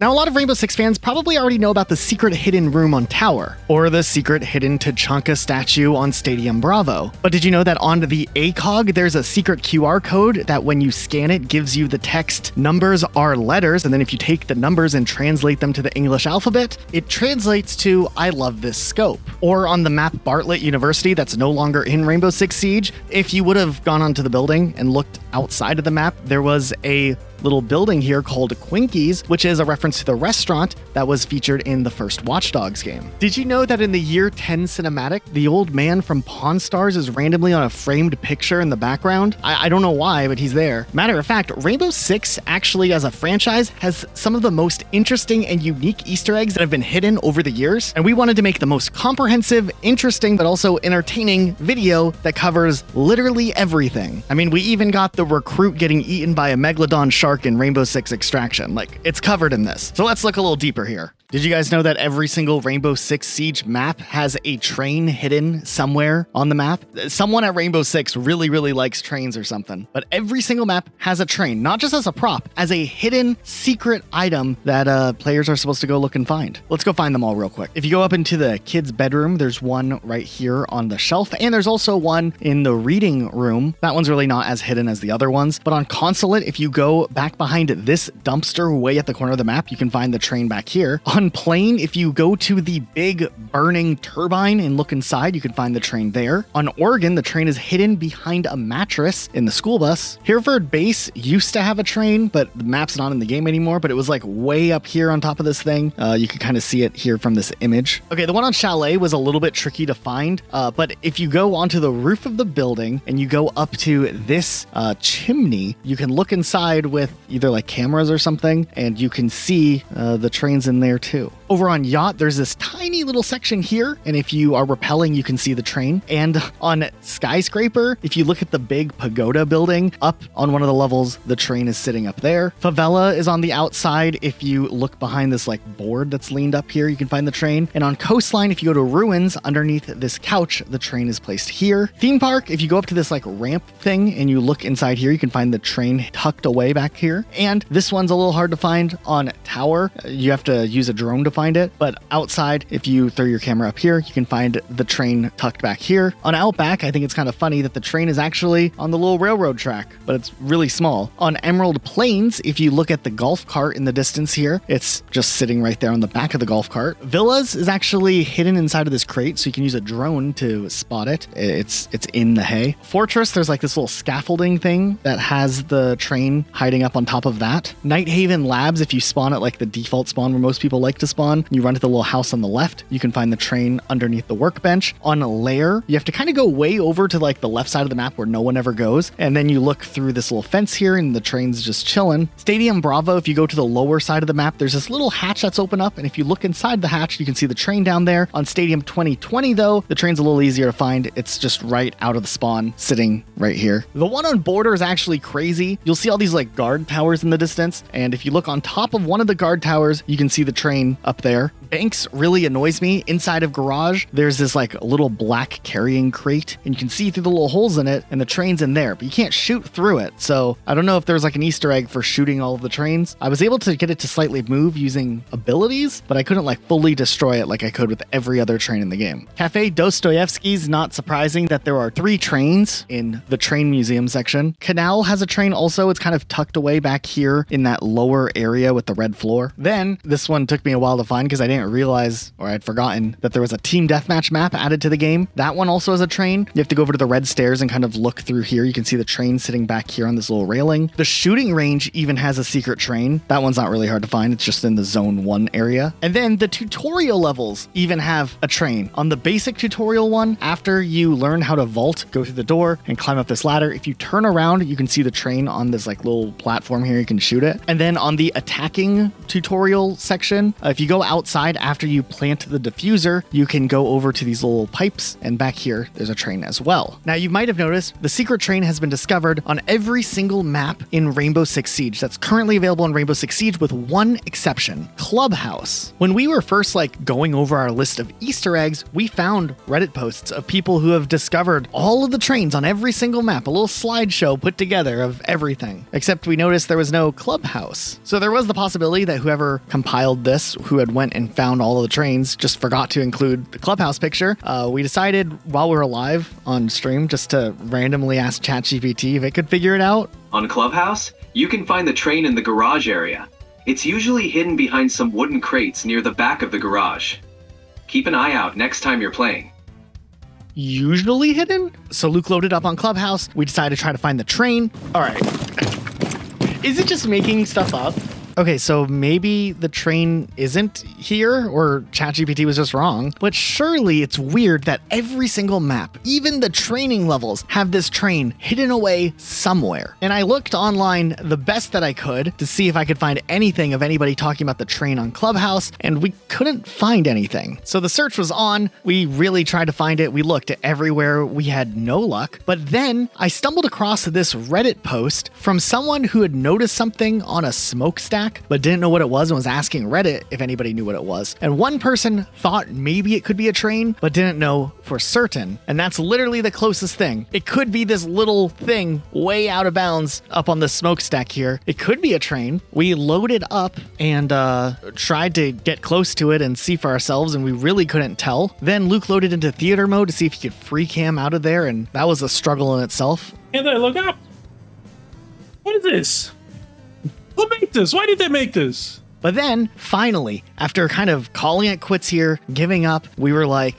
Now, a lot of Rainbow Six fans probably already know about the secret hidden room on Tower, or the secret hidden Tachanka statue on Stadium Bravo. But did you know that on the ACOG, there's a secret QR code that when you scan it gives you the text numbers are letters, and then if you take the numbers and translate them to the English alphabet, it translates to I love this scope. Or on the map Bartlet University that's no longer in Rainbow Six Siege, if you would have gone onto the building and looked outside of the map, there was a little building here called Quinkies, which is a reference to the restaurant that was featured in the first Watch Dogs game. Did you know that in the year 10 cinematic, the old man from Pawn Stars is randomly on a framed picture in the background? I don't know why, but he's there. Matter of fact, Rainbow Six actually as a franchise has some of the most interesting and unique Easter eggs that have been hidden over the years, and we wanted to make the most comprehensive, interesting, but also entertaining video that covers literally everything. I mean, we even got the recruit getting eaten by a megalodon shark in Rainbow Six Extraction. Like, it's covered in this. So let's look a little deeper here. Did you guys know that every single Rainbow Six Siege map has a train hidden somewhere on the map? Someone at Rainbow Six really likes trains or something. But every single map has a train, not just as a prop, as a hidden secret item that players are supposed to go look and find. Let's go find them all real quick. If you go up into the kids' bedroom, there's one right here on the shelf, and there's also one in the reading room. That one's really not as hidden as the other ones. But on Consulate, if you go back behind this dumpster way at the corner of the map, you can find the train back here. On Plane, if you go to the big burning turbine and look inside, you can find the train there. On Oregon, the train is hidden behind a mattress in the school bus. Hereford Base used to have a train, but the map's not in the game anymore, but it was like way up here on top of this thing. You can kind of see it here from this image. Okay, the one on Chalet was a little bit tricky to find, but if you go onto the roof of the building and you go up to this chimney, you can look inside with either like cameras or something, and you can see the trains in there too. Over on Yacht, there's this tiny little section here, and if you are rappelling, you can see the train. And on Skyscraper, if you look at the big pagoda building, up on one of the levels, the train is sitting up there. Favela is on the outside. If you look behind this like board that's leaned up here, you can find the train. And on Coastline, if you go to Ruins, underneath this couch, the train is placed here. Theme Park, if you go up to this like ramp thing and you look inside here, you can find the train tucked away back here. And this one's a little hard to find on Tower. You have to use a drone to find it, but outside, if you throw your camera up here, you can find the train tucked back here. On Outback, I think it's kind of funny that the train is actually on the little railroad track, but it's really small. On Emerald Plains, if you look at the golf cart in the distance here, it's just sitting right there on the back of the golf cart. Villas is actually hidden inside of this crate, so you can use a drone to spot it. It's in the hay. Fortress, there's like this little scaffolding thing that has the train hiding up on top of that. Nighthaven Labs, if you spawn at like the default spawn where most people like to spawn, you run to the little house on the left, you can find the train underneath the workbench. On Lair, you have to kind of go way over to like the left side of the map where no one ever goes, and then you look through this little fence here and the train's just chilling. Stadium Bravo, if you go to the lower side of the map, there's this little hatch that's open up, and if you look inside the hatch, you can see the train down there. On Stadium 2020 though, the train's a little easier to find. It's just right out of the spawn, sitting right here. The one on Border is actually crazy. You'll see all these like guard towers in the distance, and if you look on top of one of the guard towers, you can see the train up there. Banks really annoys me. Inside of Garage, there's this like little black carrying crate, and you can see through the little holes in it, and the train's in there, but you can't shoot through it. So I don't know if there's like an Easter egg for shooting all of the trains. I was able to get it to slightly move using abilities, but I couldn't like fully destroy it like I could with every other train in the game. Cafe Dostoevsky's, not surprising that there are 3 trains in the train museum section. Kanal has a train also. It's kind of tucked away back here in that lower area with the red floor. Then this one took me a while to find because I didn't realize, or I'd forgotten, that there was a team deathmatch map added to the game. That one also has a train. You have to go over to the red stairs and kind of look through here. You can see the train sitting back here on this little railing. The shooting range even has a secret train. That one's not really hard to find. It's just in the zone 1 area. And then the tutorial levels even have a train. On the basic tutorial one, after you learn how to vault, go through the door and climb up this ladder, if you turn around, you can see the train on this like little platform here. You can shoot it. And then on the attacking tutorial section, if you go outside side, after you plant the diffuser, you can go over to these little pipes, and back here, there's a train as well. Now, you might have noticed the secret train has been discovered on every single map in Rainbow Six Siege that's currently available in Rainbow Six Siege, with one exception: Clubhouse. When we were first going over our list of Easter eggs, we found Reddit posts of people who have discovered all of the trains on every single map, a little slideshow put together of everything. Except we noticed there was no Clubhouse. So there was the possibility that whoever compiled this, who had went and found all of the trains, just forgot to include the Clubhouse picture. We decided while we were live on stream just to randomly ask ChatGPT if it could figure it out. On Clubhouse, you can find the train in the garage area. It's usually hidden behind some wooden crates near the back of the garage. Keep an eye out next time you're playing. Usually hidden? So Luke loaded up on Clubhouse. We decided to try to find the train. All right. Is it just making stuff up? Okay, so maybe the train isn't here, or ChatGPT was just wrong, but surely it's weird that every single map, even the training levels, have this train hidden away somewhere. And I looked online the best that I could to see if I could find anything of anybody talking about the train on Clubhouse, and we couldn't find anything. So the search was on, we really tried to find it, we looked everywhere, we had no luck, but then I stumbled across this Reddit post from someone who had noticed something on a smokestack but didn't know what it was and was asking Reddit if anybody knew what it was. And one person thought maybe it could be a train, but didn't know for certain. And that's literally the closest thing. It could be this little thing way out of bounds up on the smokestack here. It could be a train. We loaded up and tried to get close to it and see for ourselves, and we really couldn't tell. Then Luke loaded into theater mode to see if he could free cam out of there, and that was a struggle in itself. And I look up. What is this? Who made this? Why did they make this? But then, finally, after kind of calling it quits here, giving up, we were like,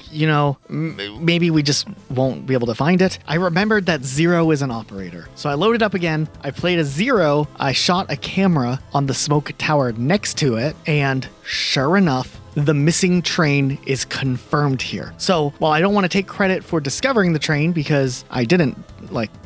maybe we just won't be able to find it. I remembered that Zero is an operator. So I loaded up again, I played as Zero, I shot a camera on the smoke tower next to it, and sure enough, the missing train is confirmed here. So while I don't want to take credit for discovering the train, because I didn't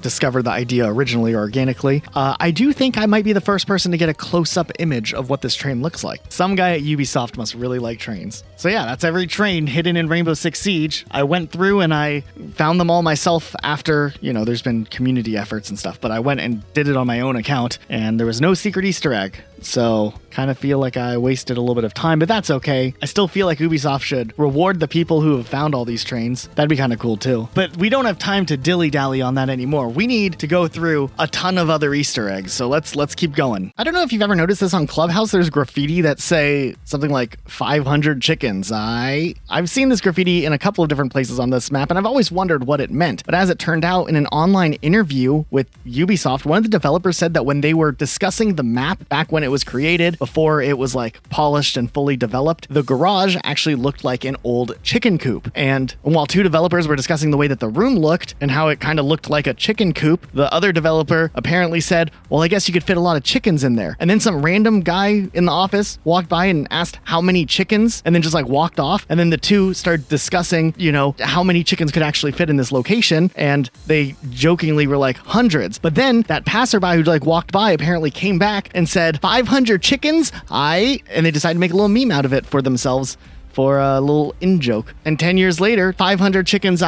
discover the idea originally or organically, I do think I might be the first person to get a close-up image of what this train looks like. Some guy at Ubisoft must really like trains. So yeah, that's every train hidden in Rainbow Six Siege. I went through and I found them all myself after, there's been community efforts and stuff, but I went and did it on my own account, and there was no secret Easter egg. So kind of feel like I wasted a little bit of time, but that's okay. I still feel like Ubisoft should reward the people who have found all these trains. That'd be kind of cool too. But we don't have time to dilly-dally on that anymore. We need to go through a ton of other Easter eggs. So let's keep going. I don't know if you've ever noticed this on Clubhouse. There's graffiti that say something like 500 chickens. I've seen this graffiti in a couple of different places on this map, and I've always wondered what it meant. But as it turned out, in an online interview with Ubisoft, one of the developers said that when they were discussing the map back when it was created, before it was polished and fully developed, the garage actually looked like an old chicken coop. And while two developers were discussing the way that the room looked and how it kind of looked like a chicken coop, the other developer apparently said, well, I guess you could fit a lot of chickens in there. And then some random guy in the office walked by and asked how many chickens, and then just walked off. And then the two started discussing, how many chickens could actually fit in this location. And they jokingly were like hundreds. But then that passerby who walked by apparently came back and said, 500 chickens? And they decided to make a little meme out of it for themselves for a little in-joke. And 10 years later, 500 chickens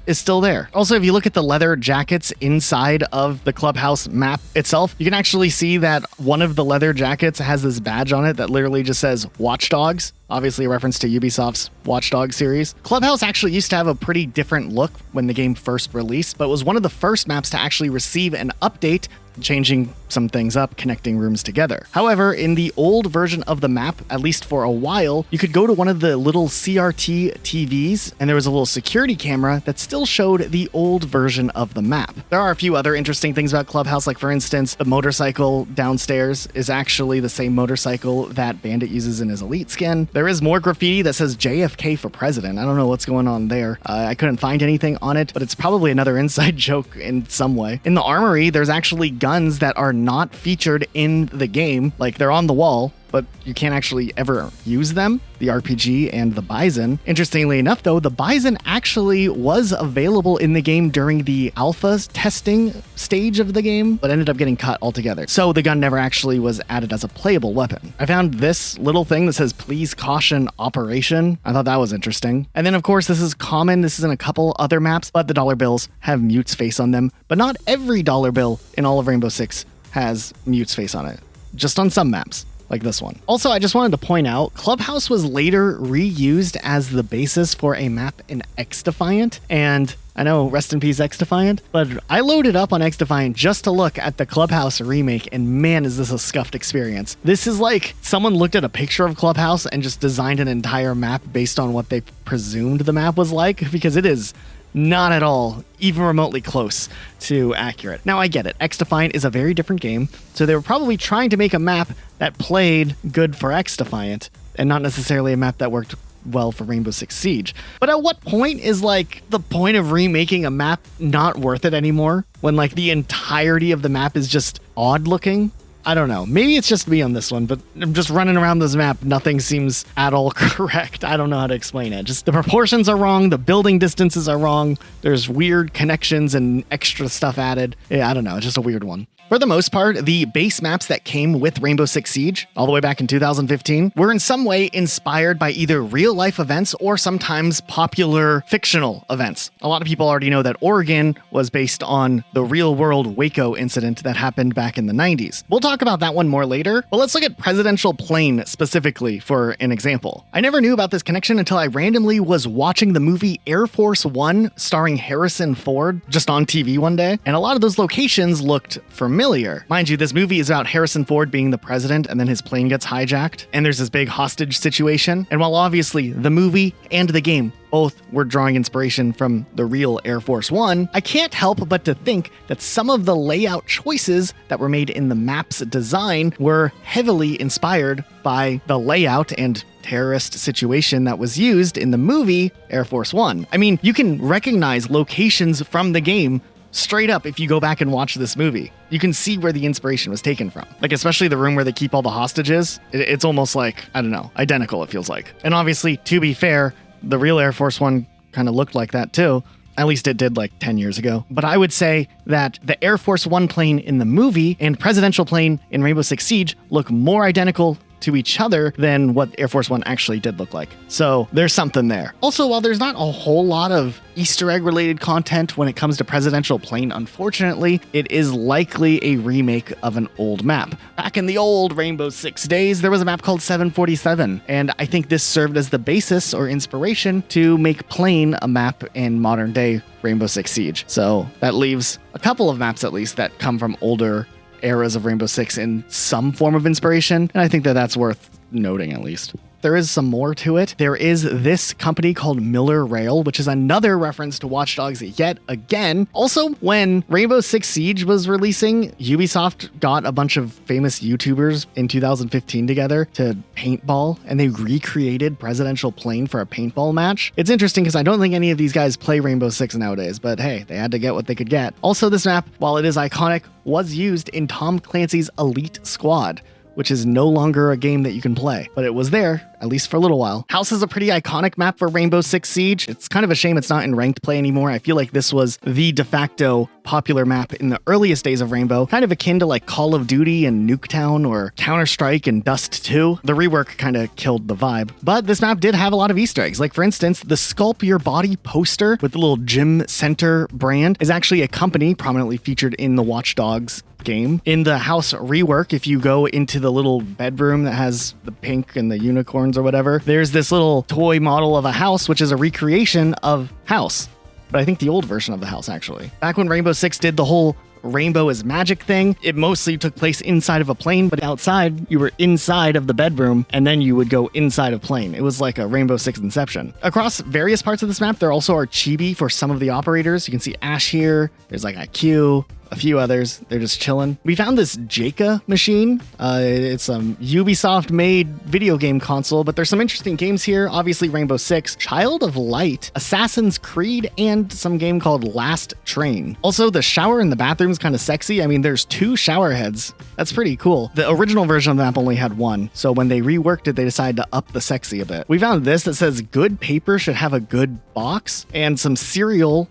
is still there. Also, if you look at the leather jackets inside of the Clubhouse map itself, you can actually see that one of the leather jackets has this badge on it that literally just says Watch Dogs, obviously a reference to Ubisoft's Watch Dogs series. Clubhouse actually used to have a pretty different look when the game first released, but was one of the first maps to actually receive an update, changing some things up, connecting rooms together. However, in the old version of the map, at least for a while, you could go to one of the little CRT TVs, and there was a little security camera that still showed the old version of the map. There are a few other interesting things about Clubhouse, like for instance, the motorcycle downstairs is actually the same motorcycle that Bandit uses in his Elite skin. There is more graffiti that says JFK for president. I don't know what's going on there. I couldn't find anything on it, but it's probably another inside joke in some way. In the armory, there's actually guns that are not featured in the game. They're on the wall, but you can't actually ever use them, the RPG and the Bison. Interestingly enough, though, the Bison actually was available in the game during the alpha testing stage of the game, but ended up getting cut altogether. So the gun never actually was added as a playable weapon. I found this little thing that says, please caution operation. I thought that was interesting. And then, of course, this is common. This is in a couple other maps, but the dollar bills have Mute's face on them. But not every dollar bill in all of Rainbow Six has Mute's face on it. Just on some maps, like this one. Also, I just wanted to point out, Clubhouse was later reused as the basis for a map in X-Defiant, and I know, rest in peace X-Defiant, but I loaded up on X-Defiant just to look at the Clubhouse remake, and man, is this a scuffed experience. This is like someone looked at a picture of Clubhouse and just designed an entire map based on what they presumed the map was like, because it is not at all even remotely close to accurate. Now, I get it. X-Defiant is a very different game, so they were probably trying to make a map that played good for X-Defiant, and not necessarily a map that worked well for Rainbow Six Siege. But at what point is, like, the point of remaking a map not worth it anymore, when, like, the entirety of the map is just odd looking? I don't know. Maybe it's just me on this one, but I'm just running around this map. Nothing seems at all correct. I don't know how to explain it. Just the proportions are wrong. The building distances are wrong. There's weird connections and extra stuff added. Yeah, I don't know. It's just a weird one. For the most part, the base maps that came with Rainbow Six Siege, all the way back in 2015, were in some way inspired by either real-life events or sometimes popular fictional events. A lot of people already know that Oregon was based on the real-world Waco incident that happened back in the 90s. We'll talk about that one more later, but let's look at Presidential Plane specifically for an example. I never knew about this connection until I randomly was watching the movie Air Force One starring Harrison Ford just on TV one day, and a lot of those locations looked familiar. Mind you, this movie is about Harrison Ford being the president and then his plane gets hijacked and there's this big hostage situation. And while obviously the movie and the game both were drawing inspiration from the real Air Force One, I can't help but to think that some of the layout choices that were made in the map's design were heavily inspired by the layout and terrorist situation that was used in the movie Air Force One. I mean, you can recognize locations from the game straight up if you go back and watch this movie. You can see where the inspiration was taken from. Like, especially the room where they keep all the hostages. It's almost like, I don't know, identical, it feels like. And obviously, to be fair, the real Air Force One kind of looked like that too. At least it did like 10 years ago. But I would say that the Air Force One plane in the movie and Presidential Plane in Rainbow Six Siege look more identical to each other than what Air Force One actually did look like. So there's something there. Also, while there's not a whole lot of Easter egg related content when it comes to Presidential Plane, unfortunately, it is likely a remake of an old map. Back in the old Rainbow Six days, there was a map called 747, and I think this served as the basis or inspiration to make Plane a map in modern day Rainbow Six Siege. So that leaves a couple of maps at least that come from older eras of Rainbow Six in some form of inspiration, and I think that that's worth noting at least. There is some more to it. There is this company called Miller Rail, which is another reference to Watch Dogs yet again. Also, when Rainbow Six Siege was releasing, Ubisoft got a bunch of famous YouTubers in 2015 together to paintball, and they recreated Presidential Plane for a paintball match. It's interesting because I don't think any of these guys play Rainbow Six nowadays, but hey, they had to get what they could get. Also, this map, while it is iconic, was used in Tom Clancy's Elite Squad, which is no longer a game that you can play, but it was there, at least for a little while. House is a pretty iconic map for Rainbow Six Siege. It's kind of a shame it's not in ranked play anymore. I feel like this was the de facto popular map in the earliest days of Rainbow, kind of akin to like Call of Duty and Nuketown or Counter-Strike and Dust 2. The rework kind of killed the vibe, but this map did have a lot of Easter eggs. Like, for instance, the Sculpt Your Body poster with the little gym center brand is actually a company prominently featured in the Watch Dogs game. In the house rework, if you go into the little bedroom that has the pink and the unicorns or whatever, there's this little toy model of a house, which is a recreation of House. But I think the old version of the house, actually. Back when Rainbow Six did the whole rainbow is magic thing, it mostly took place inside of a plane, but outside, you were inside of the bedroom, and then you would go inside of plane. It was like a Rainbow Six Inception. Across various parts of this map, there also are chibi for some of the operators. You can see Ash here. There's like a Q, a few others. They're just chilling. We found this Jaka machine. It's a Ubisoft-made video game console, but there's some interesting games here. Obviously, Rainbow Six, Child of Light, Assassin's Creed, and some game called Last Train. Also, the shower in the bathroom is kind of sexy. I mean, there's 2 shower heads. That's pretty cool. The original version of the map only had 1, so when they reworked it, they decided to up the sexy a bit. We found this that says good paper should have a good box, and some cereal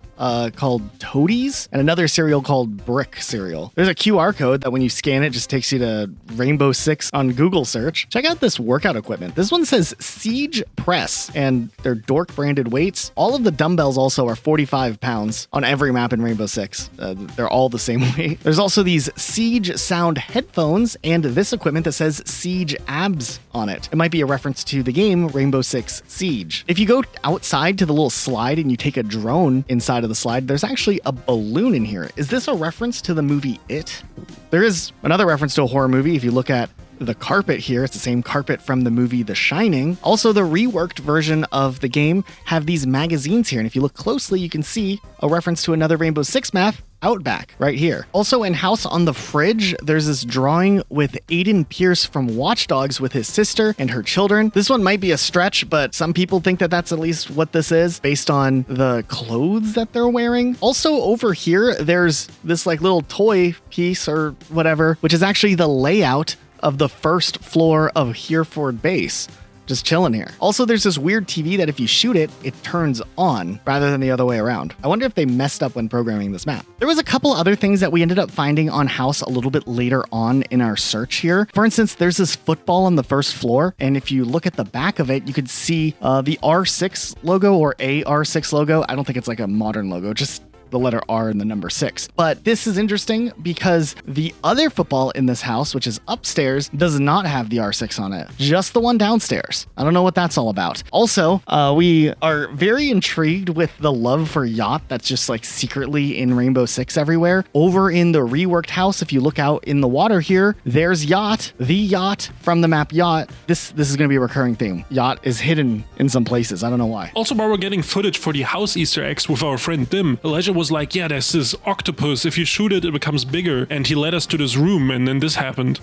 called Toadies, and another cereal called Brick cereal. There's a QR code that when you scan it, just takes you to Rainbow Six on Google search. Check out this workout equipment. This one says Siege Press, and they're Dork branded weights. All of the dumbbells also are 45 pounds on every map in Rainbow Six. They're all the same weight. There's also these Siege Sound headphones and this equipment that says Siege Abs on it. It might be a reference to the game Rainbow Six Siege. If you go outside to the little slide and you take a drone inside of the slide, there's actually a balloon in here. Is this a reference to the movie It? There is another reference to a horror movie. If you look at the carpet here, it's the same carpet from the movie The Shining. Also, the reworked version of the game have these magazines here, and if you look closely, you can see a reference to another Rainbow Six map, Outback, right here. Also in House on the Fridge, there's this drawing with Aiden Pierce from Watch Dogs with his sister and her children. This one might be a stretch, but some people think that that's at least what this is based on the clothes that they're wearing. Also over here, there's this like little toy piece or whatever, which is actually the layout of the first floor of Hereford Base. Just chilling here. Also, there's this weird TV that if you shoot it, it turns on rather than the other way around. I wonder if they messed up when programming this map. There was a couple other things that we ended up finding on House a little bit later on in our search here. For instance, there's this football on the first floor, and if you look at the back of it, you could see the R6 logo or a R6 logo. I don't think it's like a modern logo, just the letter R and the number 6. But this is interesting because the other football in this house, which is upstairs, does not have the R6 on it. Just the one downstairs. I don't know what that's all about. Also, we are very intrigued with the love for Yacht that's just like secretly in Rainbow Six everywhere. Over in the reworked house, if you look out in the water here, there's Yacht, the Yacht from the map Yacht. This is going to be a recurring theme. Yacht is hidden in some places. I don't know why. Also, while we're getting footage for the house Easter eggs with our friend Dim, Elijah was like, yeah, there's this octopus. If you shoot it, it becomes bigger. And he led us to this room, and then this happened.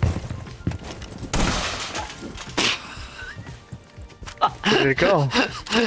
There you go.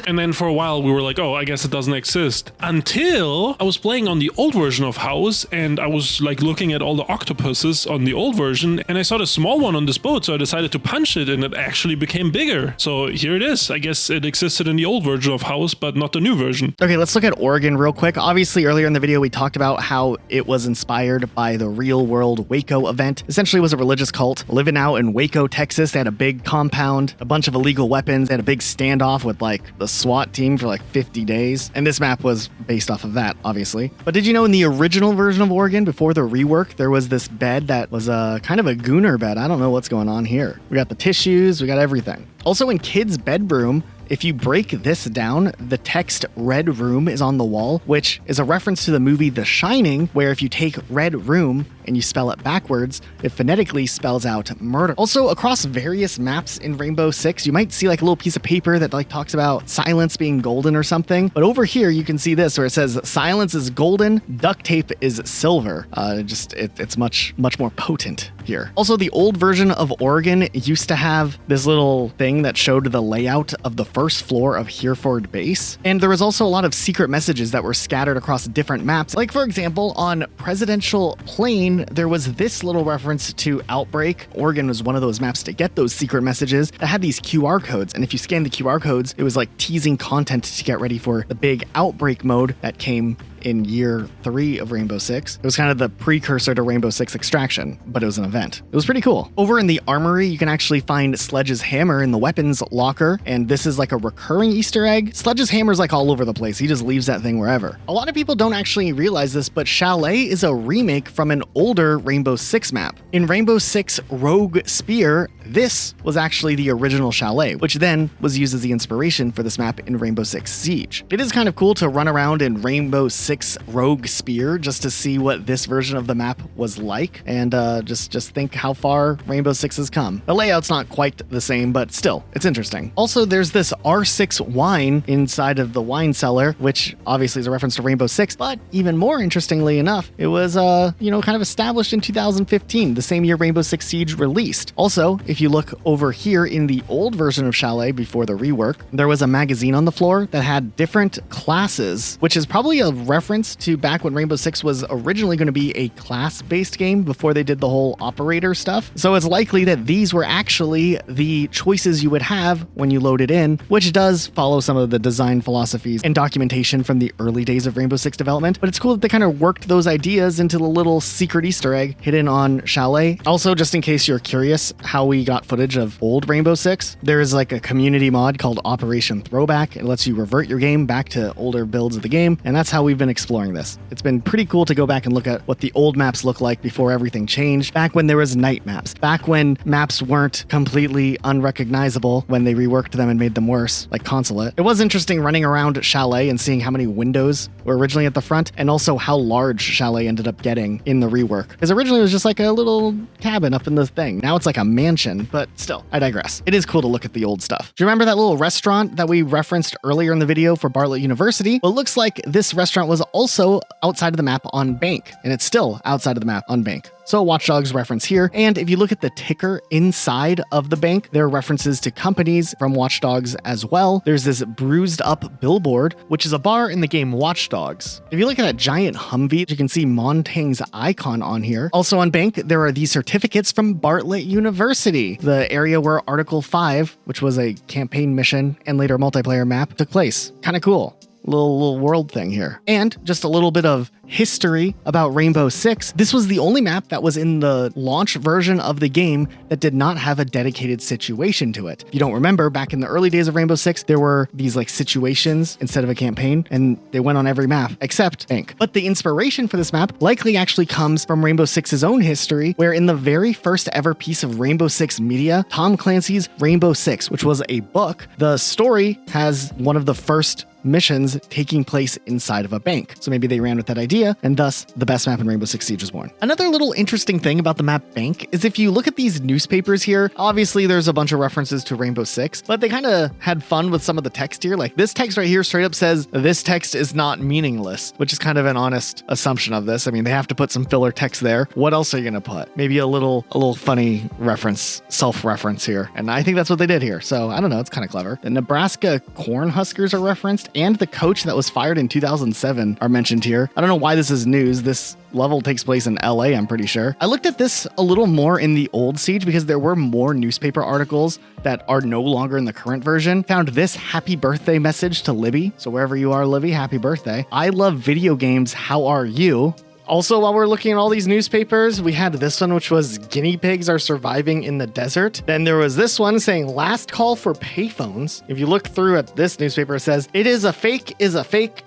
And then for a while we were like, oh, I guess it doesn't exist. Until I was playing on the old version of House, and I was like looking at all the octopuses on the old version, and I saw the small one on this boat, so I decided to punch it, and it actually became bigger. So here it is. I guess it existed in the old version of House, but not the new version. Okay, let's look at Oregon real quick. Obviously, earlier in the video, we talked about how it was inspired by the real-world Waco event. Essentially, it was a religious cult living out in Waco, Texas. They had a big compound, a bunch of illegal weapons. They had a big standoff with like the SWAT team for like 50 days. And this map was based off of that, obviously. But did you know in the original version of Oregon, before the rework, there was this bed that was a kind of a gooner bed. I don't know what's going on here. We got the tissues, we got everything. Also in Kid's bedroom, if you break this down, the text Red Room is on the wall, which is a reference to the movie The Shining, where if you take Red Room and you spell it backwards, it phonetically spells out murder. Also, across various maps in Rainbow Six, you might see like a little piece of paper that like talks about silence being golden or something. But over here, you can see this where it says silence is golden, duct tape is silver. It's much more potent here. Also, the old version of Oregon used to have this little thing that showed the layout of the first floor of Hereford Base. And there was also a lot of secret messages that were scattered across different maps. Like, for example, on Presidential Plain, there was this little reference to Outbreak. Oregon was one of those maps to get those secret messages that had these QR codes. And if you scan the QR codes, it was like teasing content to get ready for the big Outbreak mode that came in year 3 of Rainbow Six. It was kind of the precursor to Rainbow Six Extraction, but it was an event. It was pretty cool. Over in the armory, you can actually find Sledge's hammer in the weapons locker, and this is like a recurring Easter egg. Sledge's hammer's like all over the place. He just leaves that thing wherever. A lot of people don't actually realize this, but Chalet is a remake from an older Rainbow Six map. In Rainbow Six Rogue Spear, this was actually the original Chalet, which then was used as the inspiration for this map in Rainbow Six Siege. It is kind of cool to run around in Rainbow Six Six Rogue Spear just to see what this version of the map was like, and just think how far Rainbow Six has come. The layout's not quite the same, but still, it's interesting. Also, there's this R6 wine inside of the wine cellar, which obviously is a reference to Rainbow Six, but even more interestingly enough, it was, kind of established in 2015, the same year Rainbow Six Siege released. Also, if you look over here in the old version of Chalet before the rework, there was a magazine on the floor that had different classes, which is probably a reference to back when Rainbow Six was originally going to be a class-based game before they did the whole operator stuff. So it's likely that these were actually the choices you would have when you load it in, which does follow some of the design philosophies and documentation from the early days of Rainbow Six development. But it's cool that they kind of worked those ideas into the little secret Easter egg hidden on Chalet. Also, just in case you're curious how we got footage of old Rainbow Six, there is like a community mod called Operation Throwback. It lets you revert your game back to older builds of the game, and that's how we've been exploring this. It's been pretty cool to go back and look at what the old maps look like before everything changed, back when there was night maps, back when maps weren't completely unrecognizable when they reworked them and made them worse, like Consulate. It was interesting running around Chalet and seeing how many windows were originally at the front, and also how large Chalet ended up getting in the rework. Because originally it was just like a little cabin up in the thing. Now it's like a mansion, but still, I digress. It is cool to look at the old stuff. Do you remember that little restaurant that we referenced earlier in the video for Bartlet University? Well, it looks like this restaurant was also outside of the map on Bank, and it's still outside of the map on Bank. So Watch Dogs reference here, and if you look at the ticker inside of the bank, there are references to companies from Watch Dogs as well. There's this bruised up billboard, which is a bar in the game Watch Dogs. If you look at that giant Humvee, you can see Montaigne's icon on here. Also on Bank, there are these certificates from Bartlet University, the area where Article 5, which was a campaign mission and later multiplayer map, took place. Kind of cool. Little world thing here. And just a little bit of history about Rainbow Six. This was the only map that was in the launch version of the game that did not have a dedicated situation to it. If you don't remember, back in the early days of Rainbow Six, there were these like situations instead of a campaign, and they went on every map except Bank. But the inspiration for this map likely actually comes from Rainbow Six's own history, where in the very first ever piece of Rainbow Six media, Tom Clancy's Rainbow Six, which was a book, the story has one of the first missions taking place inside of a bank. So maybe they ran with that idea, and thus the best map in Rainbow Six Siege was born. Another little interesting thing about the map Bank is if you look at these newspapers here, obviously there's a bunch of references to Rainbow Six, but they kind of had fun with some of the text here. Like this text right here straight up says, "This text is not meaningless," which is kind of an honest assumption of this. I mean, they have to put some filler text there. What else are you going to put? Maybe a little funny reference, self-reference here. And I think that's what they did here. So I don't know, it's kind of clever. The Nebraska Cornhuskers are referenced, and the coach that was fired in 2007 are mentioned here. I don't know why this is news. This level takes place in LA, I'm pretty sure. I looked at this a little more in the old Siege because there were more newspaper articles that are no longer in the current version. Found this happy birthday message to Libby. So wherever you are, Libby, happy birthday. I love video games. How are you? Also, while we're looking at all these newspapers, we had this one, which was guinea pigs are surviving in the desert. Then there was this one saying last call for payphones. If you look through at this newspaper, it says it is a fake,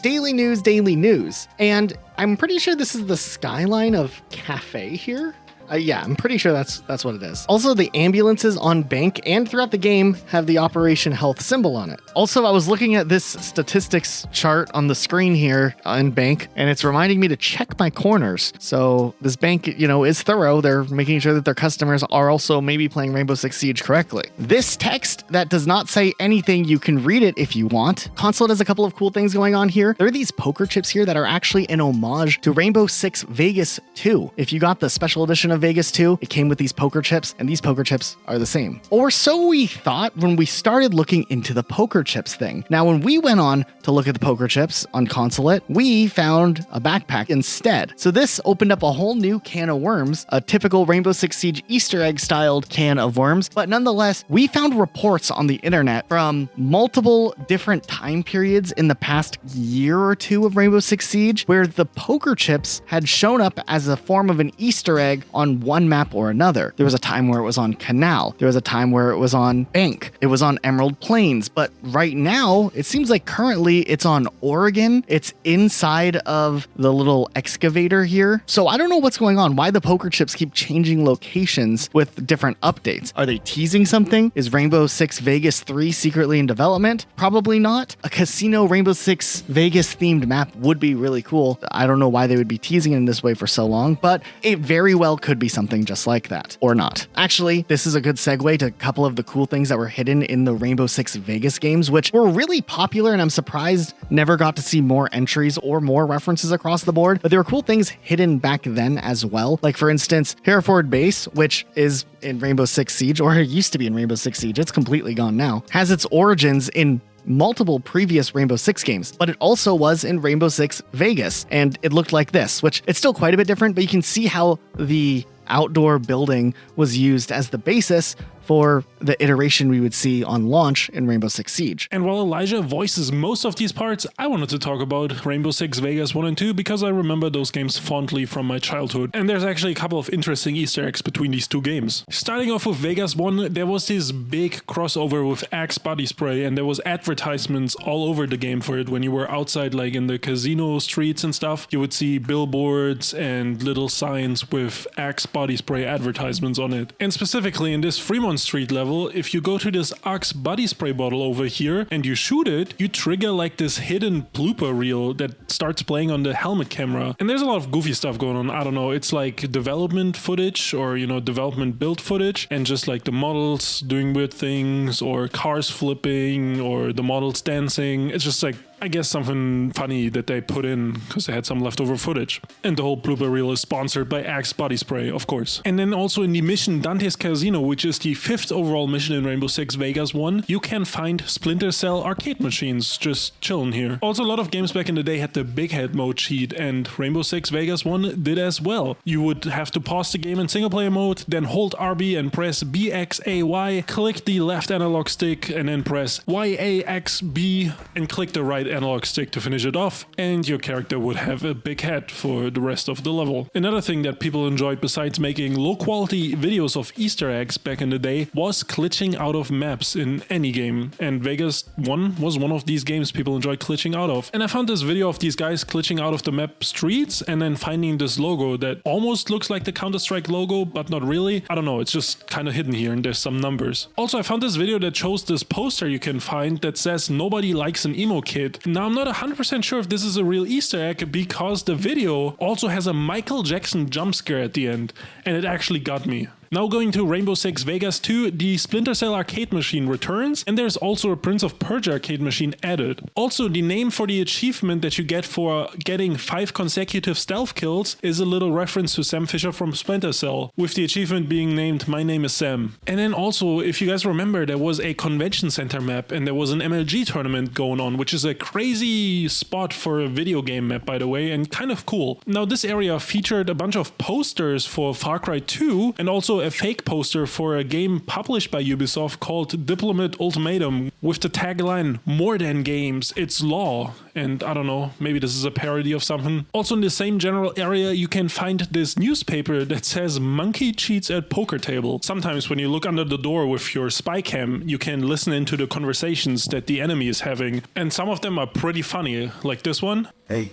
daily news, daily news. And I'm pretty sure this is the skyline of Kafe here. Yeah, I'm pretty sure that's what it is. Also, the ambulances on Bank and throughout the game have the Operation Health symbol on it. Also, I was looking at this statistics chart on the screen here on Bank, and it's reminding me to check my corners. So this bank, is thorough. They're making sure that their customers are also maybe playing Rainbow Six Siege correctly. This text that does not say anything, you can read it if you want. Consulate has a couple of cool things going on here. There are these poker chips here that are actually an homage to Rainbow Six Vegas 2. If you got the special edition of Vegas 2, it came with these poker chips, and these poker chips are the same. Or so we thought when we started looking into the poker chips thing. Now, when we went on to look at the poker chips on Consulate, we found a backpack instead. So this opened up a whole new can of worms, a typical Rainbow Six Siege Easter egg styled can of worms. But nonetheless, we found reports on the internet from multiple different time periods in the past year or two of Rainbow Six Siege, where the poker chips had shown up as a form of an Easter egg on on one map or another. There was a time where it was on Kanal. There was a time where it was on Bank. It was on Emerald Plains. But right now, it seems like currently it's on Oregon. It's inside of the little excavator here. So I don't know what's going on, why the poker chips keep changing locations with different updates. Are they teasing something? Is Rainbow Six Vegas 3 secretly in development? Probably not. A casino Rainbow Six Vegas themed map would be really cool. I don't know why they would be teasing it in this way for so long, but it very well could be something just like that, or not. Actually, this is a good segue to a couple of the cool things that were hidden in the Rainbow Six Vegas games, which were really popular, and I'm surprised never got to see more entries or more references across the board, but there were cool things hidden back then as well. Like for instance, Hereford Base, which is in Rainbow Six Siege, or it used to be in Rainbow Six Siege, it's completely gone now, has its origins in multiple previous Rainbow Six games, but it also was in Rainbow Six Vegas, and it looked like this, which it's still quite a bit different, but you can see how the outdoor building was used as the basis for the iteration we would see on launch in Rainbow Six Siege. And while Elijah voices most of these parts, I wanted to talk about Rainbow Six Vegas 1 and 2 because I remember those games fondly from my childhood. And there's actually a couple of interesting Easter eggs between these two games. Starting off with Vegas 1, there was this big crossover with Axe body spray, and there was advertisements all over the game for it. When you were outside, like in the casino streets and stuff, you would see billboards and little signs with Axe body spray advertisements on it. And specifically in this Fremont Street level, if you go to this Axe body spray bottle over here and you shoot it, you trigger like this hidden blooper reel that starts playing on the helmet camera. And there's a lot of goofy stuff going on. I don't know, it's like development footage or, you know, development build footage, and just like the models doing weird things or cars flipping or the models dancing. It's just like, I guess something funny that they put in because they had some leftover footage. And the whole blooper reel is sponsored by Axe body spray, of course. And then also in the mission Dante's Casino, which is the 5th overall mission in Rainbow Six Vegas 1, you can find Splinter Cell arcade machines just chilling here. Also, a lot of games back in the day had the big head mode cheat, and Rainbow Six Vegas 1 did as well. You would have to pause the game in single player mode, then hold RB and press BXAY, click the left analog stick, and then press YAXB and click the right analog stick to finish it off, and your character would have a big head for the rest of the level. Another thing that people enjoyed besides making low quality videos of Easter eggs back in the day was glitching out of maps in any game, and Vegas 1 was one of these games people enjoyed glitching out of. And I found this video of these guys glitching out of the map streets and then finding this logo that almost looks like the Counter-Strike logo, but not really. I don't know, it's just kind of hidden here and there's some numbers. Also, I found this video that shows this poster you can find that says "Nobody likes an emo kid." Now, I'm not 100% sure if this is a real Easter egg because the video also has a Michael Jackson jump scare at the end, and it actually got me. Now going to Rainbow Six Vegas 2, the Splinter Cell arcade machine returns, and there's also a Prince of Persia arcade machine added. Also, the name for the achievement that you get for getting 5 consecutive stealth kills is a little reference to Sam Fisher from Splinter Cell, with the achievement being named "My Name is Sam." And then also, if you guys remember, there was a convention center map and there was an MLG tournament going on, which is a crazy spot for a video game map, by the way, and kind of cool. Now, this area featured a bunch of posters for Far Cry 2 and also a fake poster for a game published by Ubisoft called Diplomat Ultimatum with the tagline "More than games, it's law." And I don't know, maybe this is a parody of something. Also in the same general area you can find this newspaper that says "Monkey cheats at poker table." Sometimes when you look under the door with your spy cam, you can listen into the conversations that the enemy is having, and some of them are pretty funny, like this one. Hey,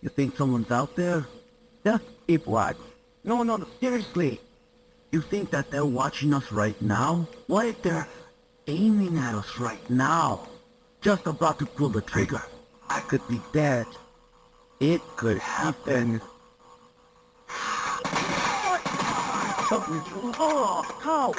you think someone's out there? Just keep watch. No, seriously. You think that they're watching us right now? What if they're aiming at us right now? Just about to pull the trigger. I could be dead. It could happen. Something's wrong. Oh, how?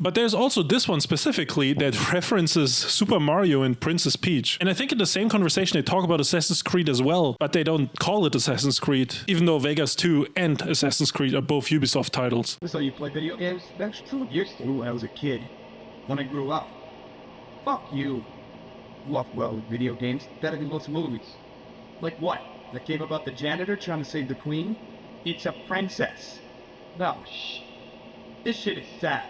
But there's also this one specifically that references Super Mario and Princess Peach. And I think in the same conversation they talk about Assassin's Creed as well, but they don't call it Assassin's Creed, even though Vegas 2 and Assassin's Creed are both Ubisoft titles. So you play video games? That's true. Used to when I was a kid. When I grew up. Fuck you. Well, video games better than most movies. Like what? The game about the janitor trying to save the queen? It's a princess. No, shh. This shit is sad.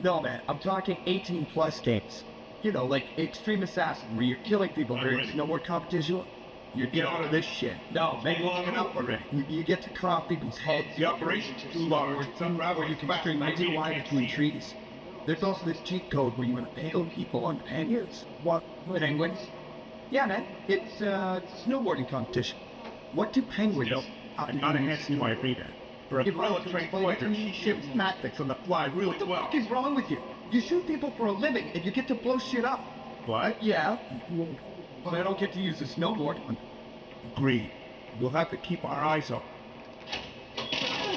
No, man, I'm talking 18+ games. You know, like Extreme Assassin, where you're killing people, there's no more competition. You get out of this shit. No, been long enough already. You get to crop people's heads. The operation's too long. Where you come back to imagine why between trees. There's also this cheat code where you impale people on panniers. What? Penguins? Yeah, man. It's a snowboarding competition. What do penguins know? I'm not an SUI reader. For a relative ship's tactics on the fly really well. What the fuck is wrong with you? You shoot people for a living and you get to blow shit up. What? Yeah. But I don't get to use the snowboard. Agreed. We'll have to keep our eyes open.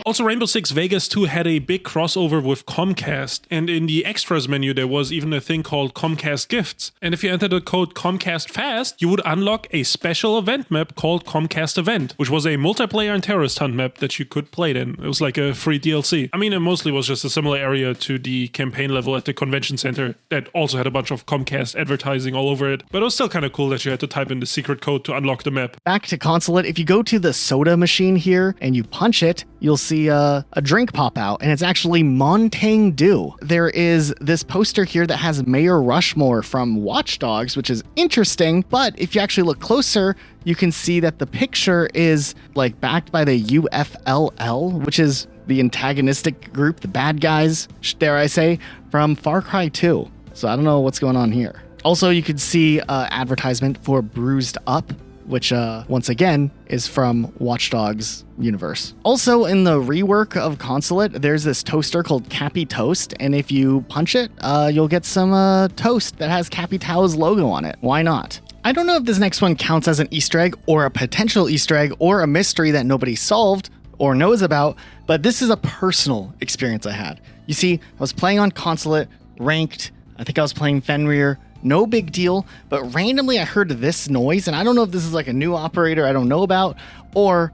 Also, Rainbow Six Vegas 2 had a big crossover with Comcast, and in the extras menu there was even a thing called Comcast Gifts. And if you entered the code ComcastFast, you would unlock a special event map called Comcast Event, which was a multiplayer and terrorist hunt map that you could play in. It was like a free DLC. I mean, it mostly was just a similar area to the campaign level at the convention center that also had a bunch of Comcast advertising all over it. But it was still kind of cool that you had to type in the secret code to unlock the map. Back to Consulate, if you go to the soda machine here and you punch it, you'll see a drink pop out, and it's actually Montang Dew. There is this poster here that has Mayor Rushmore from Watch Dogs, which is interesting, but if you actually look closer, you can see that the picture is like backed by the UFLL, which is the antagonistic group, the bad guys, dare I say, from Far Cry 2. So I don't know what's going on here. Also, you could see advertisement for Bruised Up, which once again is from Watch Dogs universe. Also, in the rework of Consulate, there's this toaster called Cappy Toast, and if you punch it, you'll get some toast that has Cappy Tao's logo on it. Why not? I don't know if this next one counts as an Easter egg or a potential Easter egg or a mystery that nobody solved or knows about, but this is a personal experience I had. You see, I was playing on Consulate, ranked, I think I was playing Fenrir, no big deal, but randomly I heard this noise, and I don't know if this is like a new operator I don't know about, or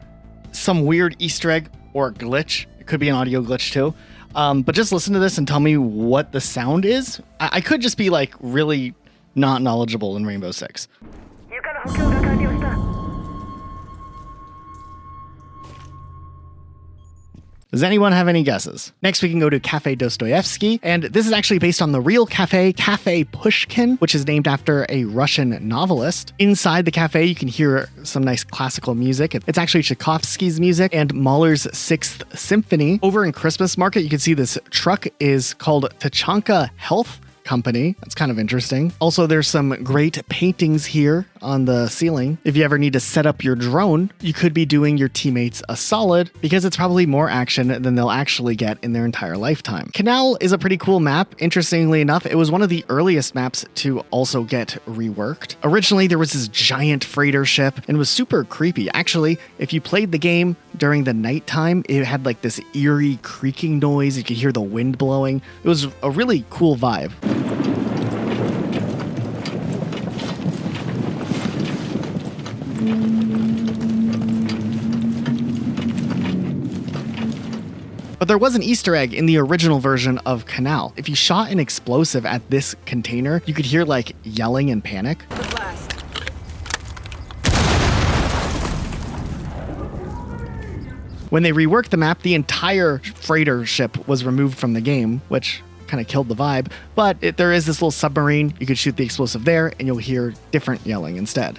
some weird Easter egg or a glitch. It could be an audio glitch too. But just listen to this and tell me what the sound is. I could just be like really not knowledgeable in Rainbow Six. Does anyone have any guesses? Next, we can go to Cafe Dostoevsky, and this is actually based on the real cafe, Cafe Pushkin, which is named after a Russian novelist. Inside the cafe, you can hear some nice classical music. It's actually Tchaikovsky's music and Mahler's Sixth Symphony. Over in Christmas Market, you can see this truck is called Tachanka Health Company. That's kind of interesting. Also, there's some great paintings here on the ceiling. If you ever need to set up your drone, you could be doing your teammates a solid because it's probably more action than they'll actually get in their entire lifetime. Kanal is a pretty cool map. Interestingly enough, it was one of the earliest maps to also get reworked. Originally, there was this giant freighter ship and it was super creepy. Actually, if you played the game during the nighttime, it had like this eerie creaking noise. You could hear the wind blowing. It was a really cool vibe. But there was an Easter egg in the original version of Kanal. If you shot an explosive at this container, you could hear like yelling and panic. When they reworked the map, the entire freighter ship was removed from the game, which kind of killed the vibe. But there is this little submarine. You could shoot the explosive there and you'll hear different yelling instead.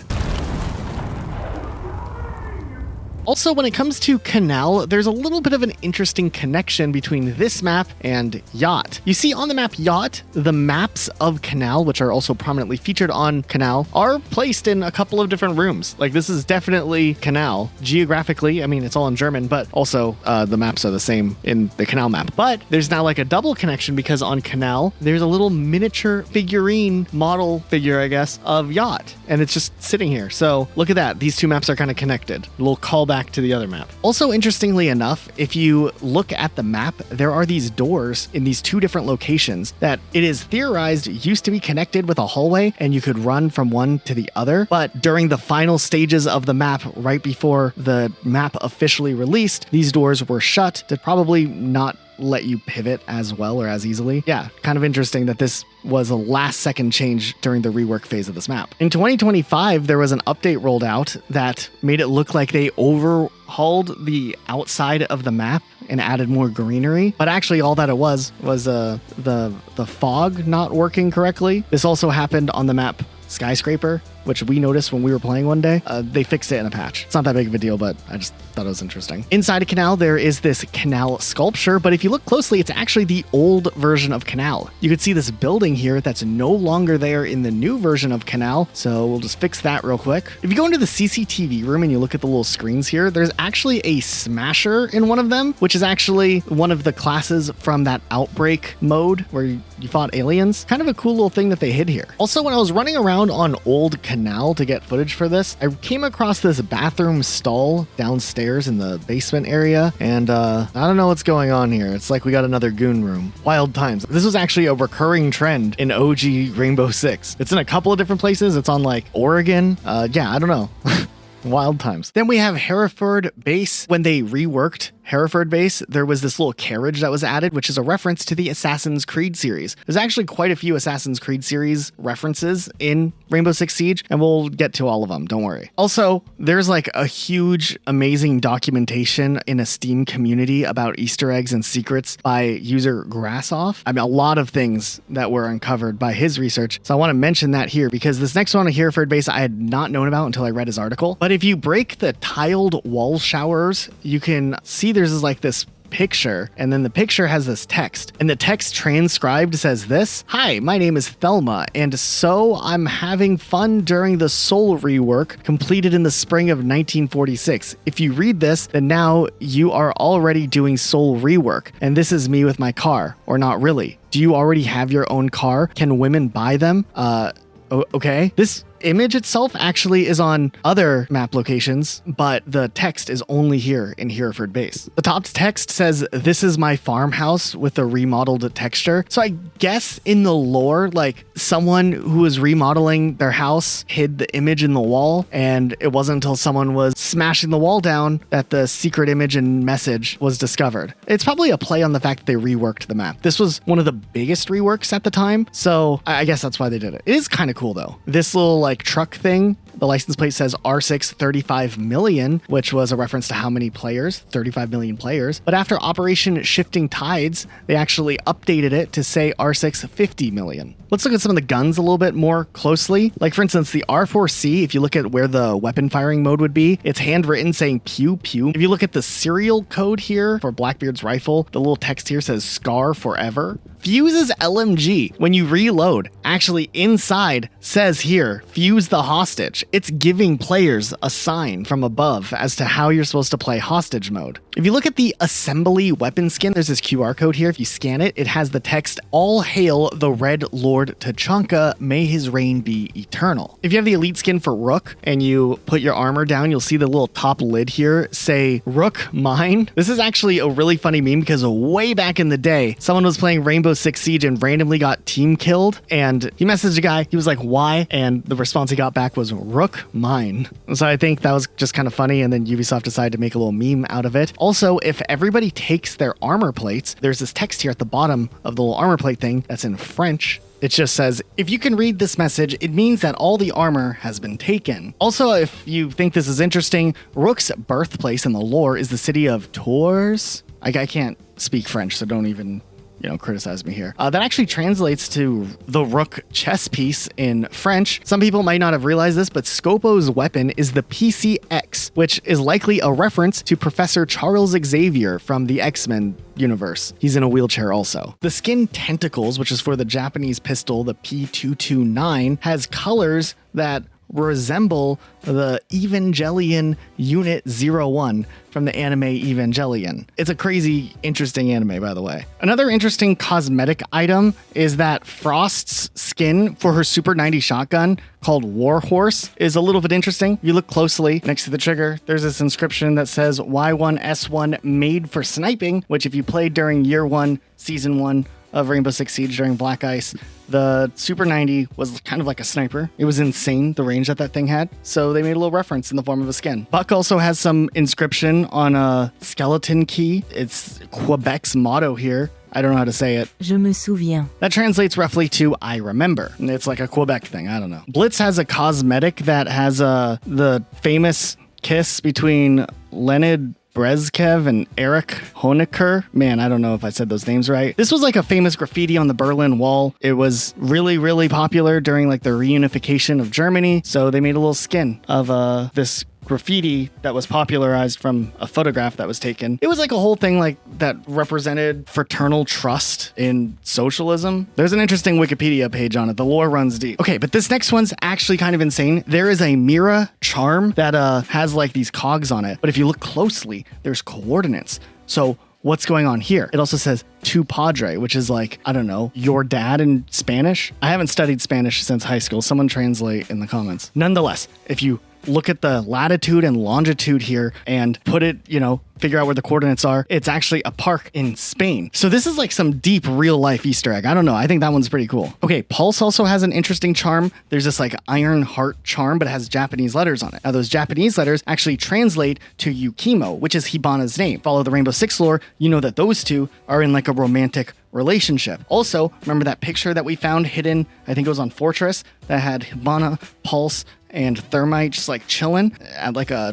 Also, when it comes to Kanal, there's a little bit of an interesting connection between this map and Yacht. You see on the map Yacht, the maps of Kanal, which are also prominently featured on Kanal, are placed in a couple of different rooms. Like this is definitely Kanal. Geographically, I mean, it's all in German, but also the maps are the same in the Kanal map. But there's now like a double connection because on Kanal, there's a little miniature figurine model figure, I guess, of Yacht. And it's just sitting here. So look at that. These two maps are kind of connected. A little callback to the other map. Also, interestingly enough, if you look at the map, there are these doors in these two different locations that it is theorized used to be connected with a hallway and you could run from one to the other. But during the final stages of the map, right before the map officially released, these doors were shut to probably not let you pivot as well or as easily. Yeah, kind of interesting that this was a last second change during the rework phase of this map. In 2025, there was an update rolled out that made it look like they overhauled the outside of the map and added more greenery. But actually all that it was the fog not working correctly. This also happened on the map Skyscraper. which we noticed when we were playing one day. They fixed it in a patch. It's not that big of a deal, but I just thought it was interesting. Inside of Kanal, there is this Kanal sculpture, but if you look closely, it's actually the old version of Kanal. You could see this building here that's no longer there in the new version of Kanal, so we'll just fix that real quick. If you go into the CCTV room and you look at the little screens here, there's actually a smasher in one of them, which is actually one of the classes from that Outbreak mode where you fought aliens. Kind of a cool little thing that they hid here. Also, when I was running around on old Kanal to get footage for this, I came across this bathroom stall downstairs in the basement area, and I don't know what's going on here. It's like we got another goon room. Wild times. This was actually a recurring trend in OG Rainbow Six. It's in a couple of different places. It's on like Oregon. Yeah, I don't know. Wild times. Then we have Hereford Base. When they reworked Hereford Base, there was this little carriage that was added, which is a reference to the Assassin's Creed series. There's actually quite a few Assassin's Creed series references in Rainbow Six Siege, and we'll get to all of them, don't worry. Also, there's like a huge, amazing documentation in a Steam community about Easter eggs and secrets by user Grassoff. I mean, a lot of things that were uncovered by his research, so I want to mention that here because this next one on Hereford Base I had not known about until I read his article. But if you break the tiled wall showers, you can see there's like this picture, and then the picture has this text, and the text transcribed says this: "Hi, my name is Thelma, and so I'm having fun during the Soul rework completed in the spring of 1946. If you read this, then now you are already doing Soul rework, and this is me with my car, or not really. Do you already have your own car? Can women buy them? Okay." This image itself actually is on other map locations, but the text is only here in Hereford Base. The top text says, "This is my farmhouse," with a remodeled texture. So I guess in the lore, like someone who was remodeling their house hid the image in the wall, and it wasn't until someone was smashing the wall down that the secret image and message was discovered. It's probably a play on the fact that they reworked the map. This was one of the biggest reworks at the time, so I guess that's why they did it. It is kind of cool though. This little like truck thing, the license plate says R6 35 million, which was a reference to how many players, 35 million players. But after Operation Shifting Tides, they actually updated it to say R6 50 million. Let's look at some of the guns a little bit more closely. Like for instance, the R4C, if you look at where the weapon firing mode would be, it's handwritten saying pew pew. If you look at the serial code here for Blackbeard's rifle, the little text here says Scar Forever. Fuse's LMG, when you reload, actually inside says here, fuse the hostage. It's giving players a sign from above as to how you're supposed to play hostage mode. If you look at the assembly weapon skin, there's this QR code here. If you scan it, it has the text, "All hail the Red Lord Tachanka, may his reign be eternal." If you have the elite skin for Rook and you put your armor down, you'll see the little top lid here say, "Rook mine." This is actually a really funny meme because way back in the day, someone was playing Rainbow Six Siege and randomly got team killed, and he messaged a guy, he was like, "Why?" And the response he got back was, "Rook mine." So I think that was just kind of funny, and then Ubisoft decided to make a little meme out of it. Also, if everybody takes their armor plates, there's this text here at the bottom of the little armor plate thing that's in French. It just says, "If you can read this message, it means that all the armor has been taken." Also, if you think this is interesting, Rook's birthplace in the lore is the city of Tours. I can't speak French, so don't even criticize me here. That actually translates to the Rook chess piece in French. Some people might not have realized this, but Scopo's weapon is the PCX, which is likely a reference to Professor Charles Xavier from the X-Men universe. He's in a wheelchair also. The skin Tentacles, which is for the Japanese pistol, the P229, has colors that resemble the Evangelion Unit 01 from the anime Evangelion. It's a crazy, interesting anime, by the way. Another interesting cosmetic item is that Frost's skin for her Super 90 shotgun, called Warhorse, is a little bit interesting. If you look closely next to the trigger, there's this inscription that says Y1S1 made for sniping, which if you played during Year 1, Season 1 of Rainbow Six Siege during Black Ice, the Super 90 was kind of like a sniper. It was insane, the range that thing had. So they made a little reference in the form of a skin. Buck also has some inscription on a skeleton key. It's Quebec's motto here. I don't know how to say it. Je me souviens. That translates roughly to "I remember." It's like a Quebec thing. I don't know. Blitz has a cosmetic that has the famous kiss between Leonid Brezkev and Eric Honecker. Man, I don't know if I said those names right. This was like a famous graffiti on the Berlin Wall. It was really, really popular during like the reunification of Germany. So they made a little skin of this graffiti that was popularized from a photograph that was taken. It was like a whole thing like that represented fraternal trust in socialism. There's an interesting Wikipedia page on it. The lore runs deep. Okay, but this next one's actually kind of insane. There is a Mira charm that has like these cogs on it, but if you look closely, there's coordinates. So what's going on here? It also says tu padre, which is like, I don't know, your dad in Spanish. I haven't studied Spanish since high school. Someone translate in the comments. Nonetheless, if you look at the latitude and longitude here and put it, figure out where the coordinates are, it's actually a park in Spain. So this is like some deep real life Easter egg. I don't know. I think that one's pretty cool. Okay, Pulse also has an interesting charm. There's this like iron heart charm, but it has Japanese letters on it. Now those Japanese letters actually translate to Yukimo, which is Hibana's name. Follow the Rainbow Six lore, you know that those two are in like a romantic relationship. Also, remember that picture that we found hidden, I think it was on Fortress, that had Hibana, Pulse, and Thermite just like chilling at like a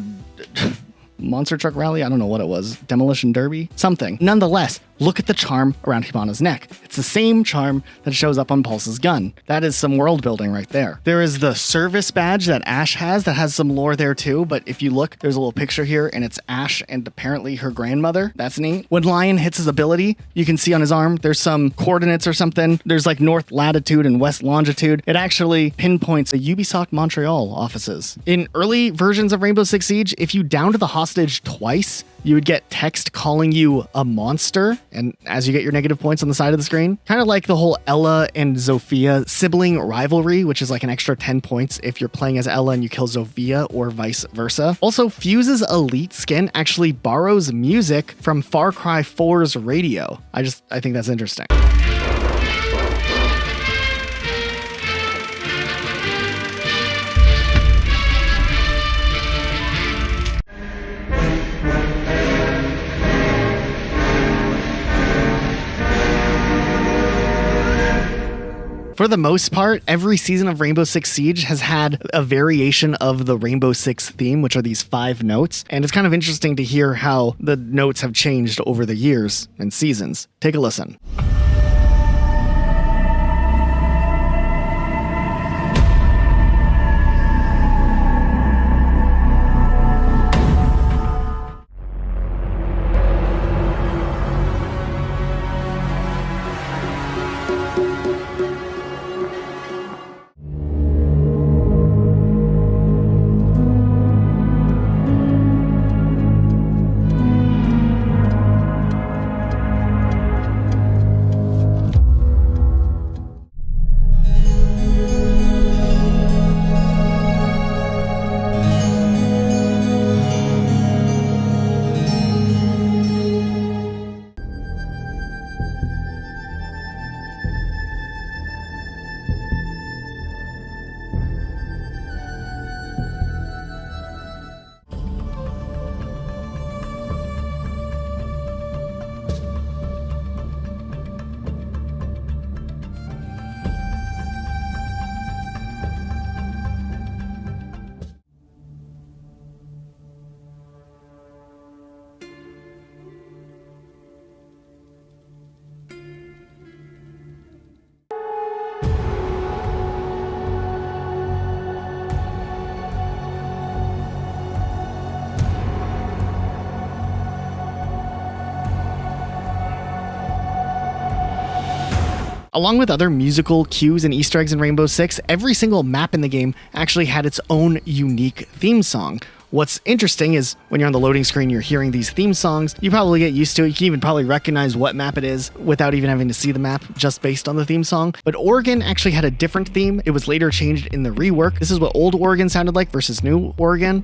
monster truck rally? I don't know what it was. Demolition derby? Something. Nonetheless, look at the charm around Hibana's neck. It's the same charm that shows up on Pulse's gun. That is some world building right there. There is the service badge that Ash has that has some lore there too, but if you look, there's a little picture here and it's Ash and apparently her grandmother. That's neat. When Lion hits his ability, you can see on his arm, there's some coordinates or something. There's like north latitude and west longitude. It actually pinpoints the Ubisoft Montreal offices. In early versions of Rainbow Six Siege, if you downed the hostage twice, you would get text calling you a monster, and as you get your negative points on the side of the screen, kind of like the whole Ella and Zofia sibling rivalry, which is like an extra 10 points if you're playing as Ella and you kill Zofia or vice versa. Also, Fuse's elite skin actually borrows music from Far Cry 4's radio. I think that's interesting. For the most part, every season of Rainbow Six Siege has had a variation of the Rainbow Six theme, which are these 5 notes. And it's kind of interesting to hear how the notes have changed over the years and seasons. Take a listen. Along with other musical cues and Easter eggs in Rainbow Six, every single map in the game actually had its own unique theme song. What's interesting is when you're on the loading screen, you're hearing these theme songs, you probably get used to it. You can even probably recognize what map it is without even having to see the map just based on the theme song. But Oregon actually had a different theme. It was later changed in the rework. This is what old Oregon sounded like versus new Oregon.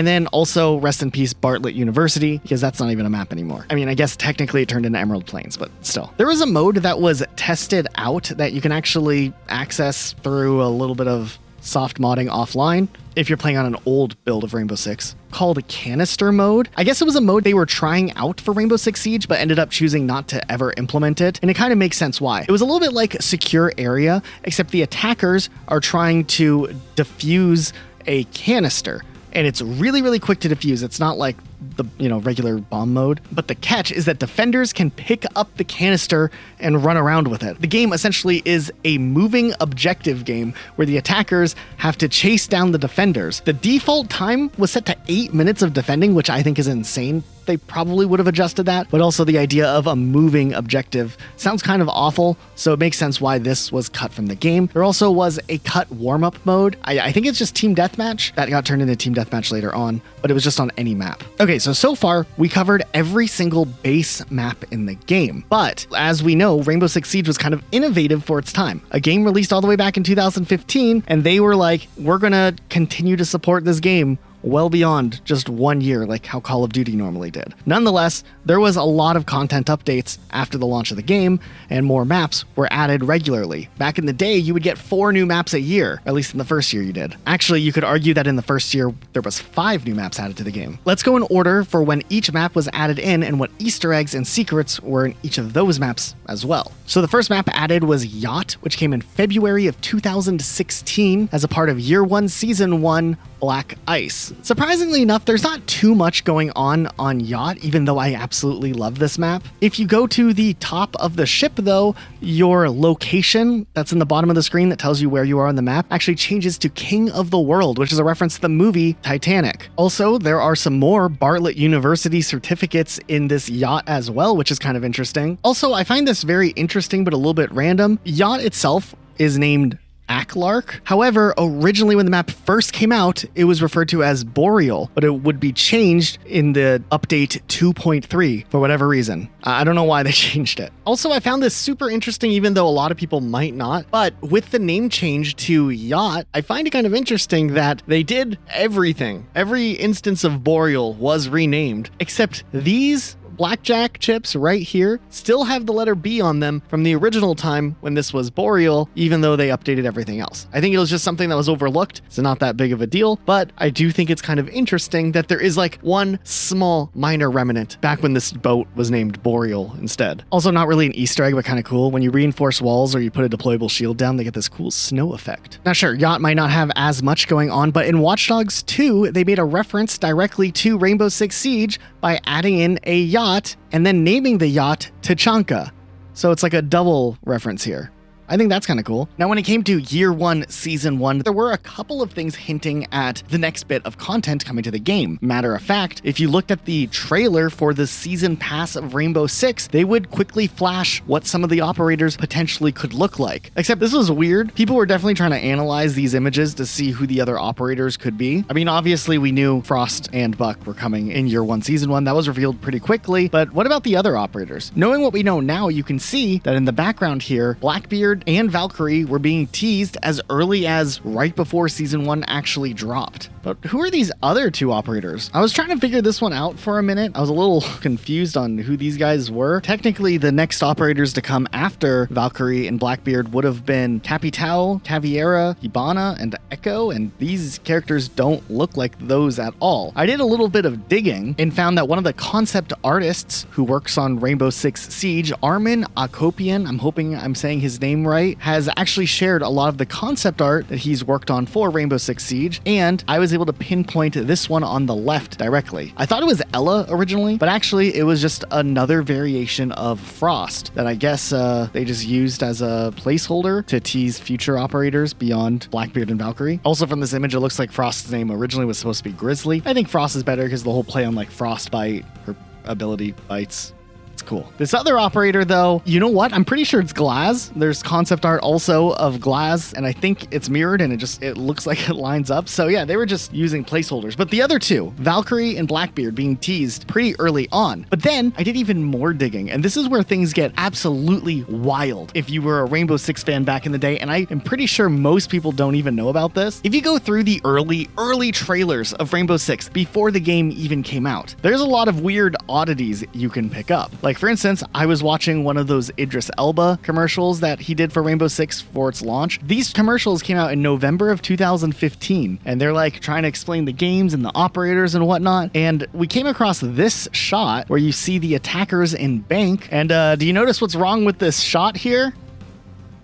And then also rest in peace Bartlet University, because that's not even a map anymore. I mean, I guess technically it turned into Emerald Plains, but still. There was a mode that was tested out that you can actually access through a little bit of soft modding offline if you're playing on an old build of Rainbow Six, called Canister Mode. I guess it was a mode they were trying out for Rainbow Six Siege, but ended up choosing not to ever implement it, and it kind of makes sense why. It was a little bit like Secure Area, except the attackers are trying to defuse a canister, and it's really, really quick to defuse. It's not like the regular bomb mode, but the catch is that defenders can pick up the canister and run around with it. The game essentially is a moving objective game where the attackers have to chase down the defenders. The default time was set to 8 minutes of defending, which I think is insane. They probably would have adjusted that, but also the idea of a moving objective sounds kind of awful, so it makes sense why this was cut from the game. There also was a cut warm-up mode. I think it's just Team Deathmatch. That got turned into Team Deathmatch later on, but it was just on any map. Okay, so far, we covered every single base map in the game, but as we know, Rainbow Six Siege was kind of innovative for its time. A game released all the way back in 2015, and they were like, we're gonna continue to support this game well beyond just 1 year like how Call of Duty normally did. Nonetheless, there was a lot of content updates after the launch of the game, and more maps were added regularly. Back in the day, you would get 4 new maps a year, at least in the first year you did. Actually, you could argue that in the first year, there was 5 new maps added to the game. Let's go in order for when each map was added in and what Easter eggs and secrets were in each of those maps as well. So the first map added was Yacht, which came in February of 2016 as a part of Year 1, Season 1, Black Ice. Surprisingly enough, there's not too much going on Yacht, even though I absolutely love this map. If you go to the top of the ship, though, your location that's in the bottom of the screen that tells you where you are on the map actually changes to King of the World, which is a reference to the movie Titanic. Also, there are some more Bartlet University certificates in this Yacht as well, which is kind of interesting. Also, I find this very interesting, but a little bit random. Yacht itself is named Acklark. However, originally when the map first came out, it was referred to as Boreal, but it would be changed in the update 2.3 for whatever reason. I don't know why they changed it. Also, I found this super interesting, even though a lot of people might not, but with the name change to Yacht, I find it kind of interesting that they did everything. Every instance of Boreal was renamed, except these blackjack chips right here still have the letter B on them from the original time when this was Boreal, even though they updated everything else. I think it was just something that was overlooked. It's not that big of a deal, but I do think it's kind of interesting that there is like one small minor remnant back when this boat was named Boreal instead. Also, not really an Easter egg, but kind of cool. When you reinforce walls or you put a deployable shield down, they get this cool snow effect. Now sure, Yacht might not have as much going on, but in Watch Dogs 2, they made a reference directly to Rainbow Six Siege by adding in a yacht and then naming the yacht Tachanka. So it's like a double reference here. I think that's kind of cool. Now, when it came to Year 1, Season 1, there were a couple of things hinting at the next bit of content coming to the game. Matter of fact, if you looked at the trailer for the Season Pass of Rainbow Six, they would quickly flash what some of the operators potentially could look like. Except this was weird. People were definitely trying to analyze these images to see who the other operators could be. I mean, obviously, we knew Frost and Buck were coming in Year 1, Season 1. That was revealed pretty quickly, but what about the other operators? Knowing what we know now, you can see that in the background here, Blackbeard and Valkyrie were being teased as early as right before Season 1 actually dropped. But who are these other 2 operators? I was trying to figure this one out for a minute. I was a little confused on who these guys were. Technically, the next operators to come after Valkyrie and Blackbeard would have been Capitao, Caviera, Hibana, and Echo, and these characters don't look like those at all. I did a little bit of digging and found that one of the concept artists who works on Rainbow Six Siege, Armin Akopian, I'm hoping I'm saying his name right, has actually shared a lot of the concept art that he's worked on for Rainbow Six Siege, and I was able to pinpoint this one on the left directly. I thought it was Ella originally, but actually it was just another variation of Frost that I guess they just used as a placeholder to tease future operators beyond Blackbeard and Valkyrie. Also from this image, it looks like Frost's name originally was supposed to be Grizzly. I think Frost is better because the whole play on like Frostbite, her ability bites. That's cool. This other operator, though, you know what? I'm pretty sure it's glass. There's concept art also of glass, and I think it's mirrored, and it looks like it lines up. So yeah, they were just using placeholders. But the other two, Valkyrie and Blackbeard, being teased pretty early on. But then I did even more digging, and this is where things get absolutely wild if you were a Rainbow Six fan back in the day, and I am pretty sure most people don't even know about this. If you go through the early trailers of Rainbow Six before the game even came out, there's a lot of weird oddities you can pick up. Like, for instance, I was watching one of those Idris Elba commercials that he did for Rainbow Six for its launch. These commercials came out in November of 2015, and they're like trying to explain the games and the operators and whatnot. And we came across this shot where you see the attackers in bank. And do you notice what's wrong with this shot here?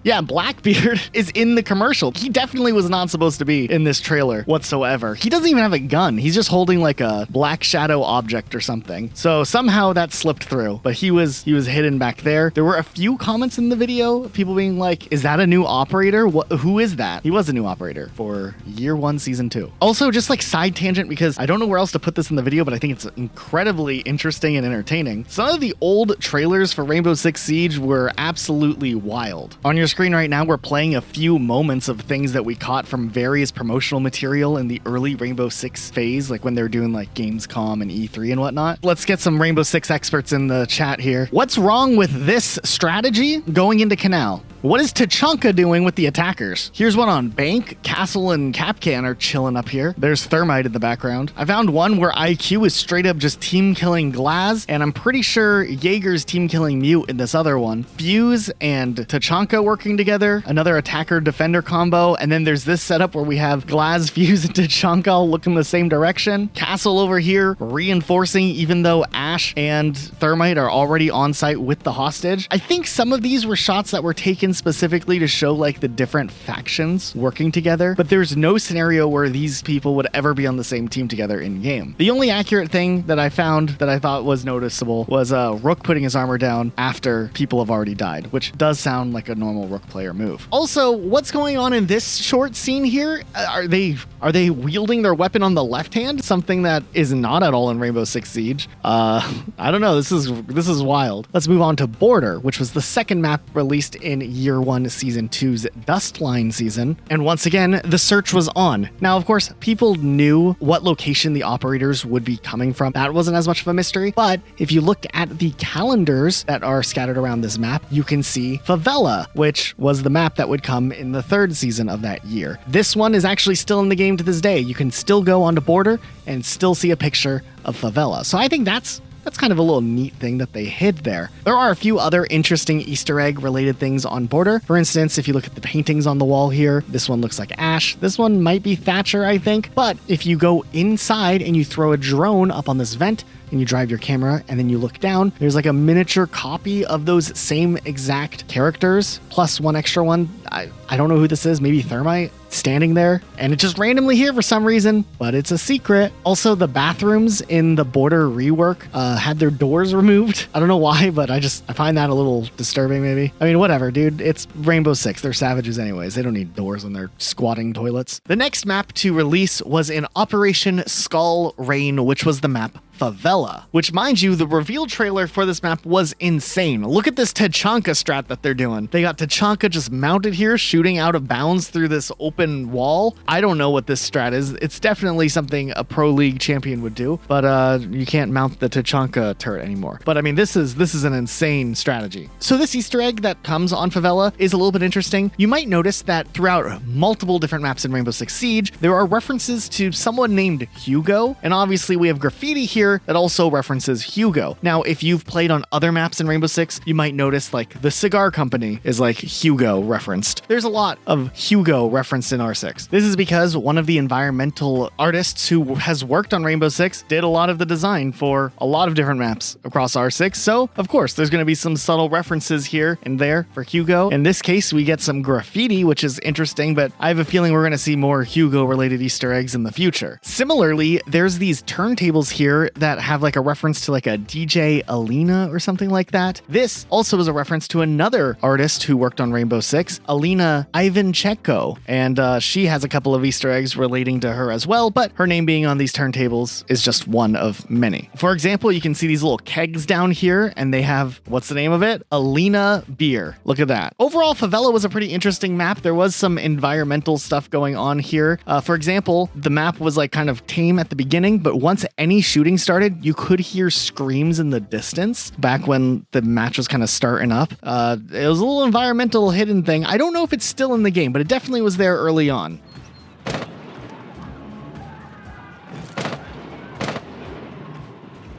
Yeah, Blackbeard is in the commercial. He definitely was not supposed to be in this trailer whatsoever. He doesn't even have a gun. He's just holding like a black shadow object or something. So somehow that slipped through, but he was hidden back there. There were a few comments in the video, people being like, is that a new operator? Who is that? He was a new operator for year 1, season 2. Also, just like side tangent, because I don't know where else to put this in the video, but I think it's incredibly interesting and entertaining. Some of the old trailers for Rainbow Six Siege were absolutely wild. On your screen right now, we're playing a few moments of things that we caught from various promotional material in the early Rainbow Six phase, like when they're doing like Gamescom and E3 and whatnot. Let's get some Rainbow Six experts in the chat here. What's wrong with this strategy going into Kanal? What is Tachanka doing with the attackers? Here's one on Bank. Castle and Capcan are chilling up here. There's Thermite in the background. I found one where IQ is straight up just team killing Glaz, and I'm pretty sure Jaeger's team killing Mute in this other one. Fuse and Tachanka working together. Another attacker-defender combo. And then there's this setup where we have Glaz, Fuse, and Tachanka all looking the same direction. Castle over here reinforcing, even though Ash and Thermite are already on site with the hostage. I think some of these were shots that were taken specifically to show like the different factions working together, but there's no scenario where these people would ever be on the same team together in game. The only accurate thing that I found that I thought was noticeable was Rook putting his armor down after people have already died, which does sound like a normal Rook player move. Also, what's going on in this short scene here? Are they wielding their weapon on the left hand? Something that is not at all in Rainbow Six Siege. I don't know. This is wild. Let's move on to Border, which was the second map released in Year 1 Season 2's Dustline season. And once again, the search was on. Now, of course, people knew what location the operators would be coming from. That wasn't as much of a mystery. But if you look at the calendars that are scattered around this map, you can see Favela, which was the map that would come in the 3rd season of that year. This one is actually still in the game to this day. You can still go onto Border and still see a picture of Favela. So I think that's kind of a little neat thing that they hid there. There are a few other interesting Easter egg related things on Border. For instance, if you look at the paintings on the wall here, this one looks like Ash. This one might be Thatcher, I think. But if you go inside and you throw a drone up on this vent, and you drive your camera and then you look down, there's like a miniature copy of those same exact characters, plus one extra one. I don't know who this is, maybe Thermite, standing there, and it's just randomly here for some reason, but it's a secret. Also, the bathrooms in the Border rework had their doors removed. I don't know why, but I find that a little disturbing maybe. I mean, whatever, dude. It's Rainbow Six. They're savages anyways. They don't need doors when they're squatting toilets. The next map to release was in Operation Skull Rain, which was the map Favela, which, mind you, the reveal trailer for this map was insane. Look at this Tachanka strat that they're doing. They got Tachanka just mounted here, shooting out of bounds through this open wall. I don't know what this strat is. It's definitely something a pro league champion would do, but you can't mount the Tachanka turret anymore. But I mean, this is an insane strategy. So this Easter egg that comes on Favela is a little bit interesting. You might notice that throughout multiple different maps in Rainbow Six Siege, there are references to someone named Hugo, and obviously we have graffiti here that also references Hugo. Now, if you've played on other maps in Rainbow Six, you might notice like the cigar company is like Hugo referenced. There's a lot of Hugo referenced in R6. This is because one of the environmental artists who has worked on Rainbow Six did a lot of the design for a lot of different maps across R6. So, of course, there's going to be some subtle references here and there for Hugo. In this case, we get some graffiti, which is interesting, but I have a feeling we're going to see more Hugo-related Easter eggs in the future. Similarly, there's these turntables here that have like a reference to like a DJ Alina or something like that. This also is a reference to another artist who worked on Rainbow Six, Alina Ivanchenko, and she has a couple of Easter eggs relating to her as well, but her name being on these turntables is just one of many. For example, you can see these little kegs down here, and they have, what's the name of it? Alina Beer. Look at that. Overall, Favela was a pretty interesting map. There was some environmental stuff going on here. For example, the map was like kind of tame at the beginning, but once any shooting started, you could hear screams in the distance back when the match was kind of starting up. It was a little environmental hidden thing. I don't know if it's still in the game, but it definitely was there early on.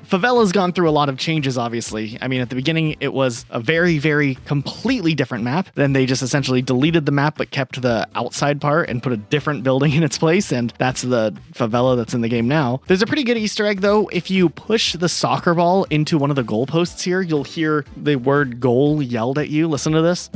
Favela's gone through a lot of changes, obviously. I mean, at the beginning, it was a very, very completely different map. Then they just essentially deleted the map, but kept the outside part and put a different building in its place. And that's the Favela that's in the game now. There's a pretty good Easter egg, though. If you push the soccer ball into one of the goalposts here, you'll hear the word goal yelled at you. Listen to this.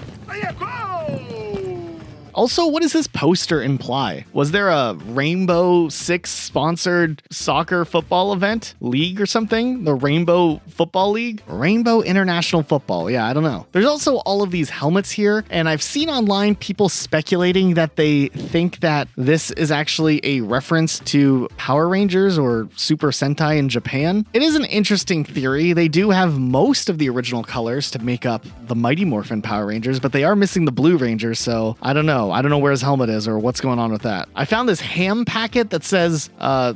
Also, what does this poster imply? Was there a Rainbow Six sponsored soccer football event? League or something? The Rainbow Football League? Rainbow International Football. Yeah, I don't know. There's also all of these helmets here, and I've seen online people speculating that they think that this is actually a reference to Power Rangers or Super Sentai in Japan. It is an interesting theory. They do have most of the original colors to make up the Mighty Morphin Power Rangers, but they are missing the Blue Rangers, so I don't know. I don't know where his helmet is or what's going on with that. I found this ham packet that says,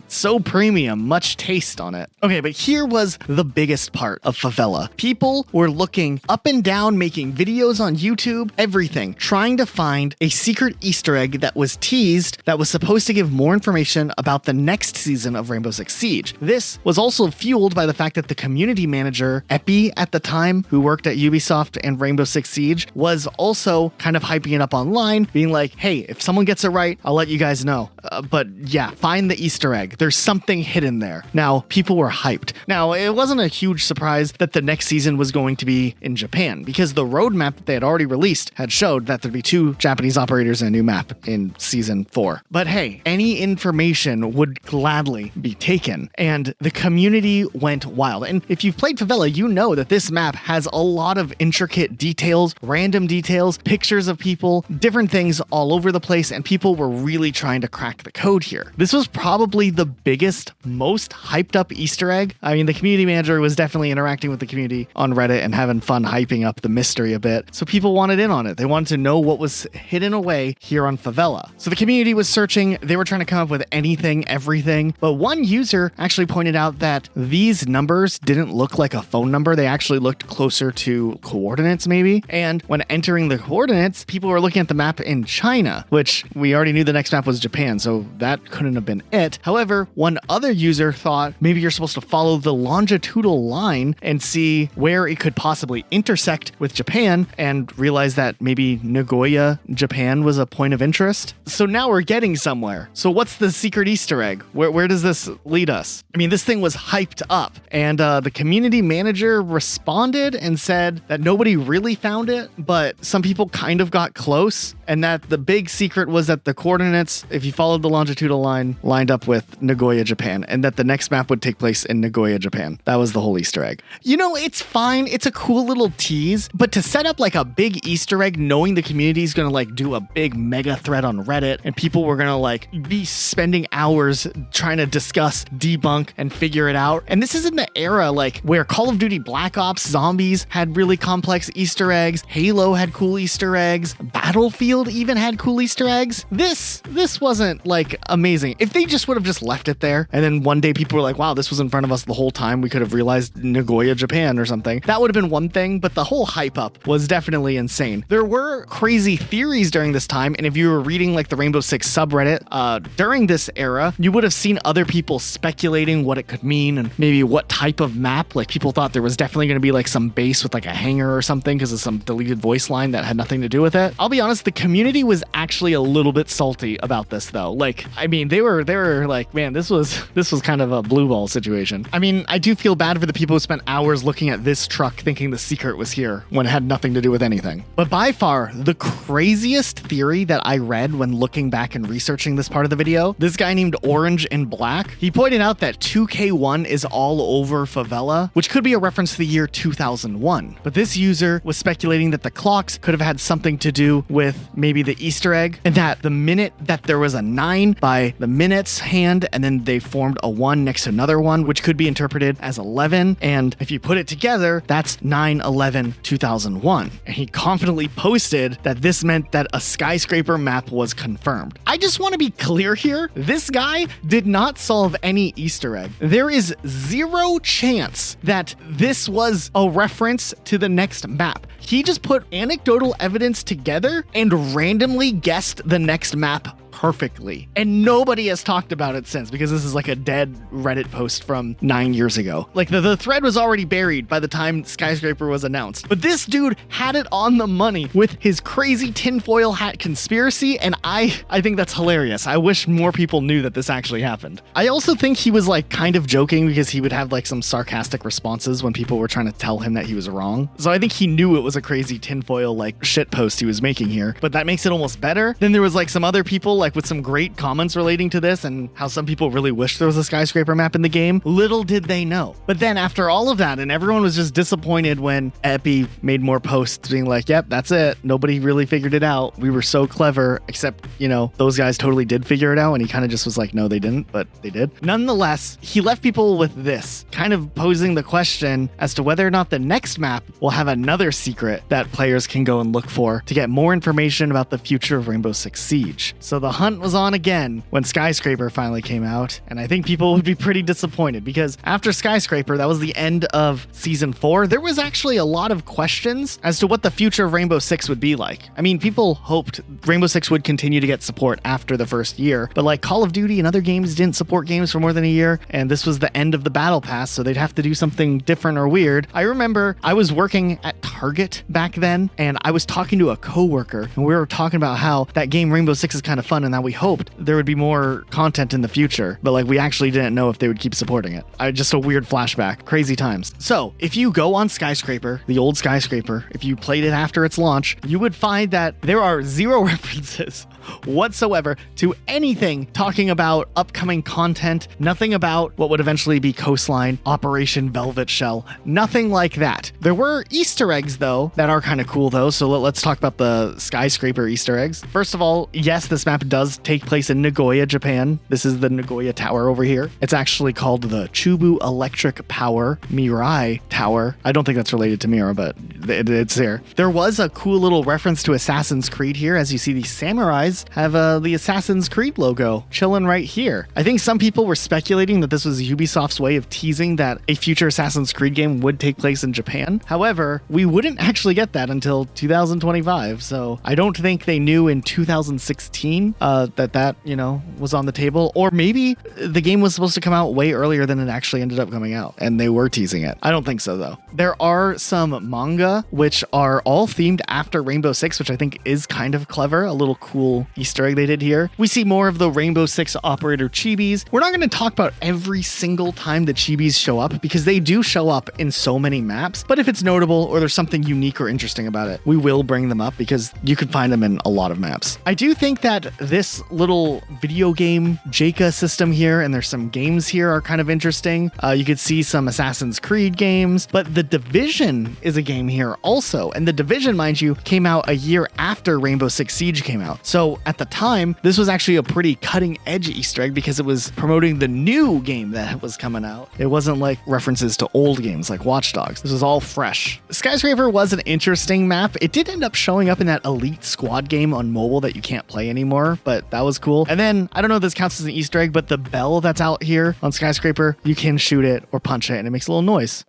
so premium, much taste on it. Okay, but here was the biggest part of Favela. People were looking up and down, making videos on YouTube, everything, trying to find a secret Easter egg that was teased that was supposed to give more information about the next season of Rainbow Six Siege. This was also fueled by the fact that the community manager, Epi at the time, who worked at Ubisoft and Rainbow Six Siege, was also kind of hyping it up online, being like, hey, if someone gets it right, I'll let you guys know. But yeah, find the Easter egg. There's something hidden there. Now, people were hyped. Now, it wasn't a huge surprise that the next season was going to be in Japan, because the roadmap that they had already released had showed that there'd be 2 Japanese operators and a new map in season 4. But hey, any information would gladly be taken, and the community went wild. And if you've played Favela, you know that this map has a lot of intricate details, random details, pictures of people, different things all over the place, and people were really trying to crack the code here. This was probably the biggest, most hyped up Easter egg. I mean, the community manager was definitely interacting with the community on Reddit and having fun hyping up the mystery a bit. So people wanted in on it. They wanted to know what was hidden away here on Favela. So the community was searching. They were trying to come up with anything, everything. But one user actually pointed out that these numbers didn't look like a phone number. They actually looked closer to coordinates maybe. And when entering the coordinates, people were looking at the map in China, which we already knew the next map was Japan, so that couldn't have been it. However, one other user thought maybe you're supposed to follow the longitudinal line and see where it could possibly intersect with Japan, and realize that maybe Nagoya, Japan was a point of interest. So now we're getting somewhere. So what's the secret Easter egg? Where does this lead us? I mean, this thing was hyped up, and the community manager responded and said that nobody really found it, but some people kind of got close, and that the big secret was that the coordinates, if you followed the longitudinal line, lined up with Nagoya, Japan, and that the next map would take place in Nagoya, Japan. That was the whole Easter egg. You know, it's fine. It's a cool little tease, but to set up like a big Easter egg, knowing the community is going to like do a big mega thread on Reddit, and people were going to like be spending hours trying to discuss, debunk, and figure it out. And this is in the era like where Call of Duty Black Ops Zombies had really complex Easter eggs. Halo had cool Easter eggs. Battlefield even had cool Easter eggs. This wasn't like amazing. If they just would have just left it there, and then one day people were like, wow, this was in front of us the whole time, we could have realized Nagoya, Japan or something. That would have been one thing, but the whole hype up was definitely insane. There were crazy theories during this time, and if you were reading like the Rainbow Six subreddit during this era, you would have seen other people speculating what it could mean and maybe what type of map. Like people thought there was definitely going to be like some base with like a hangar or something because of some deleted voice line that had nothing to do with it. I'll be honest, the community community was actually a little bit salty about this though. Like, I mean, they were like, man, this was kind of a blue ball situation. I mean, I do feel bad for the people who spent hours looking at this truck thinking the secret was here when it had nothing to do with anything. But by far, the craziest theory that I read when looking back and researching this part of the video, this guy named Orange and Black, he pointed out that 2K1 is all over Favela, which could be a reference to the year 2001. But this user was speculating that the clocks could have had something to do with maybe the Easter egg, and that the minute that there was a 9 by the minutes hand, and then they formed a 1 next to another 1, which could be interpreted as 11. And if you put it together, that's 9/11/2001. And he confidently posted that this meant that a Skyscraper map was confirmed. I just want to be clear here. This guy did not solve any Easter egg. There is zero chance that this was a reference to the next map. He just put anecdotal evidence together and randomly guessed the next map perfectly. And nobody has talked about it since, because this is like a dead Reddit post from 9 years ago. Like the thread was already buried by the time Skyscraper was announced. But this dude had it on the money with his crazy tinfoil hat conspiracy, and I think that's hilarious. I wish more people knew that this actually happened. I also think he was like kind of joking, because he would have like some sarcastic responses when people were trying to tell him that he was wrong. So I think he knew it was a crazy tinfoil like shit post he was making here, but that makes it almost better. Then there was like some other people like with some great comments relating to this and how some people really wish there was a Skyscraper map in the game. Little did they know. But then after all of that, and everyone was just disappointed when Epi made more posts being like, yep, that's it. Nobody really figured it out. We were so clever, except, you know, those guys totally did figure it out. And he kind of just was like, no, they didn't, but they did. Nonetheless, he left people with this, kind of posing the question as to whether or not the next map will have another secret that players can go and look for to get more information about the future of Rainbow Six Siege. So the hunt was on again when Skyscraper finally came out, and I think people would be pretty disappointed, because after Skyscraper, that was the end of Season 4, there was actually a lot of questions as to what the future of Rainbow Six would be like. I mean, people hoped Rainbow Six would continue to get support after the first year, but like Call of Duty and other games didn't support games for more than a year, and this was the end of the Battle Pass, so they'd have to do something different or weird. I remember I was working at Target back then, and I was talking to a coworker, and we were talking about how that game Rainbow Six is kind of fun, and that we hoped there would be more content in the future, but like we actually didn't know if they would keep supporting it. Just a weird flashback, crazy times. So if you go on Skyscraper, the old Skyscraper, if you played it after its launch, you would find that there are zero references whatsoever to anything talking about upcoming content, nothing about what would eventually be Coastline, Operation Velvet Shell, nothing like that. There were Easter eggs though that are kind of cool though, so let's talk about the Skyscraper Easter eggs. First of all, yes, this map does take place in Nagoya, Japan. This is the Nagoya Tower over here. It's actually called the Chubu Electric Power Mirai Tower. I don't think that's related to Mira, but it's there. There was a cool little reference to Assassin's Creed here. As you see, these samurais have the Assassin's Creed logo chilling right here. I think some people were speculating that this was Ubisoft's way of teasing that a future Assassin's Creed game would take place in Japan. However, we wouldn't actually get that until 2025, so I don't think they knew in 2016 that, you know, was on the table. Or maybe the game was supposed to come out way earlier than it actually ended up coming out, and they were teasing it. I don't think so, though. There are some manga, which are all themed after Rainbow Six, which I think is kind of clever. A little cool Easter egg they did here. We see more of the Rainbow Six operator chibis. We're not going to talk about every single time the chibis show up, because they do show up in so many maps, but if it's notable or there's something unique or interesting about it, we will bring them up, because you can find them in a lot of maps. I do think that this little video game JACA system here, and there's some games here, are kind of interesting. You could see some Assassin's Creed games, but The Division is a game here also, and The Division, mind you, came out a year after Rainbow Six Siege came out. So at the time, this was actually a pretty cutting edge Easter egg, because it was promoting the new game that was coming out. It wasn't like references to old games like Watch Dogs. This was all fresh. Skyscraper was an interesting map. It did end up showing up in that Elite Squad game on mobile that you can't play anymore, but that was cool. And then, I don't know if this counts as an Easter egg, but the bell that's out here on Skyscraper, you can shoot it or punch it and it makes a little noise.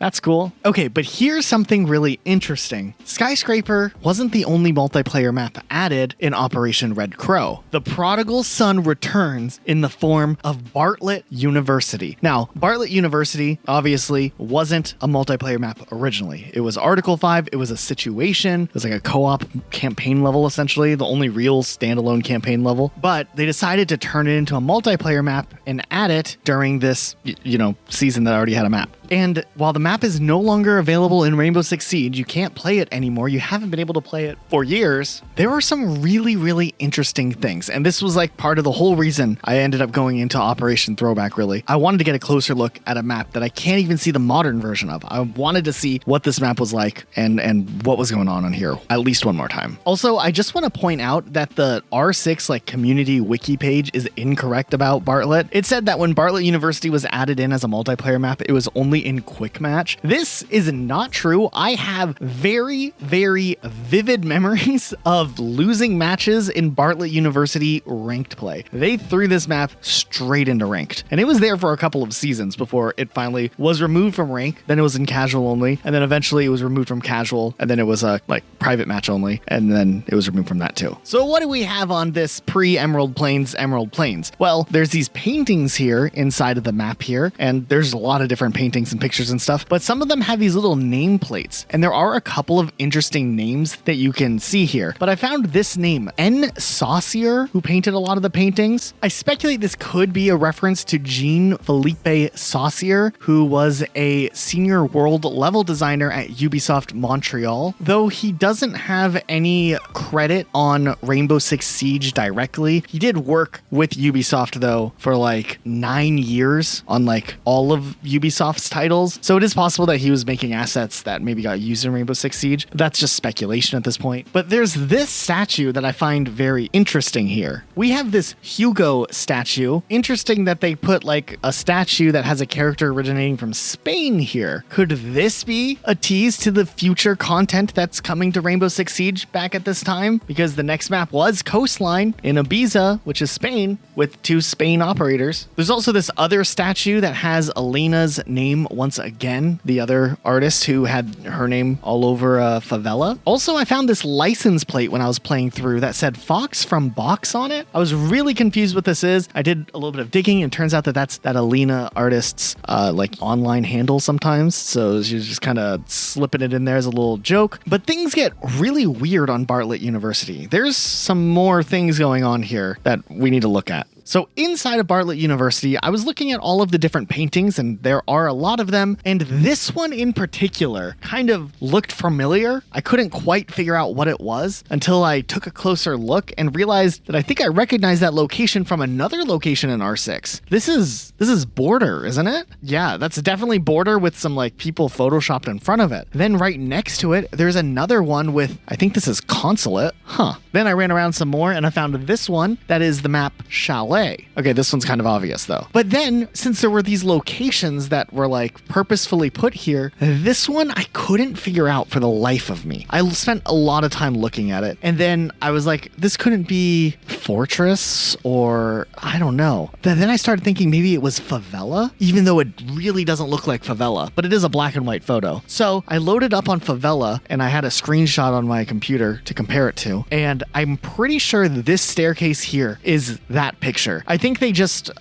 That's cool. Okay, but here's something really interesting. Skyscraper wasn't the only multiplayer map added in Operation Red Crow. The prodigal son returns in the form of Bartlet University. Now, Bartlet University obviously wasn't a multiplayer map originally. It was Article 5, it was a situation, it was like a co-op campaign level essentially, the only real standalone campaign level, but they decided to turn it into a multiplayer map and add it during this, season that already had a map. And while the map is no longer available in Rainbow Six Siege, you can't play it anymore, you haven't been able to play it for years, there are some really, really interesting things. And this was like part of the whole reason I ended up going into Operation Throwback, really. I wanted to get a closer look at a map that I can't even see the modern version of. I wanted to see what this map was like and what was going on here at least one more time. Also, I just want to point out that the R6 community wiki page is incorrect about Bartlet. It said that when Bartlet University was added in as a multiplayer map, it was only in quick match. This is not true. I have very, very vivid memories of losing matches in Bartlet University ranked play. They threw this map straight into ranked, and it was there for a couple of seasons before it finally was removed from rank. Then it was in casual only, and then eventually it was removed from casual, and then it was a private match only, and then it was removed from that too. So what do we have on this pre-Emerald Plains Emerald Plains? Well, there's these paintings here inside of the map here, and there's a lot of different paintings and pictures and stuff, but some of them have these little nameplates, and there are a couple of interesting names that you can see here. But I found this name, N. Saucier, who painted a lot of the paintings. I speculate this could be a reference to Jean-Philippe Saucier, who was a senior world level designer at Ubisoft Montreal, though he doesn't have any credit on Rainbow Six Siege directly. He did work with Ubisoft though for 9 years on all of Ubisoft's titles, so it is possible that he was making assets that maybe got used in Rainbow Six Siege. That's just speculation at this point. But there's this statue that I find very interesting here. We have this Hugo statue. Interesting that they put a statue that has a character originating from Spain here. Could this be a tease to the future content that's coming to Rainbow Six Siege back at this time? Because the next map was Coastline in Ibiza, which is Spain, with 2 Spain operators. There's also this other statue that has Elena's name once again, the other artist who had her name all over Favela. Also, I found this license plate when I was playing through that said Fox from Box on it. I was really confused what this is. I did a little bit of digging and turns out that that's that Elena artist's online handle sometimes. So she's just kind of slipping it in there as a little joke. But things get really weird on Bartlet University. There's some more things going on here that we need to look at. So inside of Bartlet University, I was looking at all of the different paintings, and there are a lot of them, and this one in particular kind of looked familiar. I couldn't quite figure out what it was until I took a closer look and realized that I think I recognized that location from another location in R6. This is Border, isn't it? Yeah, that's definitely Border with some people photoshopped in front of it. Then right next to it, there's another one with, I think this is Consulate. Then I ran around some more and I found this one that is the map Chalet. Okay, this one's kind of obvious though. But then, since there were these locations that were purposefully put here, this one I couldn't figure out for the life of me. I spent a lot of time looking at it, and then I was like, this couldn't be Fortress, or I don't know. Then I started thinking maybe it was Favela, even though it really doesn't look like Favela, but it is a black and white photo. So I loaded up on Favela, and I had a screenshot on my computer to compare it to, and I'm pretty sure this staircase here is that picture. I think they just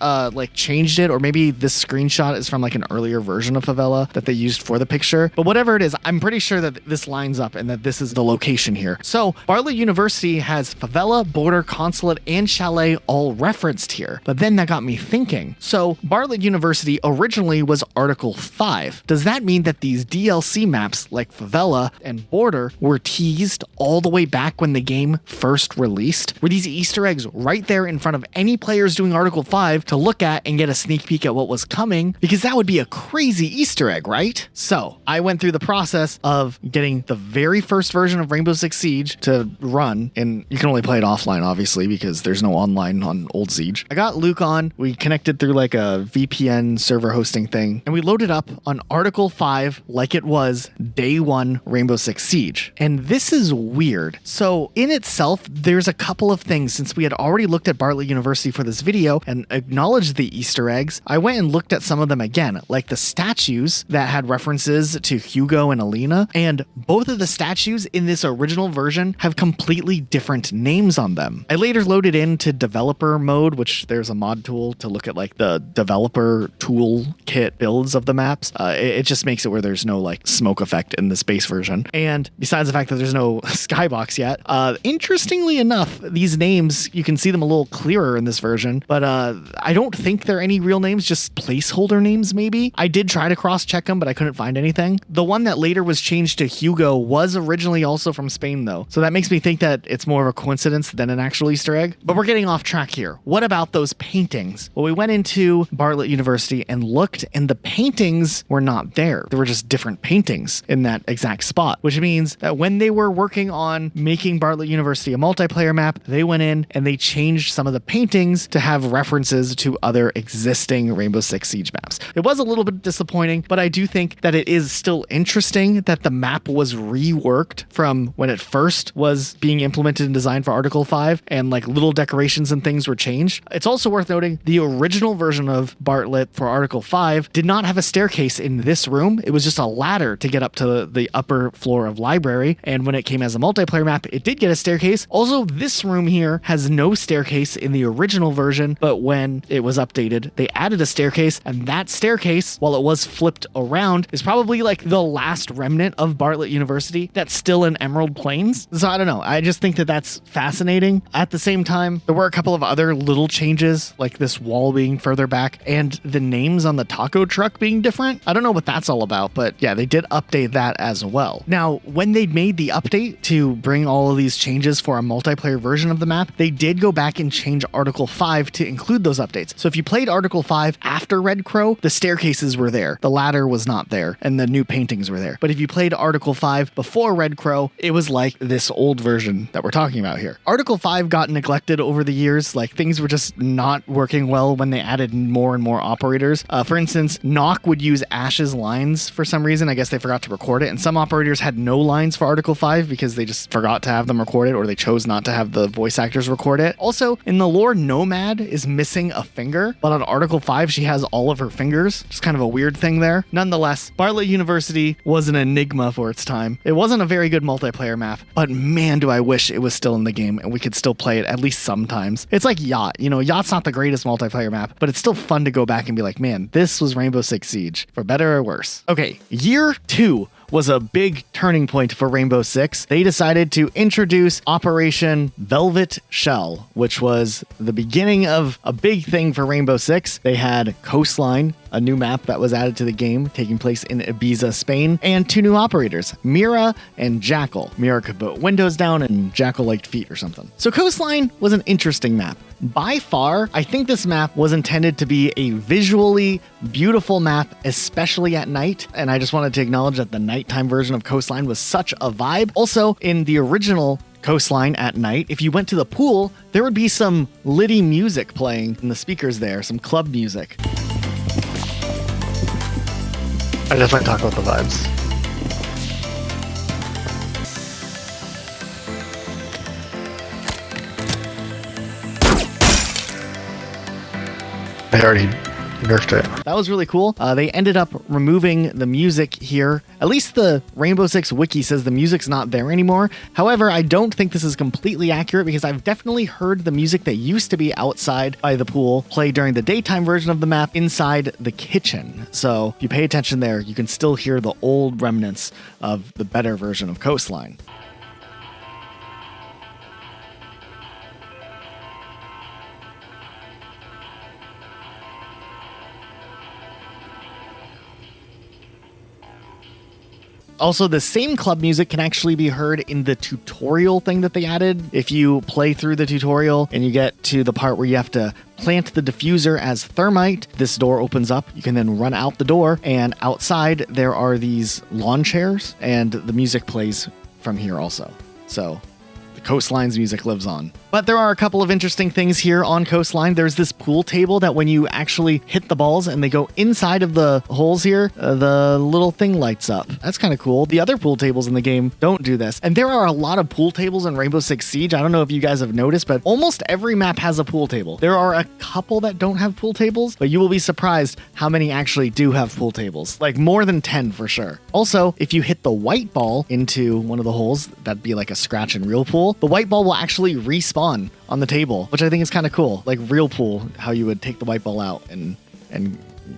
changed it, or maybe this screenshot is from an earlier version of Favela that they used for the picture. But whatever it is, I'm pretty sure that this lines up and that this is the location here. So Bartlet University has Favela, Border, Consulate, and Chalet all referenced here. But then that got me thinking. So Bartlet University originally was Article 5. Does that mean that these DLC maps like Favela and Border were teased all the way back when the game first released? Were these Easter eggs right there in front of any players doing Article 5 to look at and get a sneak peek at what was coming? Because that would be a crazy Easter egg, right? So I went through the process of getting the very first version of Rainbow Six Siege to run, and you can only play it offline, obviously, because there's no online on old Siege. I got Luke on, we connected through a VPN server hosting thing, and we loaded up on Article 5 like it was day 1 Rainbow Six Siege. And this is weird. So in itself, there's a couple of things, since we had already looked at Bartlet University for for this video and acknowledged the Easter eggs, I went and looked at some of them again, like the statues that had references to Hugo and Alina, and both of the statues in this original version have completely different names on them. I later loaded into developer mode, which there's a mod tool to look at like the developer toolkit builds of the maps. It just makes it where there's no like smoke effect in this base version. And besides the fact that there's no skybox yet, interestingly enough, these names, you can see them a little clearer in this version, but I don't think they're any real names, just placeholder names maybe. I did try to cross-check them, but I couldn't find anything. The one that later was changed to Hugo was originally also from Spain though, so that makes me think that it's more of a coincidence than an actual Easter egg. But we're getting off track here. What about those paintings? Well, we went into Bartlet University and looked, and the paintings were not there. There were just different paintings in that exact spot, which means that when they were working on making Bartlet University a multiplayer map, they went in and they changed some of the paintings to have references to other existing Rainbow Six Siege maps. It was a little bit disappointing, but I do think that it is still interesting that the map was reworked from when it first was being implemented and designed for Article 5, and like little decorations and things were changed. It's also worth noting the original version of Bartlet for Article 5 did not have a staircase in this room. It was just a ladder to get up to the upper floor of library, and when it came as a multiplayer map, it did get a staircase. Also, this room here has no staircase in the original version, but when it was updated, they added a staircase, and that staircase, while it was flipped around, is probably like the last remnant of Bartlet University that's still in Emerald Plains. So I don't know. I just think that that's fascinating. At the same time, there were a couple of other little changes, like this wall being further back and the names on the taco truck being different. I don't know what that's all about, but yeah, they did update that as well. Now, when they made the update to bring all of these changes for a multiplayer version of the map, they did go back and change Article 5 to include those updates. So if you played Article 5 after Red Crow, the staircases were there, the ladder was not there, and the new paintings were there. But if you played Article 5 before Red Crow, it was like this old version that we're talking about here. Article 5 got neglected over the years, like things were just not working well when they added more and more operators. For instance, Nock would use Ash's lines for some reason. I guess they forgot to record it, and some operators had no lines for Article 5 because they just forgot to have them recorded, or they chose not to have the voice actors record it. Also, in the lore, Nomad is missing a finger, but on Article 5, she has all of her fingers. Just kind of a weird thing there. Nonetheless, Bartlet University was an enigma for its time. It wasn't a very good multiplayer map, but man, do I wish it was still in the game and we could still play it at least sometimes. It's like Yacht. You know, Yacht's not the greatest multiplayer map, but it's still fun to go back and be like, man, this was Rainbow Six Siege, for better or worse. Okay, year 2 was a big turning point for Rainbow Six. They decided to introduce Operation Velvet Shell, which was the beginning of a big thing for Rainbow Six. They had Coastline, a new map that was added to the game, taking place in Ibiza, Spain, and 2 new operators, Mira and Jackal. Mira could put windows down and Jackal liked feet or something. So Coastline was an interesting map. By far, I think this map was intended to be a visually beautiful map, especially at night, and I just wanted to acknowledge that the nighttime version of Coastline was such a vibe. Also, in the original Coastline at night, if you went to the pool, there would be some Liddy music playing in the speakers there, some club music. I definitely talk about the vibes. They already nerfed it. That was really cool. They ended up removing the music here. At least the Rainbow Six wiki says the music's not there anymore. However, I don't think this is completely accurate because I've definitely heard the music that used to be outside by the pool play during the daytime version of the map inside the kitchen. So if you pay attention there, you can still hear the old remnants of the better version of Coastline. Also, the same club music can actually be heard in the tutorial thing that they added. If you play through the tutorial and you get to the part where you have to plant the diffuser as thermite, this door opens up. You can then run out the door, and outside there are these lawn chairs, and the music plays from here also. So Coastline's music lives on. But there are a couple of interesting things here on Coastline. There's this pool table that when you actually hit the balls and they go inside of the holes here, the little thing lights up. That's kind of cool. The other pool tables in the game don't do this. And there are a lot of pool tables in Rainbow Six Siege. I don't know if you guys have noticed, but almost every map has a pool table. There are a couple that don't have pool tables, but you will be surprised how many actually do have pool tables. Like more than 10 for sure. Also, if you hit the white ball into one of the holes, that'd be like a scratch and real pool, the white ball will actually respawn on the table, which I think is kind of cool. Like real pool, how you would take the white ball out and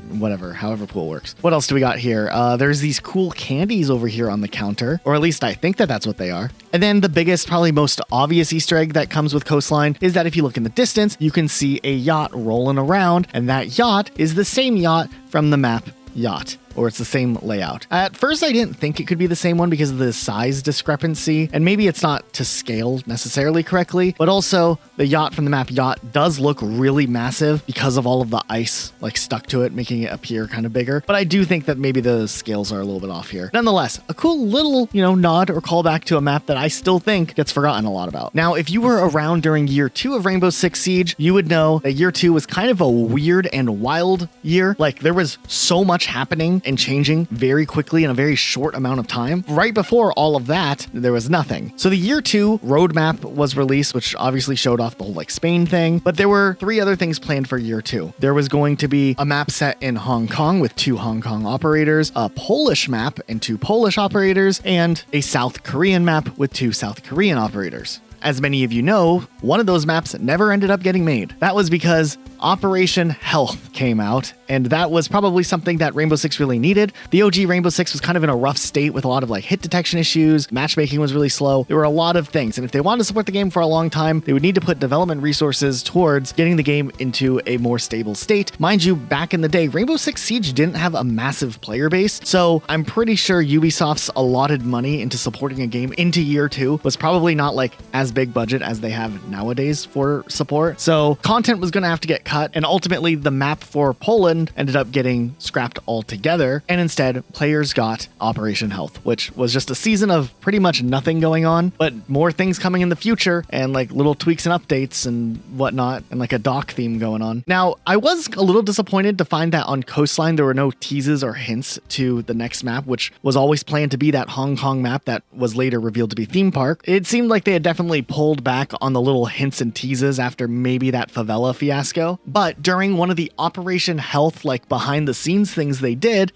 whatever, however pool works. What else do we got here? There's these cool candies over here on the counter, or at least I think that that's what they are. And then the biggest, probably most obvious Easter egg that comes with Coastline is that if you look in the distance, you can see a yacht rolling around, and that yacht is the same yacht from the map Yacht, or it's the same layout. At first, I didn't think it could be the same one because of the size discrepancy, and maybe it's not to scale necessarily correctly, but also the yacht from the map Yacht does look really massive because of all of the ice like stuck to it, making it appear kind of bigger. But I do think that maybe the scales are a little bit off here. Nonetheless, a cool little, nod or callback to a map that I still think gets forgotten a lot about. Now, if you were around during year 2 of Rainbow Six Siege, you would know that year 2 was kind of a weird and wild year. Like there was so much happening and changing very quickly in a very short amount of time. Right before all of that, there was nothing. So the year 2 roadmap was released, which obviously showed off the whole like Spain thing, but there were 3 other things planned for year 2. There was going to be a map set in Hong Kong with 2 Hong Kong operators, a Polish map and 2 Polish operators, and a South Korean map with 2 South Korean operators. As many of you know, one of those maps never ended up getting made. That was because Operation Health came out, and that was probably something that Rainbow Six really needed. The OG Rainbow Six was kind of in a rough state with a lot of like hit detection issues, matchmaking was really slow. There were a lot of things, and if they wanted to support the game for a long time, they would need to put development resources towards getting the game into a more stable state. Mind you, back in the day, Rainbow Six Siege didn't have a massive player base, so I'm pretty sure Ubisoft's allotted money into supporting a game into year 2 was probably not like as big budget as they have nowadays for support. So content was going to have to get cut, and ultimately the map for Poland ended up getting scrapped altogether, and instead players got Operation Health, which was just a season of pretty much nothing going on, but more things coming in the future and like little tweaks and updates and whatnot, and like a dock theme going on. Now, I was a little disappointed to find that on Coastline there were no teases or hints to the next map, which was always planned to be that Hong Kong map that was later revealed to be Theme Park. It seemed like they had definitely pulled back on the little hints and teases after maybe that Favela fiasco. But during one of the Operation Health, like behind the scenes things they did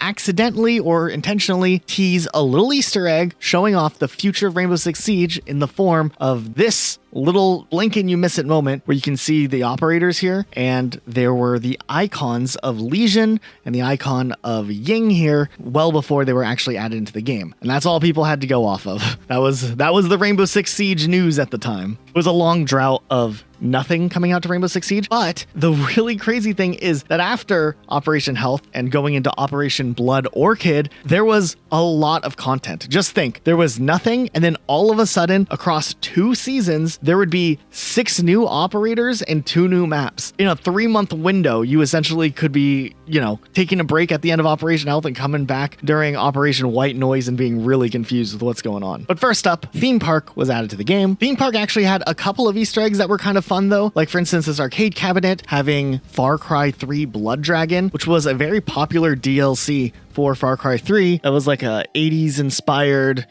accidentally or intentionally tease a little Easter egg showing off the future of Rainbow Six Siege in the form of this little blink and you miss it moment where you can see the operators here, and there were the icons of Legion and the icon of Ying here well before they were actually added into the game. And that's all people had to go off of. That was the Rainbow Six Siege news at the time. It was a long drought of nothing coming out to Rainbow Six Siege, but the really crazy thing is that after Operation Health and going into Operation Blood Orchid, there was a lot of content. Just think, there was nothing, and then all of a sudden, across 2 seasons, there would be 6 new operators and 2 new maps. In a 3-month window, you essentially could be, taking a break at the end of Operation Health and coming back during Operation White Noise and being really confused with what's going on. But first up, Theme Park was added to the game. Theme Park actually had a couple of Easter eggs that were kind of fun though. Like for instance, this arcade cabinet having Far Cry 3 Blood Dragon, which was a very popular DLC for Far Cry 3. That was like a 80s inspired,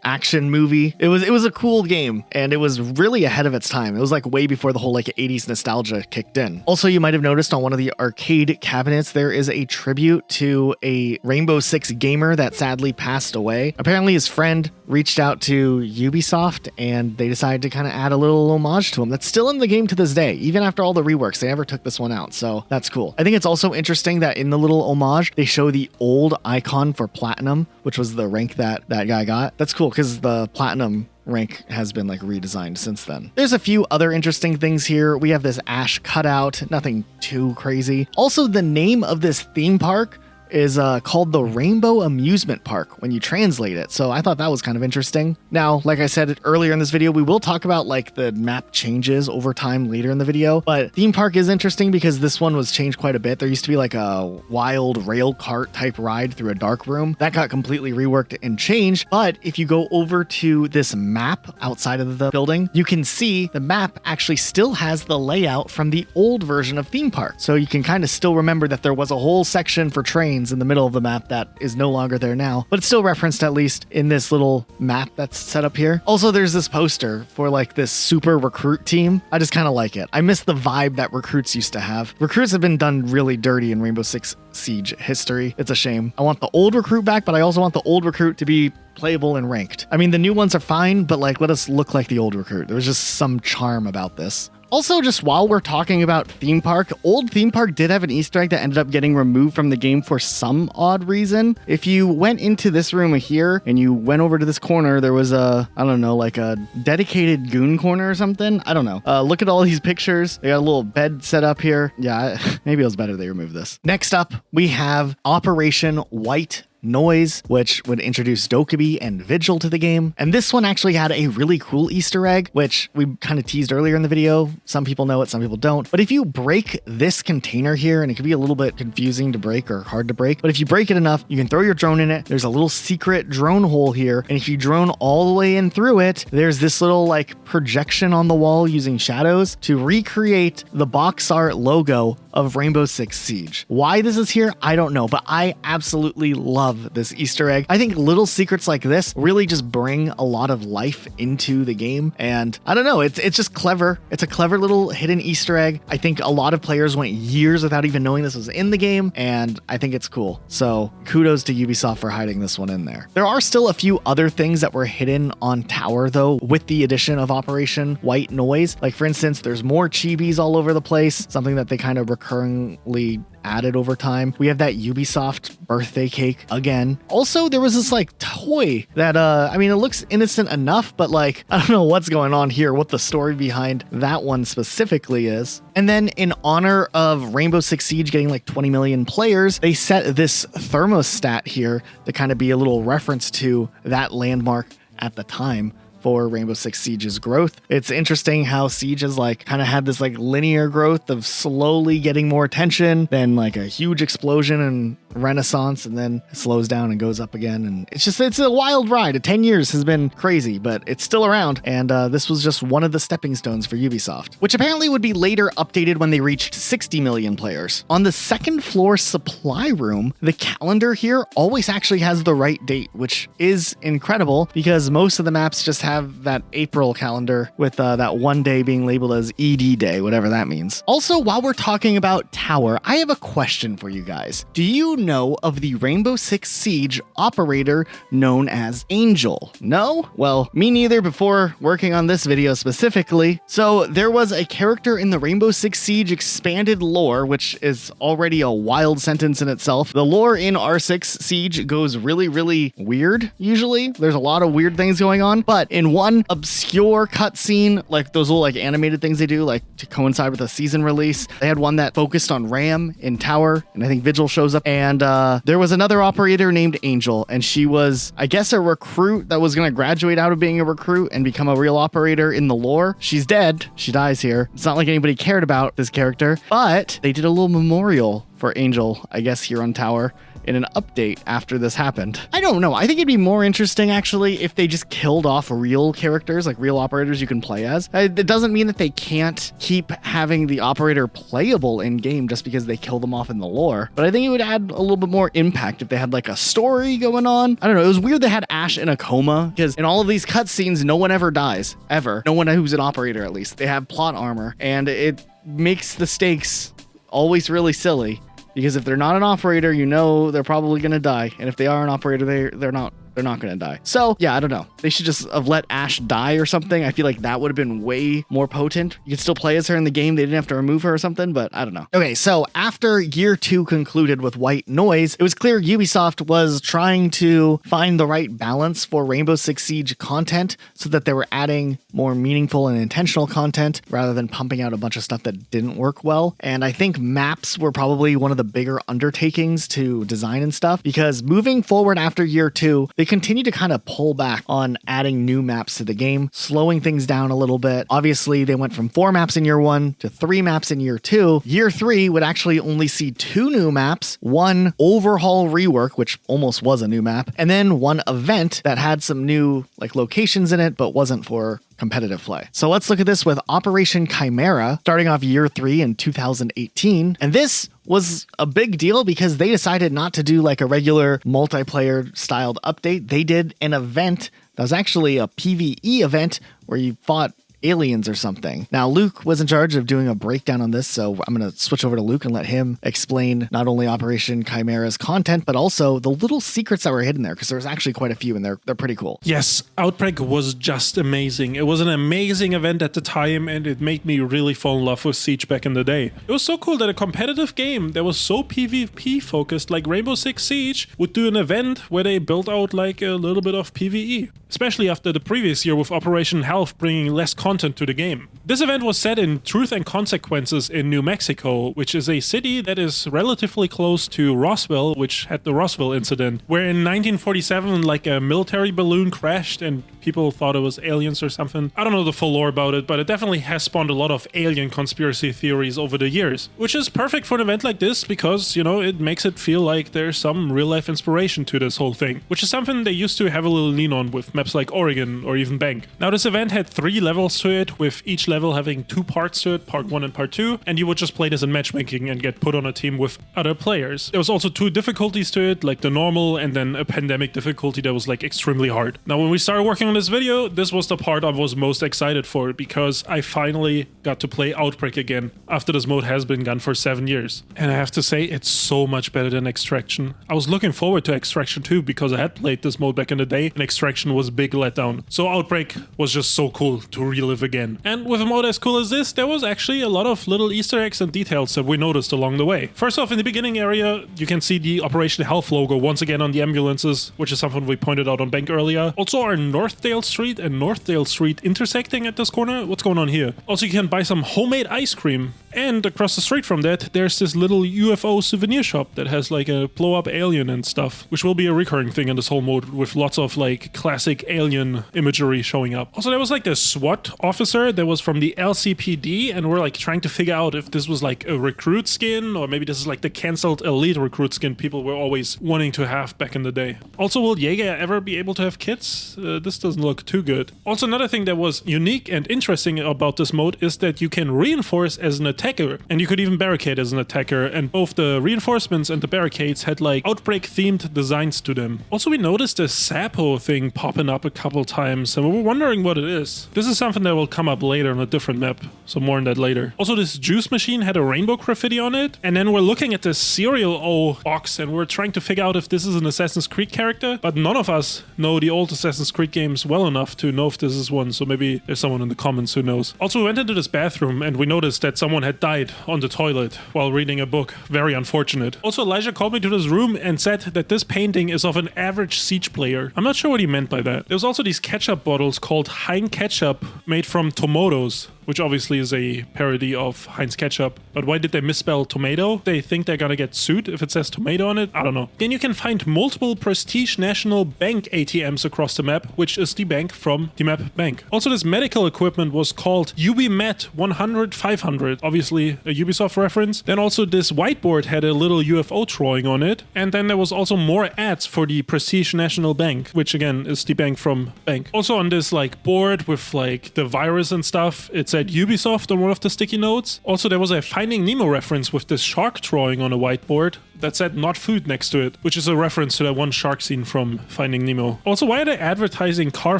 action movie. It was a cool game, and it was really ahead of its time. It was like way before the whole like 80s nostalgia kicked in. Also, you might have noticed on one of the arcade cabinets, there is a tribute to a Rainbow Six gamer that sadly passed away. Apparently his friend reached out to Ubisoft and they decided to kind of add a little homage to him that's still in the game to this day. Even after all the reworks, they never took this one out. So that's cool. I think it's also interesting that in the little homage, they show the old icon for Platinum, which was the rank that guy got. That's cool because the Platinum rank has been like redesigned since then. There's a few other interesting things here. We have this Ash cutout, nothing too crazy. Also, the name of this theme park is called the Rainbow Amusement Park when you translate it. So I thought that was kind of interesting. Now, like I said earlier in this video, we will talk about like the map changes over time later in the video, but theme park is interesting because this one was changed quite a bit. There used to be like a wild rail cart type ride through a dark room. That got completely reworked and changed. But if you go over to this map outside of the building, you can see the map actually still has the layout from the old version of theme park. So you can kind of still remember that there was a whole section for trains in the middle of the map that is no longer there now, but it's still referenced at least in this little map that's set up here. Also, there's this poster for like this super recruit team. I just kind of like it. I miss the vibe that recruits used to have. Recruits have been done really dirty in Rainbow Six Siege history. It's a shame. I want the old recruit back, but I also want the old recruit to be playable and ranked. I mean, the new ones are fine, but like, let us look like the old recruit. There was just some charm about this. Also, just while we're talking about theme park, old theme park did have an Easter egg that ended up getting removed from the game for some odd reason. If you went into this room here and you went over to this corner, there was a, I don't know, like a dedicated goon corner or something. I don't know. Look at all these pictures. They got a little bed set up here. Yeah, maybe it was better they removed this. Next up, we have Operation White Noise, which would introduce Dokkaebi and Vigil to the game. And this one actually had a really cool Easter egg, which we kind of teased earlier in the video. Some people know it, some people don't. But if you break this container here, and it can be a little bit confusing to break or hard to break, but if you break it enough, you can throw your drone in it. There's a little secret drone hole here. And if you drone all the way in through it, there's this little like projection on the wall using shadows to recreate the box art logo of Rainbow Six Siege. Why this is here, I don't know, but I absolutely love this Easter egg. I think little secrets like this really just bring a lot of life into the game, and I don't know, it's just clever. It's a clever little hidden Easter egg. I think a lot of players went years without even knowing this was in the game, and I think it's cool. So kudos to Ubisoft for hiding this one in there. There are still a few other things that were hidden on Tower though with the addition of Operation White Noise. Like for instance, there's more chibis all over the place, something that they kind of recurringly added over time. We have that Ubisoft birthday cake again. Also, there was this like toy that I mean, it looks innocent enough, but like I don't know what's going on here, what the story behind that one specifically is. And then in honor of Rainbow Six Siege getting like 20 million players, they set this thermostat here to kind of be a little reference to that landmark at the time for Rainbow Six Siege's growth. It's interesting how Siege has like kind of had this like linear growth of slowly getting more attention, then like a huge explosion and renaissance, and then it slows down and goes up again. And it's a wild ride. 10 years has been crazy, but it's still around. And this was just one of the stepping stones for Ubisoft, which apparently would be later updated when they reached 60 million players. On the second floor supply room, the calendar here always actually has the right date, which is incredible because most of the maps just have that April calendar with that one day being labeled as ED Day, whatever that means. Also, while we're talking about Tower, I have a question for you guys. Do you know of the Rainbow Six Siege operator known as Angel? No? Well, me neither before working on this video specifically. So there was a character in the Rainbow Six Siege expanded lore, which is already a wild sentence in itself. The lore in R6 Siege goes really, really weird, usually. There's a lot of weird things going on, but in one obscure cutscene, like those little like animated things they do, like to coincide with a season release, they had one that focused on Ram in Tower, and I think Vigil shows up, and there was another operator named Angel, and she was, I guess, a recruit that was going to graduate out of being a recruit and become a real operator in the lore. She's dead. She dies here. It's not like anybody cared about this character, but they did a little memorial for Angel, I guess, here on Tower in an update after this happened. I don't know. I think it'd be more interesting actually if they just killed off real characters, like real operators you can play as. It doesn't mean that they can't keep having the operator playable in game just because they kill them off in the lore, but I think it would add a little bit more impact if they had like a story going on. I don't know. It was weird they had Ash in a coma because in all of these cutscenes, no one ever dies, ever. No one who's an operator, at least. They have plot armor, and it makes the stakes always really silly. Because if they're not an operator, you know they're probably going to die. And if they are an operator, they're not They're not going to die. So yeah, I don't know. They should just have let Ash die or something. I feel like that would have been way more potent. You could still play as her in the game. They didn't have to remove her or something, but I don't know. Okay, so after year 2 concluded with White Noise, it was clear Ubisoft was trying to find the right balance for Rainbow Six Siege content so that they were adding more meaningful and intentional content rather than pumping out a bunch of stuff that didn't work well. And I think maps were probably one of the bigger undertakings to design and stuff, because moving forward after year 2, they continue to kind of pull back on adding new maps to the game, slowing things down a little bit. Obviously, they went from 4 maps in year 1 to 3 maps in year 2. Year 3 would actually only see 2 new maps, 1 overhaul rework, which almost was a new map, and then 1 event that had some new like locations in it, but wasn't for competitive play. So let's look at this with Operation Chimera, starting off year 3 in 2018. And this was a big deal because they decided not to do like a regular multiplayer styled update. They did an event that was actually a PvE event where you fought aliens or something. Now, Luke was in charge of doing a breakdown on this, so I'm going to switch over to Luke and let him explain not only Operation Chimera's content, but also the little secrets that were hidden there, because there's actually quite a few, and they're pretty cool. Yes, Outbreak was just amazing. It was an amazing event at the time, and it made me really fall in love with Siege back in the day. It was so cool that a competitive game that was so PvP focused, like Rainbow Six Siege, would do an event where they built out like a little bit of PvE, especially after the previous year with Operation Health bringing less content to the game. This event was set in Truth and Consequences in New Mexico, which is a city that is relatively close to Roswell, which had the Roswell incident, where in 1947 like a military balloon crashed and people thought it was aliens or something. I don't know the full lore about it, but it definitely has spawned a lot of alien conspiracy theories over the years, which is perfect for an event like this because, you know, it makes it feel like there's some real life inspiration to this whole thing, which is something they used to heavily lean on with maps like Oregon or even Bank. Now, this event had 3 levels to it, with each level having 2 parts to it, part 1 and part 2, and you would just play this in matchmaking and get put on a team with other players. There was also 2 difficulties to it, like the normal and then a pandemic difficulty that was like extremely hard. Now, when we started working on this video, this was the part I was most excited for because I finally got to play Outbreak again after this mode has been gone for 7 years. And I have to say, it's so much better than Extraction. I was looking forward to Extraction too because I had played this mode back in the day and Extraction was a big letdown. So Outbreak was just so cool to relive again. And with a mode as cool as this, there was actually a lot of little Easter eggs and details that we noticed along the way. First off, in the beginning area, you can see the Operation Health logo once again on the ambulances, which is something we pointed out on Bank earlier. Also, our Northdale Street and Northdale Street intersecting at this corner. What's going on here? Also, you can buy some homemade ice cream. And across the street from that, there's this little UFO souvenir shop that has like a blow-up alien and stuff, which will be a recurring thing in this whole mode with lots of like classic alien imagery showing up. Also, there was like this SWAT officer that was from the LCPD, and we're like trying to figure out if this was like a recruit skin or maybe this is like the cancelled elite recruit skin people were always wanting to have back in the day. Also, will Jaeger ever be able to have kids? This doesn't look too good. Also, another thing that was unique and interesting about this mode is that you can reinforce as an attacker, and you could even barricade as an attacker, and both the reinforcements and the barricades had like Outbreak themed designs to them. Also, we noticed a Sapo thing popping up a couple times and we were wondering what it is. This is something that will come up later on a different map, so more on that later. Also, this juice machine had a rainbow graffiti on it, and then we're looking at the Serial O box and we're trying to figure out if this is an Assassin's Creed character, but none of us know the old Assassin's Creed games well enough to know if this is one, so maybe there's someone in the comments who knows. Also, we went into this bathroom and we noticed that someone had died on the toilet while reading a book. Very unfortunate. Also, Elijah called me to this room and said that this painting is of an average Siege player. I'm not sure what he meant by that. There's also these ketchup bottles called Hein Ketchup made from tomatoes, which obviously is a parody of Heinz Ketchup. But why did they misspell tomato? They think they're gonna get sued if it says tomato on it? I don't know. Then you can find multiple Prestige National Bank ATMs across the map, which is the bank from the map Bank. Also, this medical equipment was called UbiMed 100-500, obviously a Ubisoft reference. Then also this whiteboard had a little UFO drawing on it. And then there was also more ads for the Prestige National Bank, which again is the bank from Bank. Also on this like board with like the virus and stuff, it said Ubisoft on one of the sticky notes. Also, there was a Finding Nemo reference with this shark drawing on a whiteboard. that said not food next to it, which is a reference to that one shark scene from Finding Nemo. Also, why are they advertising car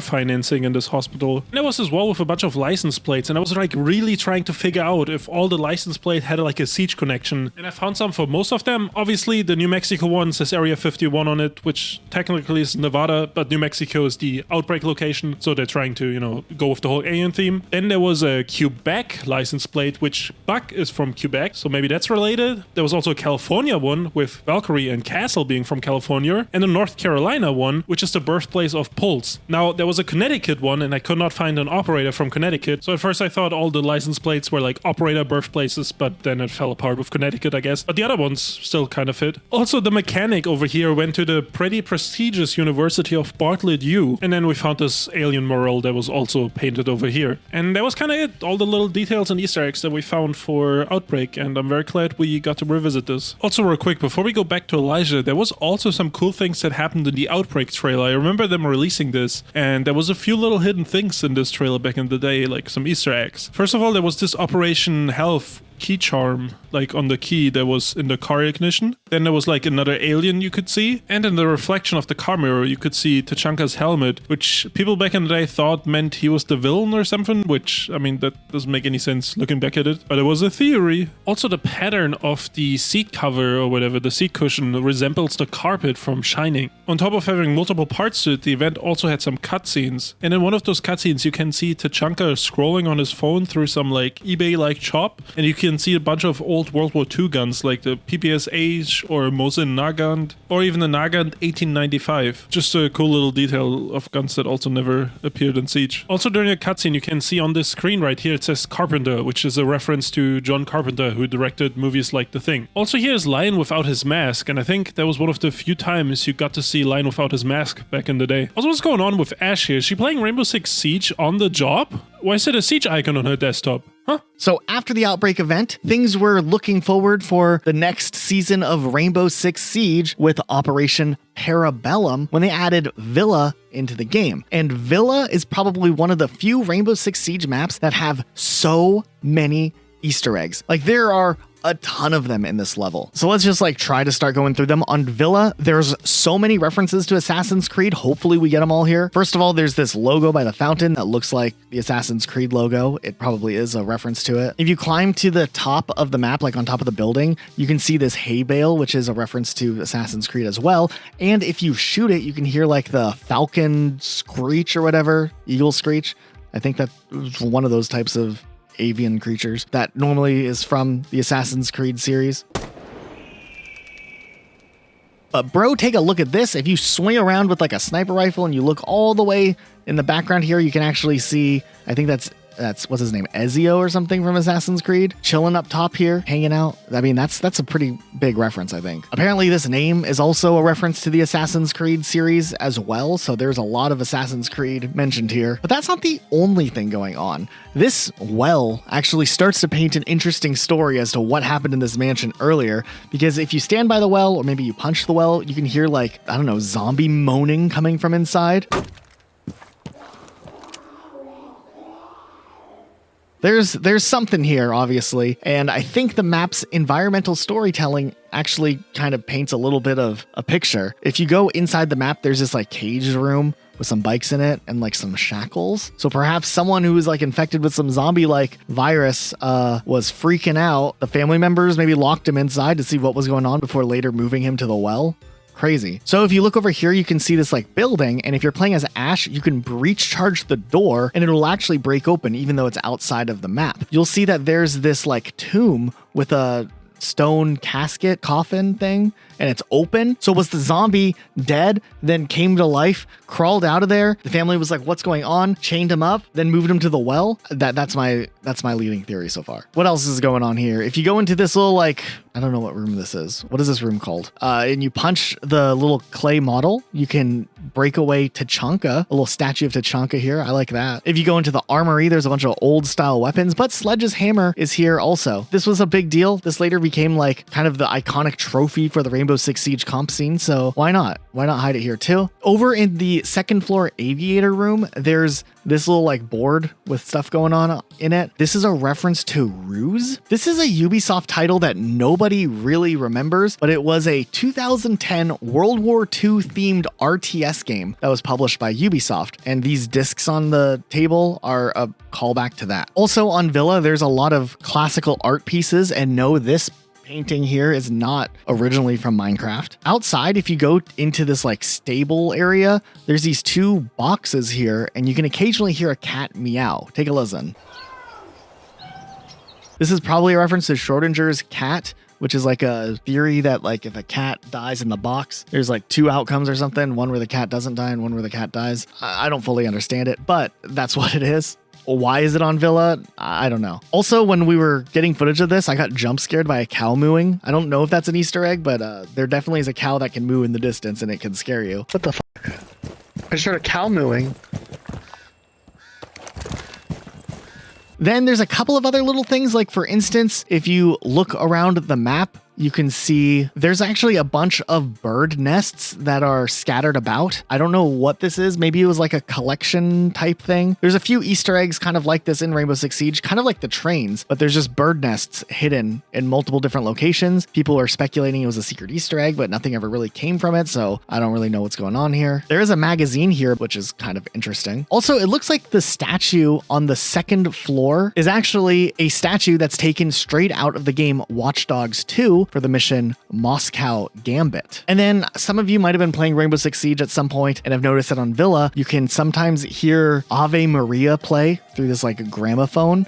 financing in this hospital? And there was this wall with a bunch of license plates, and I was like really trying to figure out if all the license plate had like a siege connection. And I found some for most of them. Obviously, the New Mexico one says Area 51 on it, which technically is Nevada, but New Mexico is the Outbreak location, so they're trying to, you know, go with the whole alien theme. Then there was a Quebec license plate, which Buck is from Quebec, so maybe that's related. There was also a California one with Valkyrie and Castle being from California, and a North Carolina one, which is the birthplace of Pulse. Now, there was a Connecticut one, and I could not find an operator from Connecticut, so at first I thought all the license plates were like operator birthplaces, but then it fell apart with Connecticut, I guess. But the other ones still kind of fit. Also, the mechanic over here went to the pretty prestigious University of Bartlet U, and then we found this alien mural that was also painted over here. And that was kind of it, all the little details and Easter eggs that we found for Outbreak, and I'm very glad we got to revisit this. Also, real quick, before we go back to Elijah, there was also some cool things that happened in the Outbreak trailer. I remember them releasing this, and there was a few little hidden things in this trailer back in the day, like some Easter eggs. First of all, there was this Operation Health key charm, like on the key that was in the car ignition. Then there was like another alien you could see, and in the reflection of the car mirror you could see Tachanka's helmet, which people back in the day thought meant he was the villain or something, which, I mean, that doesn't make any sense looking back at it, but it was a theory. Also, the pattern of the seat cover or whatever, the seat cushion, resembles the carpet from Shining. On top of having multiple parts to it, the event also had some cutscenes, and in one of those cutscenes you can see Tachanka scrolling on his phone through some like eBay-like shop, and you can see a bunch of old World War II guns like the PPS-H or Mosin Nagant, or even the Nagant 1895. Just a cool little detail of guns that also never appeared in Siege. Also, during a cutscene you can see on this screen right here it says Carpenter, which is a reference to John Carpenter, who directed movies like The Thing. Also, here's Lion without his mask, and I think that was one of the few times you got to see Lion without his mask back in the day. Also, what's going on with Ash here? Is she playing Rainbow Six Siege on the job? Why is it a Siege icon on her desktop? Huh? So after the Outbreak event, things were looking forward for the next season of Rainbow Six Siege with Operation Parabellum when they added Villa into the game. And Villa is probably one of the few Rainbow Six Siege maps that have so many Easter eggs. Like, there are a ton of them in this level. So let's just like try to start going through them. On Villa, there's so many references to Assassin's Creed. Hopefully we get them all here. First of all, there's this logo by the fountain that looks like the Assassin's Creed logo. It probably is a reference to it. If you climb to the top of the map, like on top of the building, you can see this hay bale, which is a reference to Assassin's Creed as well. And if you shoot it, you can hear like the falcon screech or whatever, eagle screech. I think that was one of those types of avian creatures that normally is from the Assassin's Creed series. But bro, take a look at this. If you swing around with like a sniper rifle and you look all the way in the background here, you can actually see, I think that's what's his name, Ezio or something from Assassin's Creed, chilling up top here, hanging out. I mean, that's a pretty big reference, I think. Apparently this name is also a reference to the Assassin's Creed series as well, so there's a lot of Assassin's Creed mentioned here. But that's not the only thing going on. This well actually starts to paint an interesting story as to what happened in this mansion earlier, because if you stand by the well, or maybe you punch the well, you can hear like, I don't know, zombie moaning coming from inside. There's something here, obviously, and I think the map's environmental storytelling actually kind of paints a little bit of a picture. If you go inside the map, there's this like caged room with some bikes in it and like some shackles. So perhaps someone who was like infected with some zombie-like virus was freaking out. The family members maybe locked him inside to see what was going on before later moving him to the well. Crazy. So if you look over here, you can see this like building, and if you're playing as Ash, you can breach charge the door and it'll actually break open even though it's outside of the map. You'll see that there's this like tomb with a stone casket coffin thing, and it's open. So was the zombie dead, then came to life, crawled out of there? The family was like, what's going on? Chained him up, then moved him to the well? That's my leading theory so far. What else is going on here? If you go into this little like, I don't know what room this is. What is this room called? And you punch the little clay model, you can break away Tachanka, a little statue of Tachanka here. I like that. If you go into the armory, there's a bunch of old style weapons, but Sledge's hammer is here also. This was a big deal. This later became like kind of the iconic trophy for the Rainbow Six Siege comp scene, so why not? Why not hide it here too? Over in the second floor aviator room, there's this little like board with stuff going on in it, this is a reference to Ruse. This is a Ubisoft title that nobody really remembers, but it was a 2010 World War II themed RTS game that was published by Ubisoft. And these discs on the table are a callback to that. Also on Villa, there's a lot of classical art pieces, and no, this painting here is not originally from Minecraft. Outside, if you go into this like stable area, there's these two boxes here, and you can occasionally hear a cat meow. Take a listen. This is probably a reference to Schrodinger's cat, which is like a theory that like if a cat dies in the box, there's like two outcomes or something, one where the cat doesn't die and one where the cat dies. I don't fully understand it, but that's what it is. Why is it on Villa? I don't know. Also, when we were getting footage of this, I got jump scared by a cow mooing. I don't know if that's an Easter egg, but there definitely is a cow that can moo in the distance and it can scare you. What the fuck? I just heard a cow mooing. Then there's a couple of other little things, like for instance, if you look around the map, you can see there's actually a bunch of bird nests that are scattered about. I don't know what this is. Maybe it was like a collection type thing. There's a few Easter eggs kind of like this in Rainbow Six Siege, kind of like the trains, but there's just bird nests hidden in multiple different locations. People are speculating it was a secret Easter egg, but nothing ever really came from it, so I don't really know what's going on here. There is a magazine here, which is kind of interesting. Also, it looks like the statue on the second floor is actually a statue that's taken straight out of the game Watch Dogs 2 for the mission Moscow Gambit. And then some of you might have been playing Rainbow Six Siege at some point and have noticed that on Villa, you can sometimes hear Ave Maria play through this like gramophone.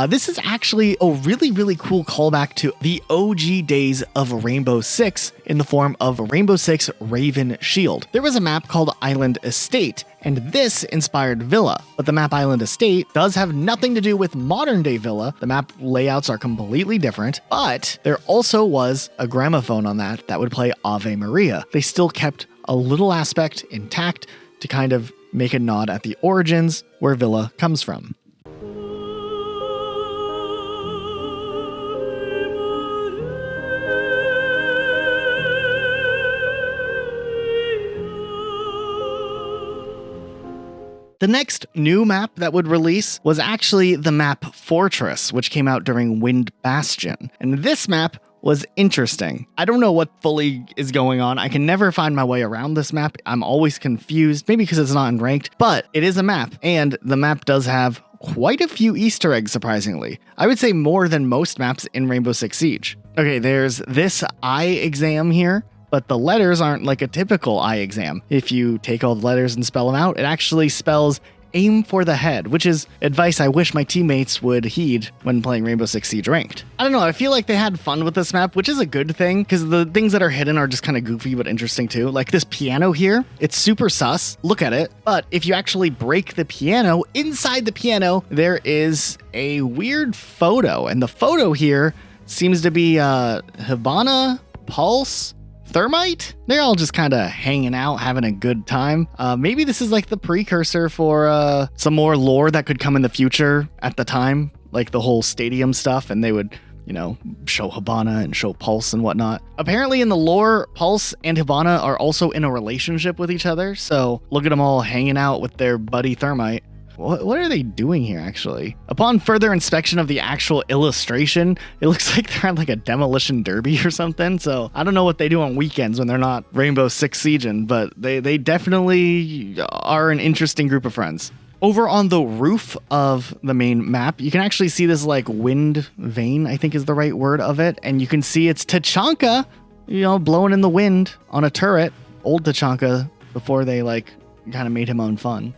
This is actually a really, really cool callback to the OG days of Rainbow Six in the form of Rainbow Six Raven Shield. There was a map called Island Estate, and this inspired Villa. But the map Island Estate does have nothing to do with modern day Villa. The map layouts are completely different, but there also was a gramophone on that would play Ave Maria. They still kept a little aspect intact to kind of make a nod at the origins where Villa comes from. The next new map that would release was actually the map Fortress, which came out during Wind Bastion. And this map was interesting. I don't know what fully is going on. I can never find my way around this map. I'm always confused, maybe because it's not in ranked, but it is a map, and the map does have quite a few Easter eggs, surprisingly. I would say more than most maps in Rainbow Six Siege. Okay, there's this eye exam here, but the letters aren't like a typical eye exam. If you take all the letters and spell them out, it actually spells aim for the head, which is advice I wish my teammates would heed when playing Rainbow Six Siege Ranked. I don't know, I feel like they had fun with this map, which is a good thing, because the things that are hidden are just kind of goofy but interesting too. Like this piano here, it's super sus, look at it, but if you actually break the piano, inside the piano, there is a weird photo, and the photo here seems to be Hibana, Pulse, Thermite? They're all just kind of hanging out, having a good time. Maybe this is like the precursor for some more lore that could come in the future at the time, like the whole stadium stuff, and they would, you know, show Hibana and show Pulse and whatnot. Apparently in the lore, Pulse and Hibana are also in a relationship with each other, so look at them all hanging out with their buddy Thermite. What are they doing here, actually? Upon further inspection of the actual illustration, it looks like they're on like a demolition derby or something. So I don't know what they do on weekends when they're not Rainbow Six Sieging, but they definitely are an interesting group of friends. Over on the roof of the main map, you can actually see this like wind vane, I think is the right word of it. And you can see it's Tachanka, you know, blowing in the wind on a turret. Old Tachanka before they like kind of made him own fun.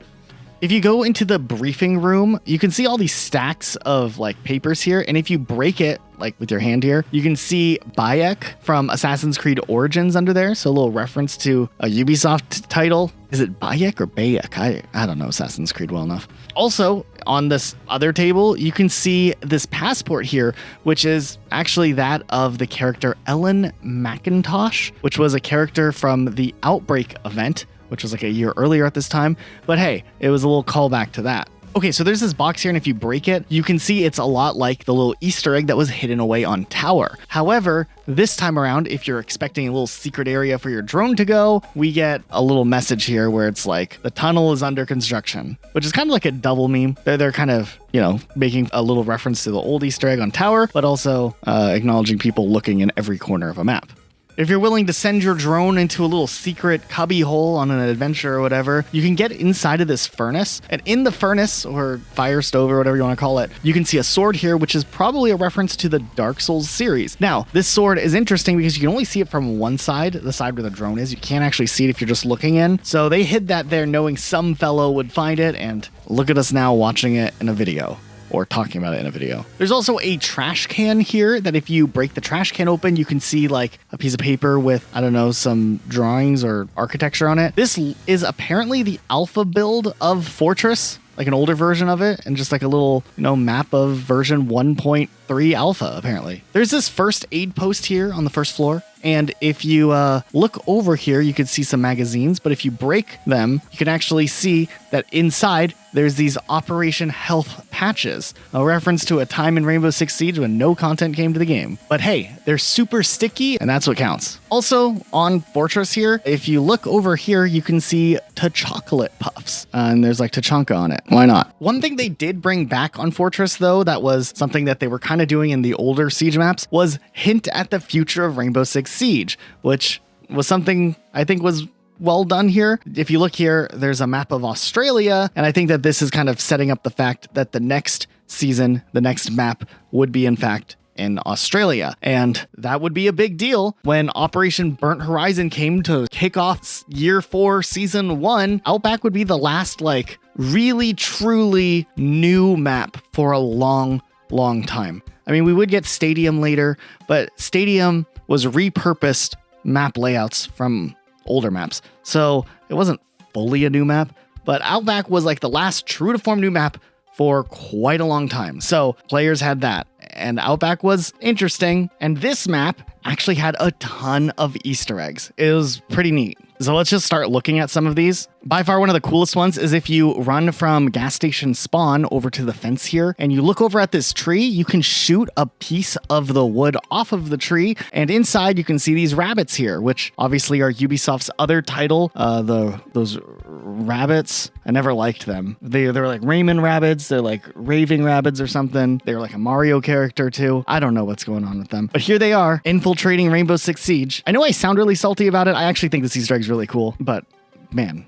If you go into the briefing room, you can see all these stacks of like papers here. And if you break it, like with your hand here, you can see Bayek from Assassin's Creed Origins under there. So a little reference to a Ubisoft title. Is it Bayek or Bayek? I don't know Assassin's Creed well enough. Also, on this other table, you can see this passport here, which is actually that of the character Ellen McIntosh, which was a character from the Outbreak event, which was like a year earlier at this time. But hey, it was a little callback to that. Okay, so there's this box here, and if you break it, you can see it's a lot like the little Easter egg that was hidden away on Tower. However, this time around, if you're expecting a little secret area for your drone to go, we get a little message here where it's like, the tunnel is under construction, which is kind of like a double meme. They're kind of, you know, making a little reference to the old Easter egg on Tower, but also acknowledging people looking in every corner of a map. If you're willing to send your drone into a little secret cubby hole on an adventure or whatever, you can get inside of this furnace. And in the furnace, or fire stove or whatever you want to call it, you can see a sword here, which is probably a reference to the Dark Souls series. Now, this sword is interesting because you can only see it from one side, the side where the drone is. You can't actually see it if you're just looking in. So they hid that there knowing some fellow would find it, and look at us now watching it in a video. Or talking about it in a video. There's also a trash can here that if you break the trash can open, you can see like a piece of paper with, I don't know, some drawings or architecture on it. This is apparently the alpha build of Fortress, like an older version of it, and just like a little, you know, map of version 1.3 alpha, apparently. There's this first aid post here on the first floor. And if you look over here, you can see some magazines, but if you break them, you can actually see that inside there's these Operation Health patches, a reference to a time in Rainbow Six Siege when no content came to the game. But hey, they're super sticky, and that's what counts. Also, on Fortress here, if you look over here, you can see chocolate puffs, and there's like Tachanka on it. Why not? One thing they did bring back on Fortress, though, that was something that they were kind of doing in the older Siege maps, was hint at the future of Rainbow Six Siege, which was something I think was well done here. If you look here, there's a map of Australia, and I think that this is kind of setting up the fact that the next season, the next map would be in fact in Australia. And that would be a big deal when Operation Burnt Horizon came to kick off year 4, season 1. Outback would be the last like really truly new map for a long time. I mean, we would get Stadium later, but Stadium was repurposed map layouts from older maps. So it wasn't fully a new map, but Outback was like the last true to form new map for quite a long time. So players had that, and Outback was interesting. And this map actually had a ton of Easter eggs. It was pretty neat. So let's just start looking at some of these. By far, one of the coolest ones is if you run from gas station spawn over to the fence here and you look over at this tree, you can shoot a piece of the wood off of the tree. And inside you can see these rabbits here, which obviously are Ubisoft's other title. Those rabbits, I never liked them. They're like Rayman rabbits. They're like raving rabbits or something. They're like a Mario character too. I don't know what's going on with them. But here they are, infiltrating Rainbow Six Siege. I know I sound really salty about it. I actually think this Easter egg's really cool, but man,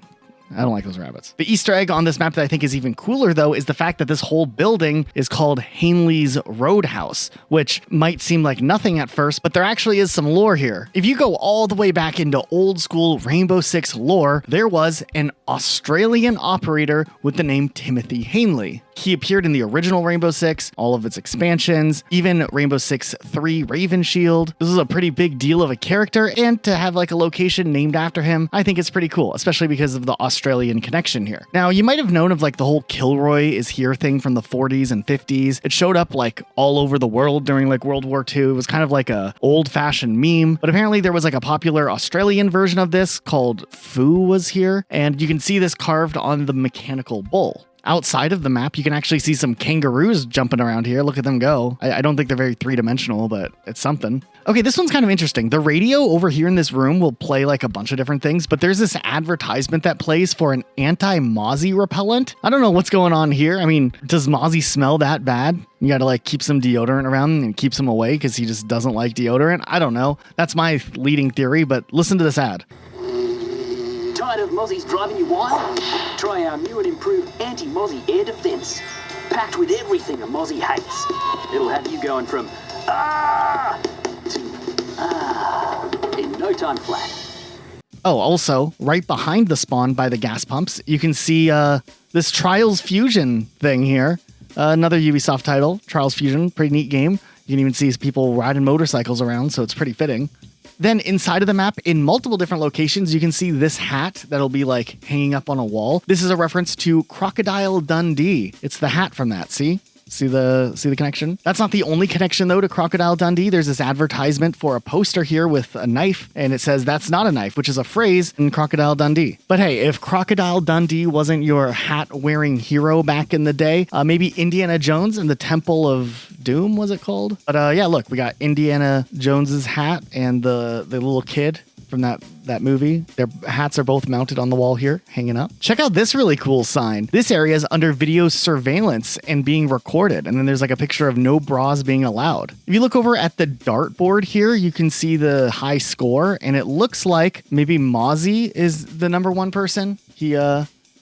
I don't like those rabbits. The Easter egg on this map that I think is even cooler, though, is the fact that this whole building is called Hanley's Roadhouse, which might seem like nothing at first, but there actually is some lore here. If you go all the way back into old school Rainbow Six lore, there was an Australian operator with the name Timothy Hanley. He appeared in the original Rainbow Six, all of its expansions, even Rainbow Six 3 Raven Shield. This is a pretty big deal of a character, and to have like a location named after him, I think it's pretty cool, especially because of the Australian connection here. Now, you might have known of like the whole Kilroy is here thing from the 40s and 50s. It showed up like all over the world during like World War II. It was kind of like a old-fashioned meme, but apparently there was like a popular Australian version of this called Foo was here, and you can see this carved on the mechanical bull. Outside of the map, you can actually see some kangaroos jumping around here. Look at them go. I don't think they're very three-dimensional, but it's something. Okay, this one's kind of interesting. The radio over here in this room will play like a bunch of different things, but there's this advertisement that plays for an anti-mozzie repellent. I don't know what's going on here. I mean, does Mozzie smell that bad? You gotta like keep some deodorant around and keeps him away because he just doesn't like deodorant. I don't know. That's my leading theory, but listen to this ad. Tired of mozzies driving you wild? Try our new and improved anti-mozzie air defense. Packed with everything a mozzie hates. It'll have you going from ah to ah in no time flat. Oh, also, right behind the spawn by the gas pumps, you can see this Trials Fusion thing here. Another Ubisoft title, Trials Fusion, pretty neat game. You can even see people riding motorcycles around, so it's pretty fitting. Then inside of the map, in multiple different locations, you can see this hat that'll be like hanging up on a wall. This is a reference to Crocodile Dundee. It's the hat from that, see? See the connection? That's not the only connection though to Crocodile Dundee. There's this advertisement for a poster here with a knife, and it says "That's not a knife," which is a phrase in Crocodile Dundee. But hey, if Crocodile Dundee wasn't your hat-wearing hero back in the day, maybe Indiana Jones and the Temple of Doom, was it called? But yeah, look, we got Indiana Jones's hat and the little kid from that movie. Their hats are both mounted on the wall here, hanging up. Check out this really cool sign. This area is under video surveillance and being recorded. And then there's like a picture of no bras being allowed. If you look over at the dartboard here, you can see the high score, and it looks like maybe Mozzie is the number one person.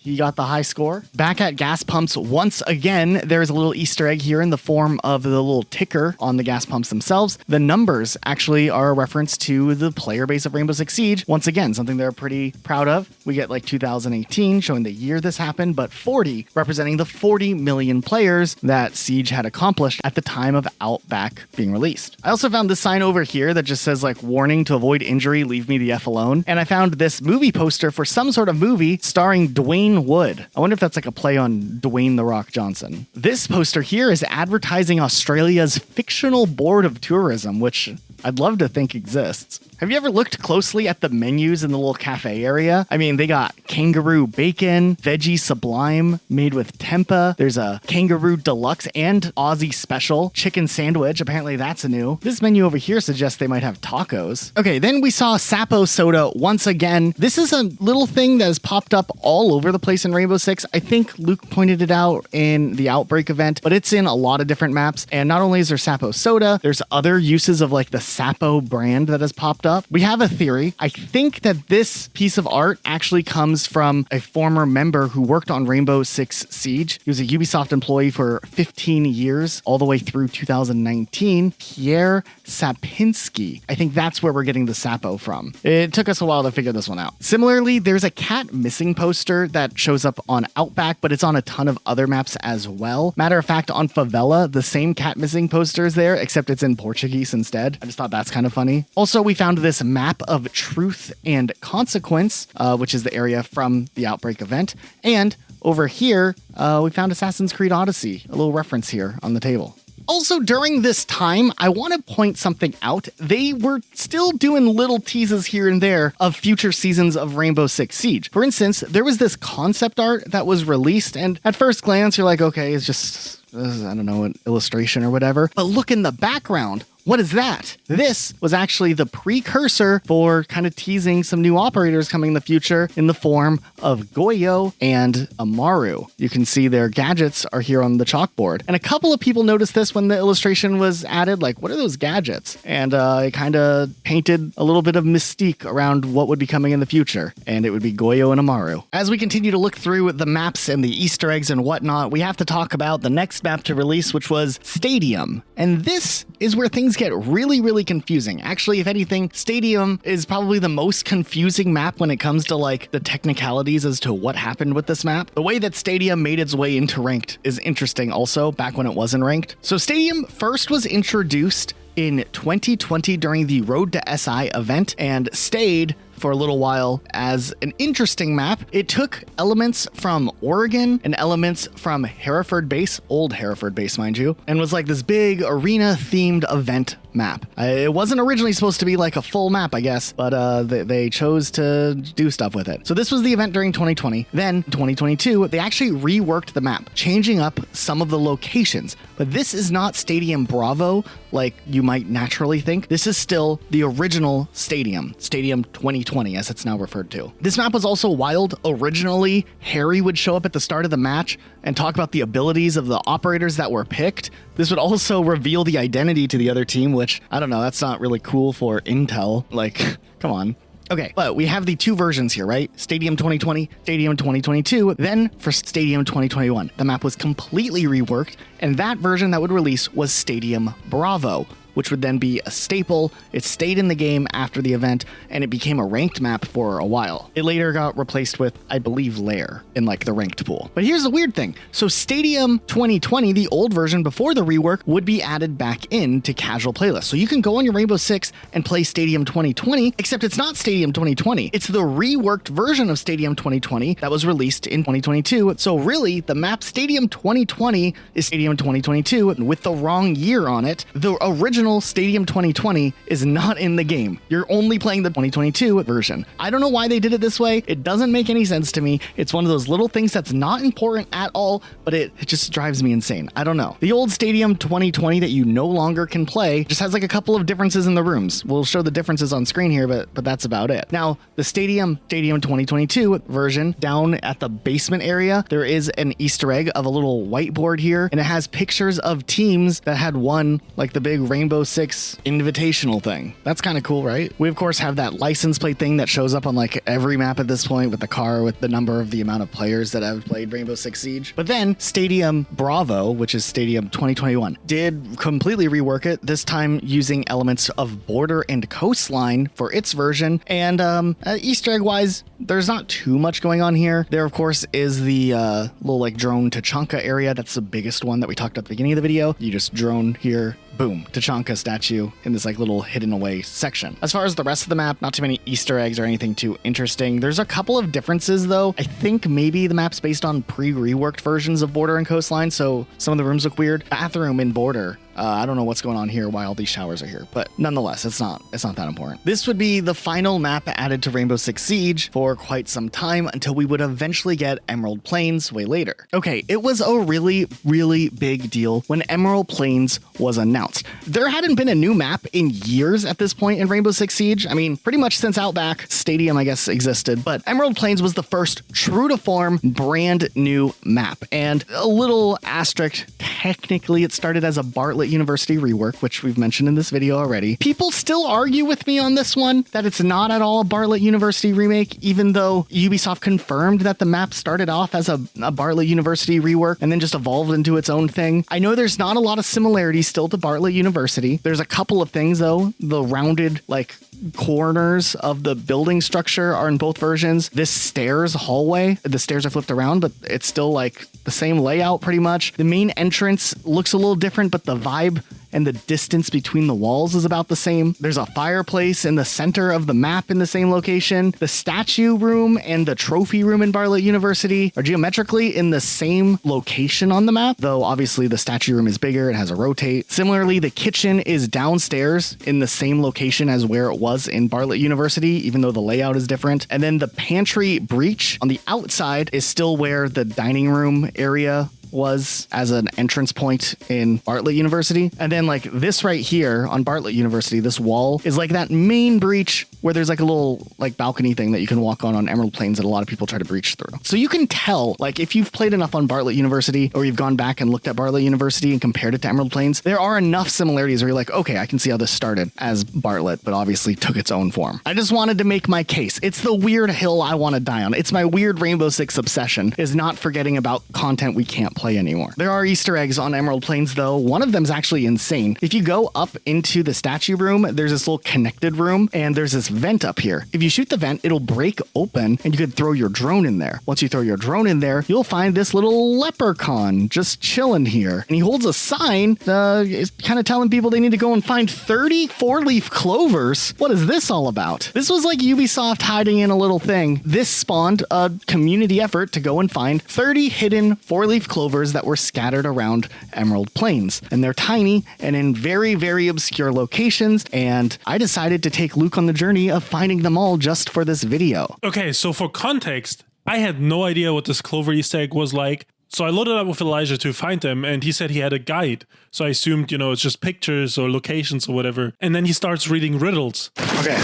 He got the high score. Back at gas pumps once again, there's a little Easter egg here in the form of the little ticker on the gas pumps themselves. The numbers actually are a reference to the player base of Rainbow Six Siege. Once again, something they're pretty proud of. We get like 2018 showing the year this happened, but 40 representing the 40 million players that Siege had accomplished at the time of Outback being released. I also found this sign over here that just says like, warning to avoid injury, leave me the F alone. And I found this movie poster for some sort of movie starring Dwayne Wood. I wonder if that's like a play on Dwayne "The Rock" Johnson. This poster here is advertising Australia's fictional board of tourism, which I'd love to think exists. Have you ever looked closely at the menus in the little cafe area? I mean, they got kangaroo bacon, veggie sublime made with tempeh. There's a kangaroo deluxe and Aussie special chicken sandwich. Apparently that's new. This menu over here suggests they might have tacos. Okay, then we saw Sapo soda once again. This is a little thing that has popped up all over the place in Rainbow Six. I think Luke pointed it out in the Outbreak event, but it's in a lot of different maps. And not only is there Sapo soda, there's other uses of like the Sapo brand that has popped up. We have a theory. I think that this piece of art actually comes from a former member who worked on Rainbow Six Siege. He was a Ubisoft employee for 15 years, all the way through 2019. Pierre Sapinski. I think that's where we're getting the Sapo from. It took us a while to figure this one out. Similarly, there's a cat missing poster that shows up on Outback, but it's on a ton of other maps as well. Matter of fact, on Favela, the same cat missing poster is there, except it's in Portuguese instead. I just thought that's kind of funny. Also, we found this map of Truth and Consequence, which is the area from the Outbreak event. And over here, we found Assassin's Creed Odyssey, a little reference here on the table. Also, during this time, I want to point something out. They were still doing little teases here and there of future seasons of Rainbow Six Siege. For instance, there was this concept art that was released, and at first glance, you're like, okay, it's just, I don't know, an illustration or whatever. But look in the background. What is that? This was actually the precursor for kind of teasing some new operators coming in the future in the form of Goyo and Amaru. You can see their gadgets are here on the chalkboard. And a couple of people noticed this when the illustration was added, like, what are those gadgets? And it kind of painted a little bit of mystique around what would be coming in the future. And it would be Goyo and Amaru. As we continue to look through the maps and the Easter eggs and whatnot, we have to talk about the next map to release, which was Stadium. And this is where things get really, really confusing. Actually, if anything, Stadium is probably the most confusing map when it comes to like the technicalities as to what happened with this map. The way that Stadium made its way into ranked is interesting also, back when it wasn't ranked. So Stadium first was introduced in 2020 during the Road to SI event and stayed for a little while as an interesting map. It took elements from Oregon and elements from Hereford Base, old Hereford Base, mind you, and was like this big arena-themed event map. It wasn't originally supposed to be like a full map, I guess, but they chose to do stuff with it. So this was the event during 2020. Then 2022, they actually reworked the map, changing up some of the locations. But this is not Stadium Bravo like you might naturally think. This is still the original Stadium 2020 as it's now referred to. This map was also wild. Originally, Harry would show up at the start of the match and talk about the abilities of the operators that were picked. This would also reveal the identity to the other team, which, I don't know, that's not really cool for intel. Like, come on. Okay, but we have the two versions here, right? Stadium 2020, Stadium 2022. Then for Stadium 2021, the map was completely reworked, and that version that would release was Stadium Bravo. which would then be a staple. It stayed in the game after the event, and it became a ranked map for a while. It later got replaced with, I believe, Lair in like the ranked pool. But here's the weird thing. So Stadium 2020, the old version before the rework, would be added back into casual playlists. So you can go on your Rainbow Six and play Stadium 2020, except it's not Stadium 2020. It's the reworked version of Stadium 2020 that was released in 2022. So really, the map Stadium 2020 is Stadium 2022 with the wrong year on it. The original Stadium 2020 is not in the game. You're only playing the 2022 version. I don't know why they did it this way. It doesn't make any sense to me. It's one of those little things that's not important at all, but it just drives me insane. I don't know. The old Stadium 2020 that you no longer can play just has like a couple of differences in the rooms. We'll show the differences on screen here, but that's about it. Now, the Stadium 2022 version, down at the basement area, there is an Easter egg of a little whiteboard here, and it has pictures of teams that had won like the big Rainbow Six invitational thing. That's kind of cool, right? We of course have that license plate thing that shows up on like every map at this point with the car with the number of the amount of players that have played Rainbow Six Siege. But then Stadium Bravo, which is Stadium 2021, did completely rework it, this time using elements of Border and Coastline for its version. And Easter egg wise, there's not too much going on here. There of course is the little like drone Tachanka area. That's the biggest one that we talked about at the beginning of the video. You just drone here, boom, Tachanka statue in this like little hidden away section. As far as the rest of the map, not too many Easter eggs or anything too interesting. There's a couple of differences though. I think maybe the map's based on pre-reworked versions of Border and Coastline, so some of the rooms look weird. Bathroom in Border. I don't know what's going on here, why all these showers are here, but nonetheless, it's not that important. This would be the final map added to Rainbow Six Siege for quite some time until we would eventually get Emerald Plains way later. Okay, it was a really, really big deal when Emerald Plains was announced. There hadn't been a new map in years at this point in Rainbow Six Siege. I mean, pretty much since Outback Stadium, I guess, existed, but Emerald Plains was the first true to form brand new map. And a little asterisk, technically it started as a Bartlet University rework, which we've mentioned in this video already. People still argue with me on this one, that it's not at all a Bartlet University remake, even though Ubisoft confirmed that the map started off as a Bartlet University rework and then just evolved into its own thing. I know there's not a lot of similarities still to Bartlet University. There's a couple of things though. The rounded like corners of the building structure are in both versions. This stairs hallway, the stairs are flipped around, but it's still like the same layout pretty much. The main entrance looks a little different, but the vibe and the distance between the walls is about the same. There's a fireplace in the center of the map in the same location. The statue room and the trophy room in Bartlet University are geometrically in the same location on the map, though obviously the statue room is bigger, it has a rotate. Similarly, the kitchen is downstairs in the same location as where it was in Bartlet University, even though the layout is different. And then the pantry breach on the outside is still where the dining room area was as an entrance point in Bartlet University. And then like this right here on Bartlet University, this wall is like that main breach where there's like a little like balcony thing that you can walk on Emerald Plains that a lot of people try to breach through. So you can tell, like if you've played enough on Bartlet University or you've gone back and looked at Bartlet University and compared it to Emerald Plains, there are enough similarities where you're like, okay, I can see how this started as Bartlet, but obviously took its own form. I just wanted to make my case. It's the weird hill I want to die on. It's my weird Rainbow Six obsession, is not forgetting about content we can't play anymore. There are Easter eggs on Emerald Plains though. One of them is actually insane. If you go up into the statue room, there's this little connected room and there's this vent up here. If you shoot the vent, it'll break open and you could throw your drone in there. Once you throw your drone in there, you'll find this little leprechaun just chilling here. And he holds a sign, it's kind of telling people they need to go and find 30 four-leaf clovers. What is this all about? This was like Ubisoft hiding in a little thing. This spawned a community effort to go and find 30 hidden four-leaf clovers that were scattered around Emerald Plains. And they're tiny and in very, very obscure locations. And I decided to take Luke on the journey of finding them all just for this video. Okay, so for context, I had no idea what this Clover Easter egg was like. So I loaded up with Elijah to find them, and he said he had a guide. So I assumed, it's just pictures or locations or whatever. And then he starts reading riddles. Okay.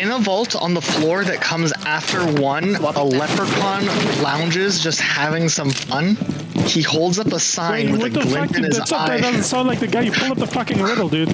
In a vault on the floor that comes after one, a leprechaun lounges just having some fun. He holds up a sign with a glint in his eye. That doesn't sound like the guy. You pull up the fucking riddle, dude.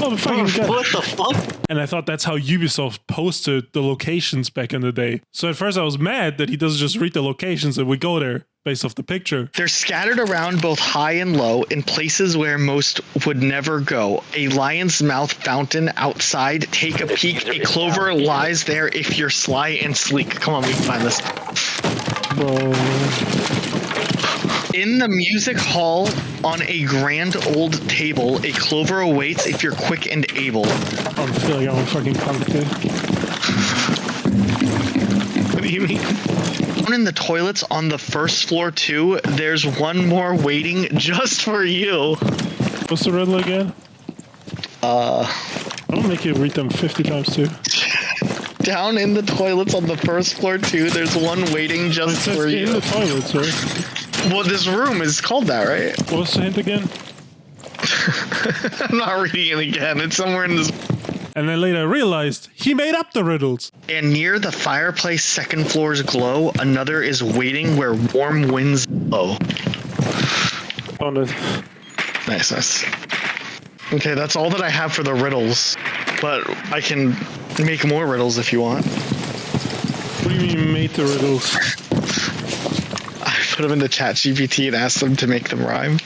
Oh, fucking God. What the fuck? And I thought that's how Ubisoft posted the locations back in the day. So at first I was mad that he doesn't just read the locations and we go there. based off the picture. They're scattered around both high and low in places where most would never go. A lion's mouth fountain outside. Take a peek. A clover lies there if you're sly and sleek. Come on, we can find this. In the music hall, on a grand old table, a clover awaits if you're quick and able. I'm feeling I'm a fucking punk, dude. What do you mean? Down in the toilets on the first floor too, there's one more waiting just for you. What's the riddle again? I'll make you read them 50 times too. Down in the toilets on the first floor too, there's one waiting just for you. In the toilets, right? Well, this room is called that, right? What's the hint again? I'm not reading it again. It's somewhere in this. And then later I realized he made up the riddles. And near the fireplace, second floor's glow, another is waiting where warm winds blow. Found it. Nice. Okay, that's all that I have for the riddles. But I can make more riddles if you want. What do you mean you made the riddles? I put them into ChatGPT and asked them to make them rhyme.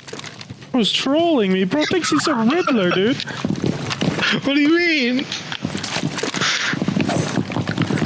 I was trolling me. Bro thinks he's a riddler, dude. What do you mean?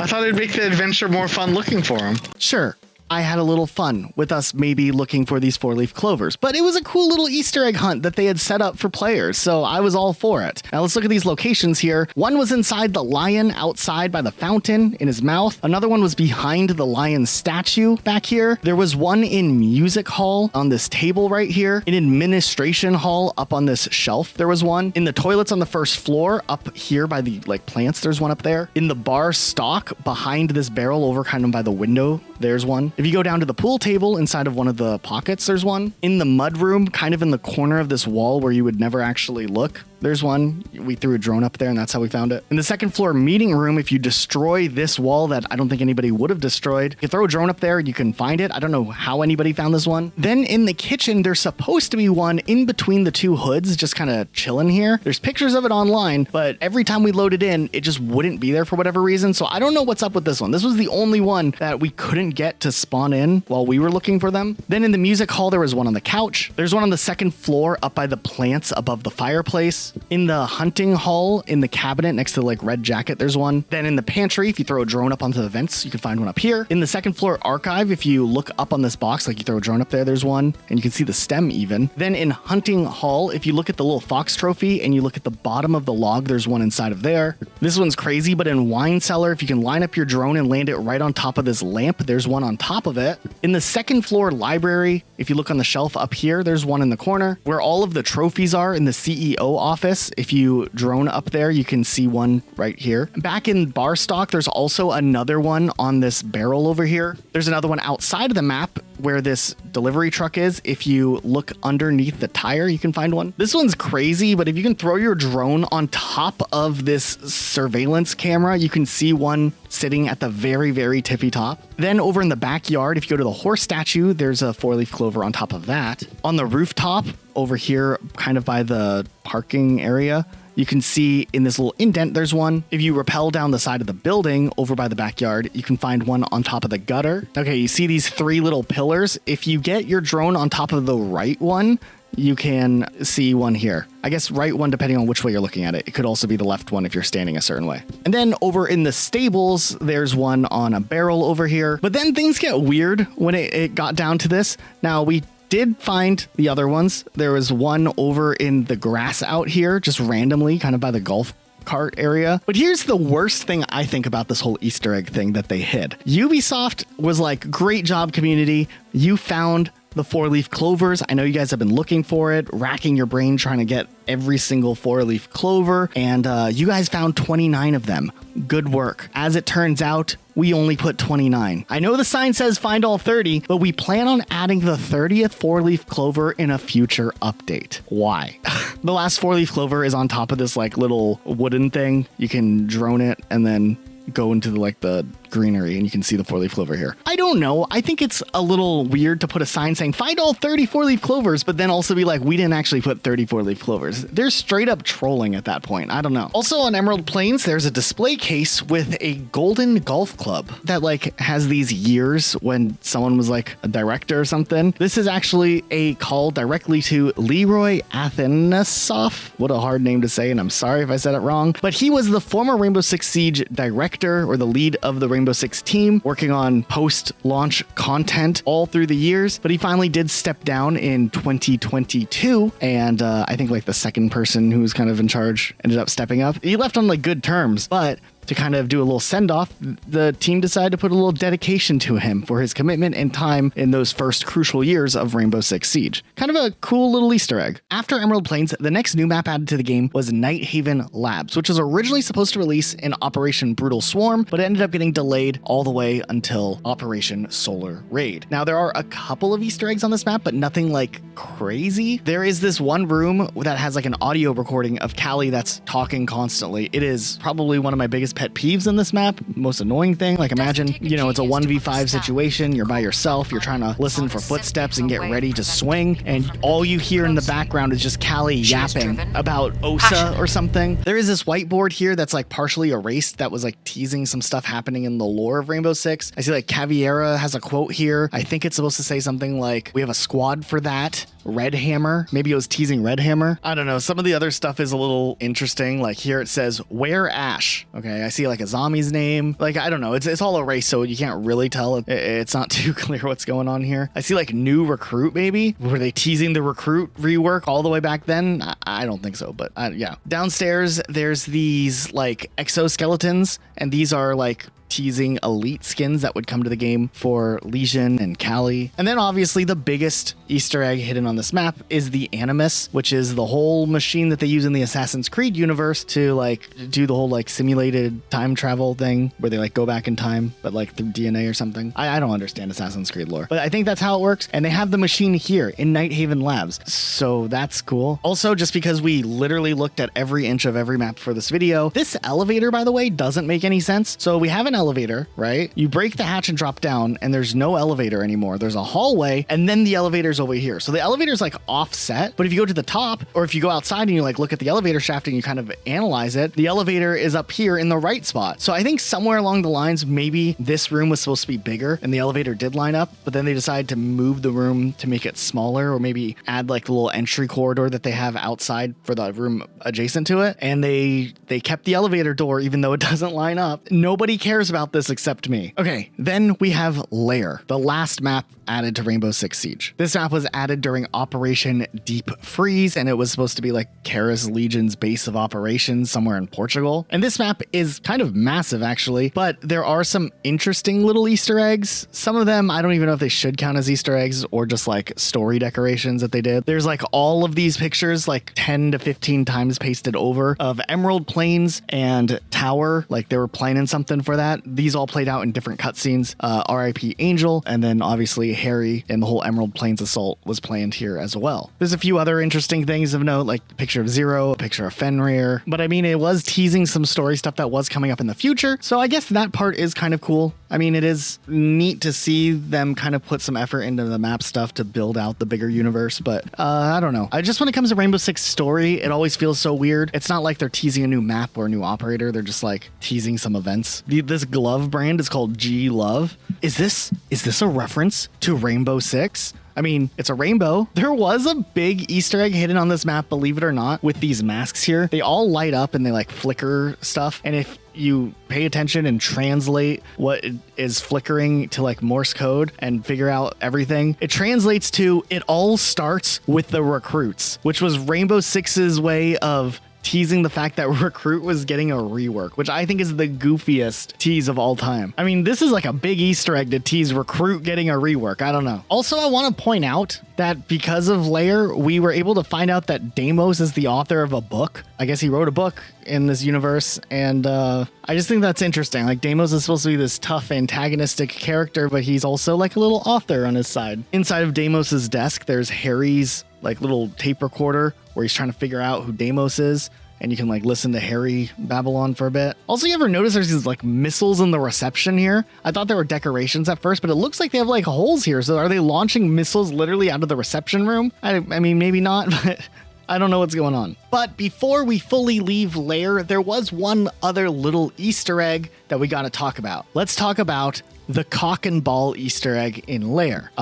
I thought it'd make the adventure more fun looking for them. Sure, I had a little fun with us maybe looking for these 4-leaf clovers, but it was a cool little Easter egg hunt that they had set up for players, so I was all for it. Now let's look at these locations here. One was inside the lion outside by the fountain in his mouth. Another one was behind the lion statue back here. There was one in music hall on this table right here. In administration hall up on this shelf, there was one. In the toilets on the first floor up here by the plants, there's one up there. In the bar stock behind this barrel over kind of by the window, there's one. If you go down to the pool table inside of one of the pockets, there's one. In the mud room, kind of in the corner of this wall where you would never actually look, there's one. We threw a drone up there and that's how we found it. In the second floor meeting room, if you destroy this wall that I don't think anybody would have destroyed, you throw a drone up there, you can find it. I don't know how anybody found this one. Then in the kitchen, there's supposed to be one in between the two hoods, just kind of chilling here. There's pictures of it online, but every time we load it in, it just wouldn't be there for whatever reason. So I don't know what's up with this one. This was the only one that we couldn't get to spawn in while we were looking for them. Then in the music hall, there was one on the couch. There's one on the second floor up by the plants above the fireplace. In the hunting hall, in the cabinet next to the red jacket, there's one. Then in the pantry, if you throw a drone up onto the vents, you can find one up here. In the second floor archive, if you look up on this box, you throw a drone up there, there's one. And you can see the stem even. Then in hunting hall, if you look at the little fox trophy and you look at the bottom of the log, there's one inside of there. This one's crazy, but in wine cellar, if you can line up your drone and land it right on top of this lamp, there's one on top of it. In the second floor library, if you look on the shelf up here, there's one in the corner. Where all of the trophies are in the CEO office, if you drone up there, you can see one right here. Back in bar stock, there's also another one on this barrel over here. There's another one outside of the map where this delivery truck is. If you look underneath the tire, you can find one. This one's crazy, but if you can throw your drone on top of this surveillance camera, you can see one sitting at the very, very tippy top. Then over in the backyard, if you go to the horse statue, there's a 4-leaf clover on top of that. On the rooftop over here, kind of by the parking area, you can see in this little indent, there's one. If you rappel down the side of the building over by the backyard, you can find one on top of the gutter. Okay, you see these 3 little pillars. If you get your drone on top of the right one, you can see one here. I guess right one, depending on which way you're looking at it. It could also be the left one if you're standing a certain way. And then over in the stables, there's one on a barrel over here. But then things get weird when it got down to this. Now, we did find the other ones. There was one over in the grass out here, just randomly, kind of by the golf cart area. But here's the worst thing I think about this whole Easter egg thing that they hid. Ubisoft was like, great job, community. You found the 4-leaf clovers. I know you guys have been looking for it, racking your brain trying to get every single 4-leaf clover, and you guys found 29 of them. Good work. As it turns out, we only put 29. I know the sign says find all 30, but we plan on adding the 30th 4-leaf clover in a future update. Why? The last 4-leaf clover is on top of this little wooden thing. You can drone it and then go into the greenery, and you can see the 4-leaf clover here. I don't know. I think it's a little weird to put a sign saying find all 30 4-leaf clovers, but then also be like, we didn't actually put 30 4-leaf clovers. They're straight up trolling at that point. I don't know. Also on Emerald Plains, there's a display case with a golden golf club that like has these years when someone was like a director or something. This is actually a call directly to Leroy Athanasoff. What a hard name to say, and I'm sorry if I said it wrong, but he was the former Rainbow Six Siege director, or the lead of the Rainbow Six team, working on post-launch content all through the years, but he finally did step down in 2022, and I think like the second person who was kind of in charge ended up stepping up. He left on like good terms, but to kind of do a little send-off, the team decided to put a little dedication to him for his commitment and time in those first crucial years of Rainbow Six Siege. Kind of a cool little Easter egg. After Emerald Plains, the next new map added to the game was Nighthaven Labs, which was originally supposed to release in Operation Brutal Swarm, but it ended up getting delayed all the way until Operation Solar Raid. Now, there are a couple of Easter eggs on this map, but nothing like crazy. There is this one room that has like an audio recording of Callie that's talking constantly. It is probably one of my biggest pet peeves in this map, most annoying thing. Like imagine, you know, it's a 1v5 situation, you're by yourself, you're trying to listen for footsteps and get ready to swing, and all you hear in the background is just Callie yapping about Osa or something. There is this whiteboard here that's like partially erased that was like teasing some stuff happening in the lore of Rainbow Six. I see like Caviera has a quote here. I think it's supposed to say something like, we have a squad for that. Red Hammer. Maybe it was teasing Red Hammer. I don't know. Some of the other stuff is a little interesting. Like here it says, where Ash? Okay, I see like a zombie's name. Like, I don't know. It's all erased, so you can't really tell. It's not too clear what's going on here. I see like new recruit, maybe. Were they teasing the recruit rework all the way back then? I don't think so, but yeah. Downstairs, there's these like exoskeletons, and these are like teasing elite skins that would come to the game for Legion and Callie. And then obviously the biggest Easter egg hidden on this map is the Animus, which is the whole machine that they use in the Assassin's Creed universe to like do the whole like simulated time travel thing where they like go back in time, but like through DNA or something. I don't understand Assassin's Creed lore, but I think that's how it works. And they have the machine here in Nighthaven Labs. So that's cool. Also, just because we literally looked at every inch of every map for this video, this elevator, by the way, doesn't make any sense. So we have an elevator, right? You break the hatch and drop down, and there's no elevator anymore. There's a hallway, and then the elevator's over here. So the elevator's like offset, but if you go to the top, or if you go outside and you like look at the elevator shaft and you kind of analyze it, the elevator is up here in the right spot. So I think somewhere along the lines, maybe this room was supposed to be bigger and the elevator did line up, but then they decided to move the room to make it smaller, or maybe add like the little entry corridor that they have outside for the room adjacent to it. And they kept the elevator door even though it doesn't line up. Nobody cares about this except me. Okay, then we have Lair, the last map added to Rainbow Six Siege. This map was added during Operation Deep Freeze, and it was supposed to be like Kara's Legion's base of operations somewhere in Portugal. And this map is kind of massive actually, but there are some interesting little Easter eggs. Some of them, I don't even know if they should count as Easter eggs or just like story decorations that they did. There's like all of these pictures like 10 to 15 times pasted over of Emerald Plains and Tower, like they were planning something for that. These all played out in different cutscenes. RIP Angel, and then obviously Harry and the whole Emerald Plains assault was planned here as well. There's a few other interesting things of note, like a picture of Zero, a picture of Fenrir, but I mean, it was teasing some story stuff that was coming up in the future, so I guess that part is kind of cool. I mean, it is neat to see them kind of put some effort into the map stuff to build out the bigger universe, but I don't know. Just when it comes to Rainbow Six story, it always feels so weird. It's not like they're teasing a new map or a new operator, they're just like teasing some events. This glove brand is called G Love. Is this a reference to Rainbow Six? I mean, it's a rainbow. There was a big Easter egg hidden on this map, believe it or not, with these masks here. They all light up and they like flicker stuff. And if you pay attention and translate what is flickering to like Morse code and figure out everything, it translates to, it all starts with the recruits, which was Rainbow Six's way of teasing the fact that Recruit was getting a rework, which I think is the goofiest tease of all time. I mean, this is like a big Easter egg to tease Recruit getting a rework. I don't know. Also, I want to point out that because of Lair, we were able to find out that Deimos is the author of a book. I guess he wrote a book in this universe, and I just think that's interesting. Like, Deimos is supposed to be this tough, antagonistic character, but he's also like a little author on his side. Inside of Deimos's desk, there's Harry's like little tape recorder where he's trying to figure out who Deimos is. and you can like listen to Harry babble on for a bit. Also, you ever notice there's these like missiles in the reception here? I thought there were decorations at first, but it looks like they have like holes here. So are they launching missiles literally out of the reception room? I mean, maybe not, but I don't know what's going on. But before we fully leave Lair, there was one other little Easter egg that we got to talk about. Let's talk about the cock and ball Easter egg in Lair.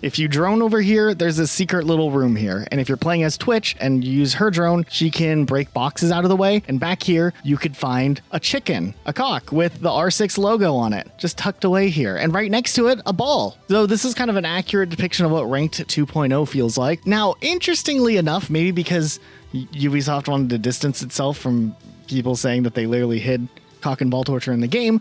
If you drone over here, there's a secret little room here. And if you're playing as Twitch and you use her drone, she can break boxes out of the way. And back here, you could find a chicken, a cock with the R6 logo on it, just tucked away here. And right next to it, a ball. So this is kind of an accurate depiction of what Ranked 2.0 feels like. Now, interestingly enough, maybe because Ubisoft wanted to distance itself from people saying that they literally hid cock and ball torture in the game,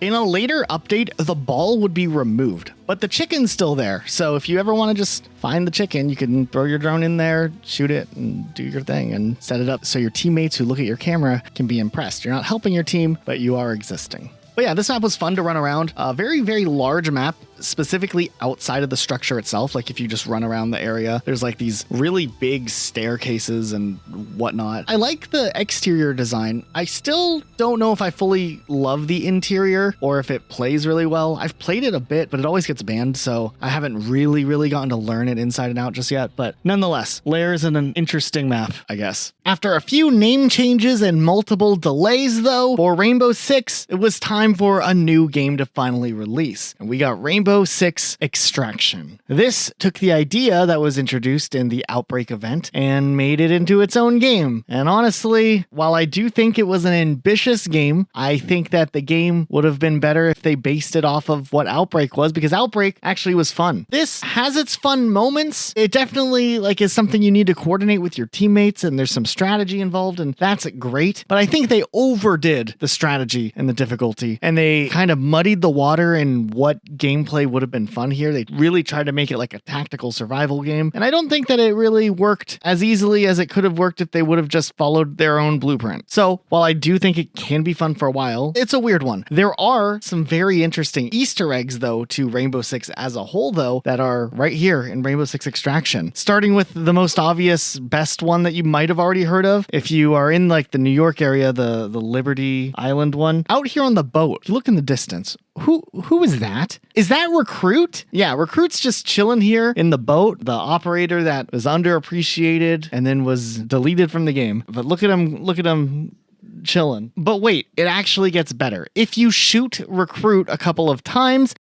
in a later update, the ball would be removed, but the chicken's still there. So if you ever want to just find the chicken, you can throw your drone in there, shoot it, and do your thing and set it up so your teammates who look at your camera can be impressed. You're not helping your team, but you are existing. But yeah, this map was fun to run around. A very, very large map, specifically outside of the structure itself. Like if you just run around the area, there's like these really big staircases and whatnot. I like the exterior design. I still don't know if I fully love the interior or if it plays really well. I've played it a bit, but it always gets banned, so I haven't really gotten to learn it inside and out just yet. But nonetheless, Lair is an interesting map, I guess. After a few name changes and multiple delays, though, for Rainbow Six, it was time for a new game to finally release. And we got Rainbow Six Extraction. This took the idea that was introduced in the Outbreak event and made it into its own game. And honestly, while I do think it was an ambitious game, I think that the game would have been better if they based it off of what Outbreak was, because Outbreak actually was fun. This has its fun moments. It definitely is something you need to coordinate with your teammates, and there's some strategy involved, and that's great. But I think they overdid the strategy and the difficulty, and they kind of muddied the water in what gameplay would have been fun here. They really tried to make it like a tactical survival game, and I don't think that it really worked as easily as it could have worked if they would have just followed their own blueprint. So while I do think it can be fun for a while, it's a weird one. There are some very interesting Easter eggs, though, to Rainbow Six as a whole, though, that are right here in Rainbow Six Extraction. Starting with the most obvious, best one that you might have already heard of. If you are in like the New York area, the Liberty Island one, out here on the boat, if you look in the distance, who is that? Is that Recruit? Yeah, Recruit's just chilling here in the boat. The operator that was underappreciated and then was deleted from the game. But look at him chilling. But wait, it actually gets better. If you shoot Recruit a couple of times,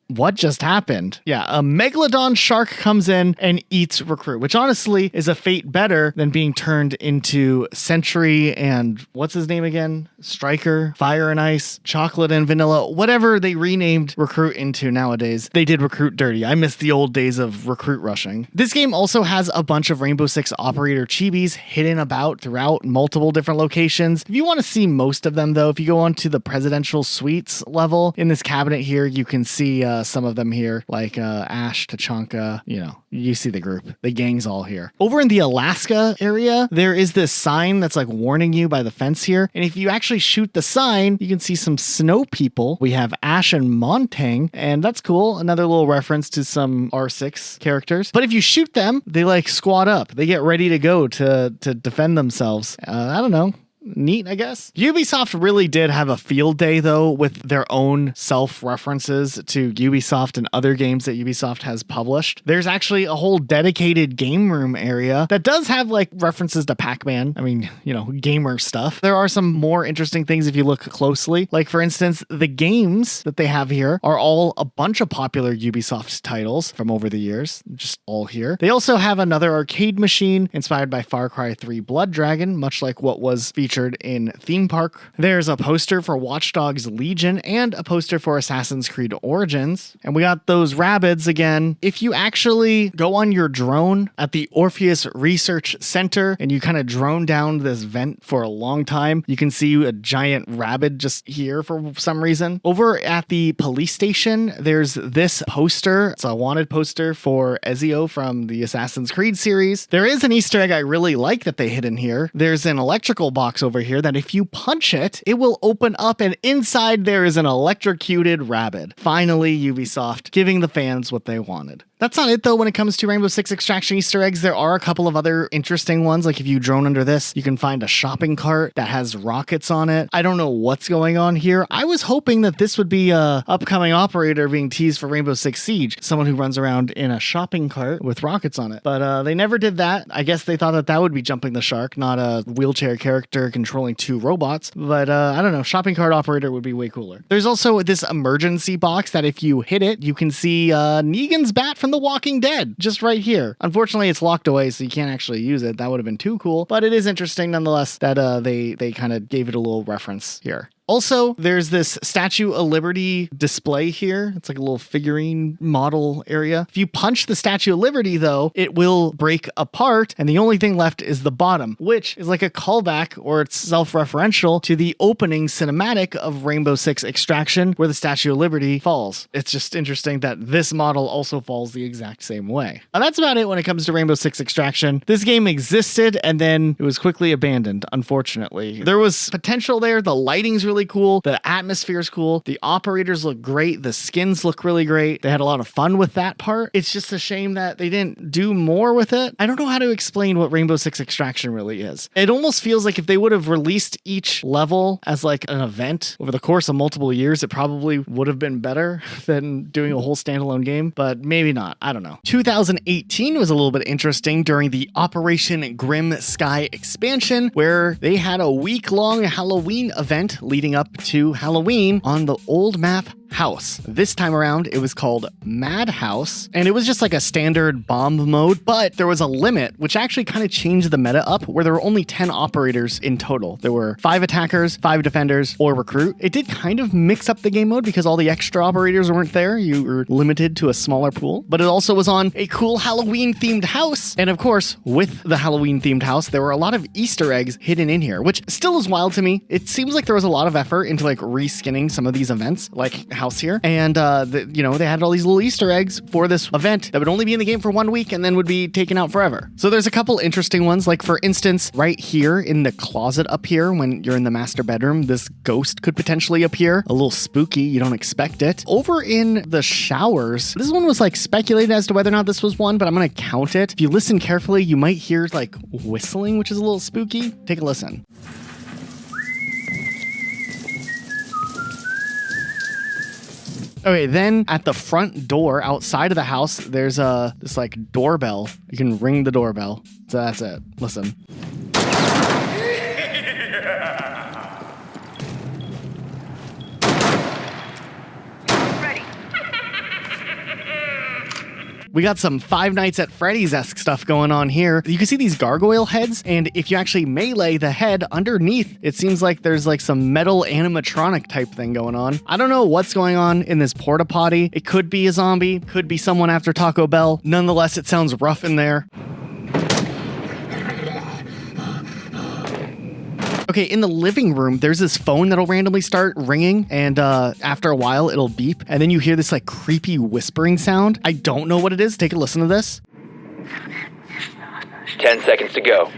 what just happened? Yeah, a megalodon shark comes in and eats Recruit, which honestly is a fate better than being turned into Sentry and what's his name again? Striker, Fire and Ice, Chocolate and Vanilla, whatever they renamed Recruit into nowadays. They did Recruit dirty. I miss the old days of Recruit rushing. This game also has a bunch of Rainbow Six operator chibis hidden about throughout multiple different locations. If you want to see most of them, though, if you go onto the presidential suites level in this cabinet here, you can see some of them here, like Ash, Tachanka, you see the group. The gang's all here. Over in the Alaska area, there is this sign that's like warning you by the fence here. And if you actually shoot the sign, you can see some snow people. We have Ash and Montang, and that's cool. Another little reference to some R6 characters. But if you shoot them, they like squat up. They get ready to go to defend themselves. I don't know. Neat, I guess. Ubisoft really did have a field day, though, with their own self-references to Ubisoft and other games that Ubisoft has published. There's actually a whole dedicated game room area that does have like references to Pac-Man. I mean, gamer stuff. There are some more interesting things if you look closely. Like, for instance, the games that they have here are all a bunch of popular Ubisoft titles from over the years, just all here. They also have another arcade machine inspired by Far Cry 3 Blood Dragon, much like what was featured in Theme Park. There's a poster for Watch Dogs Legion and a poster for Assassin's Creed Origins. And we got those rabbits again. If you actually go on your drone at the Orpheus Research Center and you kind of drone down this vent for a long time, you can see a giant rabbit just here for some reason. Over at the police station, there's this poster. It's a wanted poster for Ezio from the Assassin's Creed series. There is an Easter egg I really like that they hid in here. There's an electrical box over here that if you punch it, it will open up, and inside there is an electrocuted rabbit. Finally, Ubisoft giving the fans what they wanted. That's not it though when it comes to Rainbow Six Extraction Easter eggs. There are a couple of other interesting ones. Like if you drone under this, you can find a shopping cart that has rockets on it. I don't know what's going on here. I was hoping that this would be a upcoming operator being teased for Rainbow Six Siege, someone who runs around in a shopping cart with rockets on it. But they never did that. I guess they thought that that would be jumping the shark, not a wheelchair character controlling 2 robots. But I don't know, shopping cart operator would be way cooler. There's also this emergency box that if you hit it, you can see Negan's bat from The Walking Dead just right here. Unfortunately, it's locked away, so you can't actually use it. That would have been too cool, but it is interesting nonetheless that they kind of gave it a little reference here. Also, there's this Statue of Liberty display here. It's like a little figurine model area. If you punch the Statue of Liberty, though, it will break apart, and the only thing left is the bottom, which is like a callback, or it's self-referential to the opening cinematic of Rainbow Six Extraction, where the Statue of Liberty falls. It's just interesting that this model also falls the exact same way. Now, that's about it when it comes to Rainbow Six Extraction. This game existed, and then it was quickly abandoned, unfortunately. There was potential there. The lighting's really cool. The atmosphere's cool. The operators look great. The skins look really great. They had a lot of fun with that part. It's just a shame that they didn't do more with it. I don't know how to explain what Rainbow Six Extraction really is. It almost feels like if they would have released each level as like an event over the course of multiple years, it probably would have been better than doing a whole standalone game, but maybe not. I don't know. 2018 was a little bit interesting during the Operation Grim Sky expansion, where they had a week-long Halloween event leading up to Halloween on the old map House. This time around, it was called Madhouse, and it was just like a standard bomb mode, but there was a limit, which actually kind of changed the meta up, where there were only 10 operators in total. There were 5 attackers, 5 defenders, or recruit. It did kind of mix up the game mode because all the extra operators weren't there. You were limited to a smaller pool, but it also was on a cool Halloween-themed house. And of course, with the Halloween-themed house, there were a lot of Easter eggs hidden in here, which still is wild to me. It seems like there was a lot of effort into like reskinning some of these events, like House here, and they had all these little Easter eggs for this event that would only be in the game for 1 week and then would be taken out forever. So there's a couple interesting ones, like for instance, right here in the closet up here, when you're in the master bedroom, this ghost could potentially appear. A little spooky, you don't expect it. Over in the showers, this one was like speculated as to whether or not this was one, but I'm gonna count it. If you listen carefully, you might hear like whistling, which is a little spooky. Take a listen. Okay, then at the front door outside of the house, there's this like doorbell. You can ring the doorbell. So that's it. Listen. We got some Five Nights at Freddy's-esque stuff going on here. You can see these gargoyle heads, and if you actually melee the head underneath, it seems like there's like some metal animatronic type thing going on. I don't know what's going on in this porta potty. It could be a zombie, could be someone after Taco Bell. Nonetheless, it sounds rough in there. Okay, in the living room, there's this phone that'll randomly start ringing, and after a while, it'll beep, and then you hear this like creepy whispering sound. I don't know what it is. Take a listen to this. 10 seconds to go.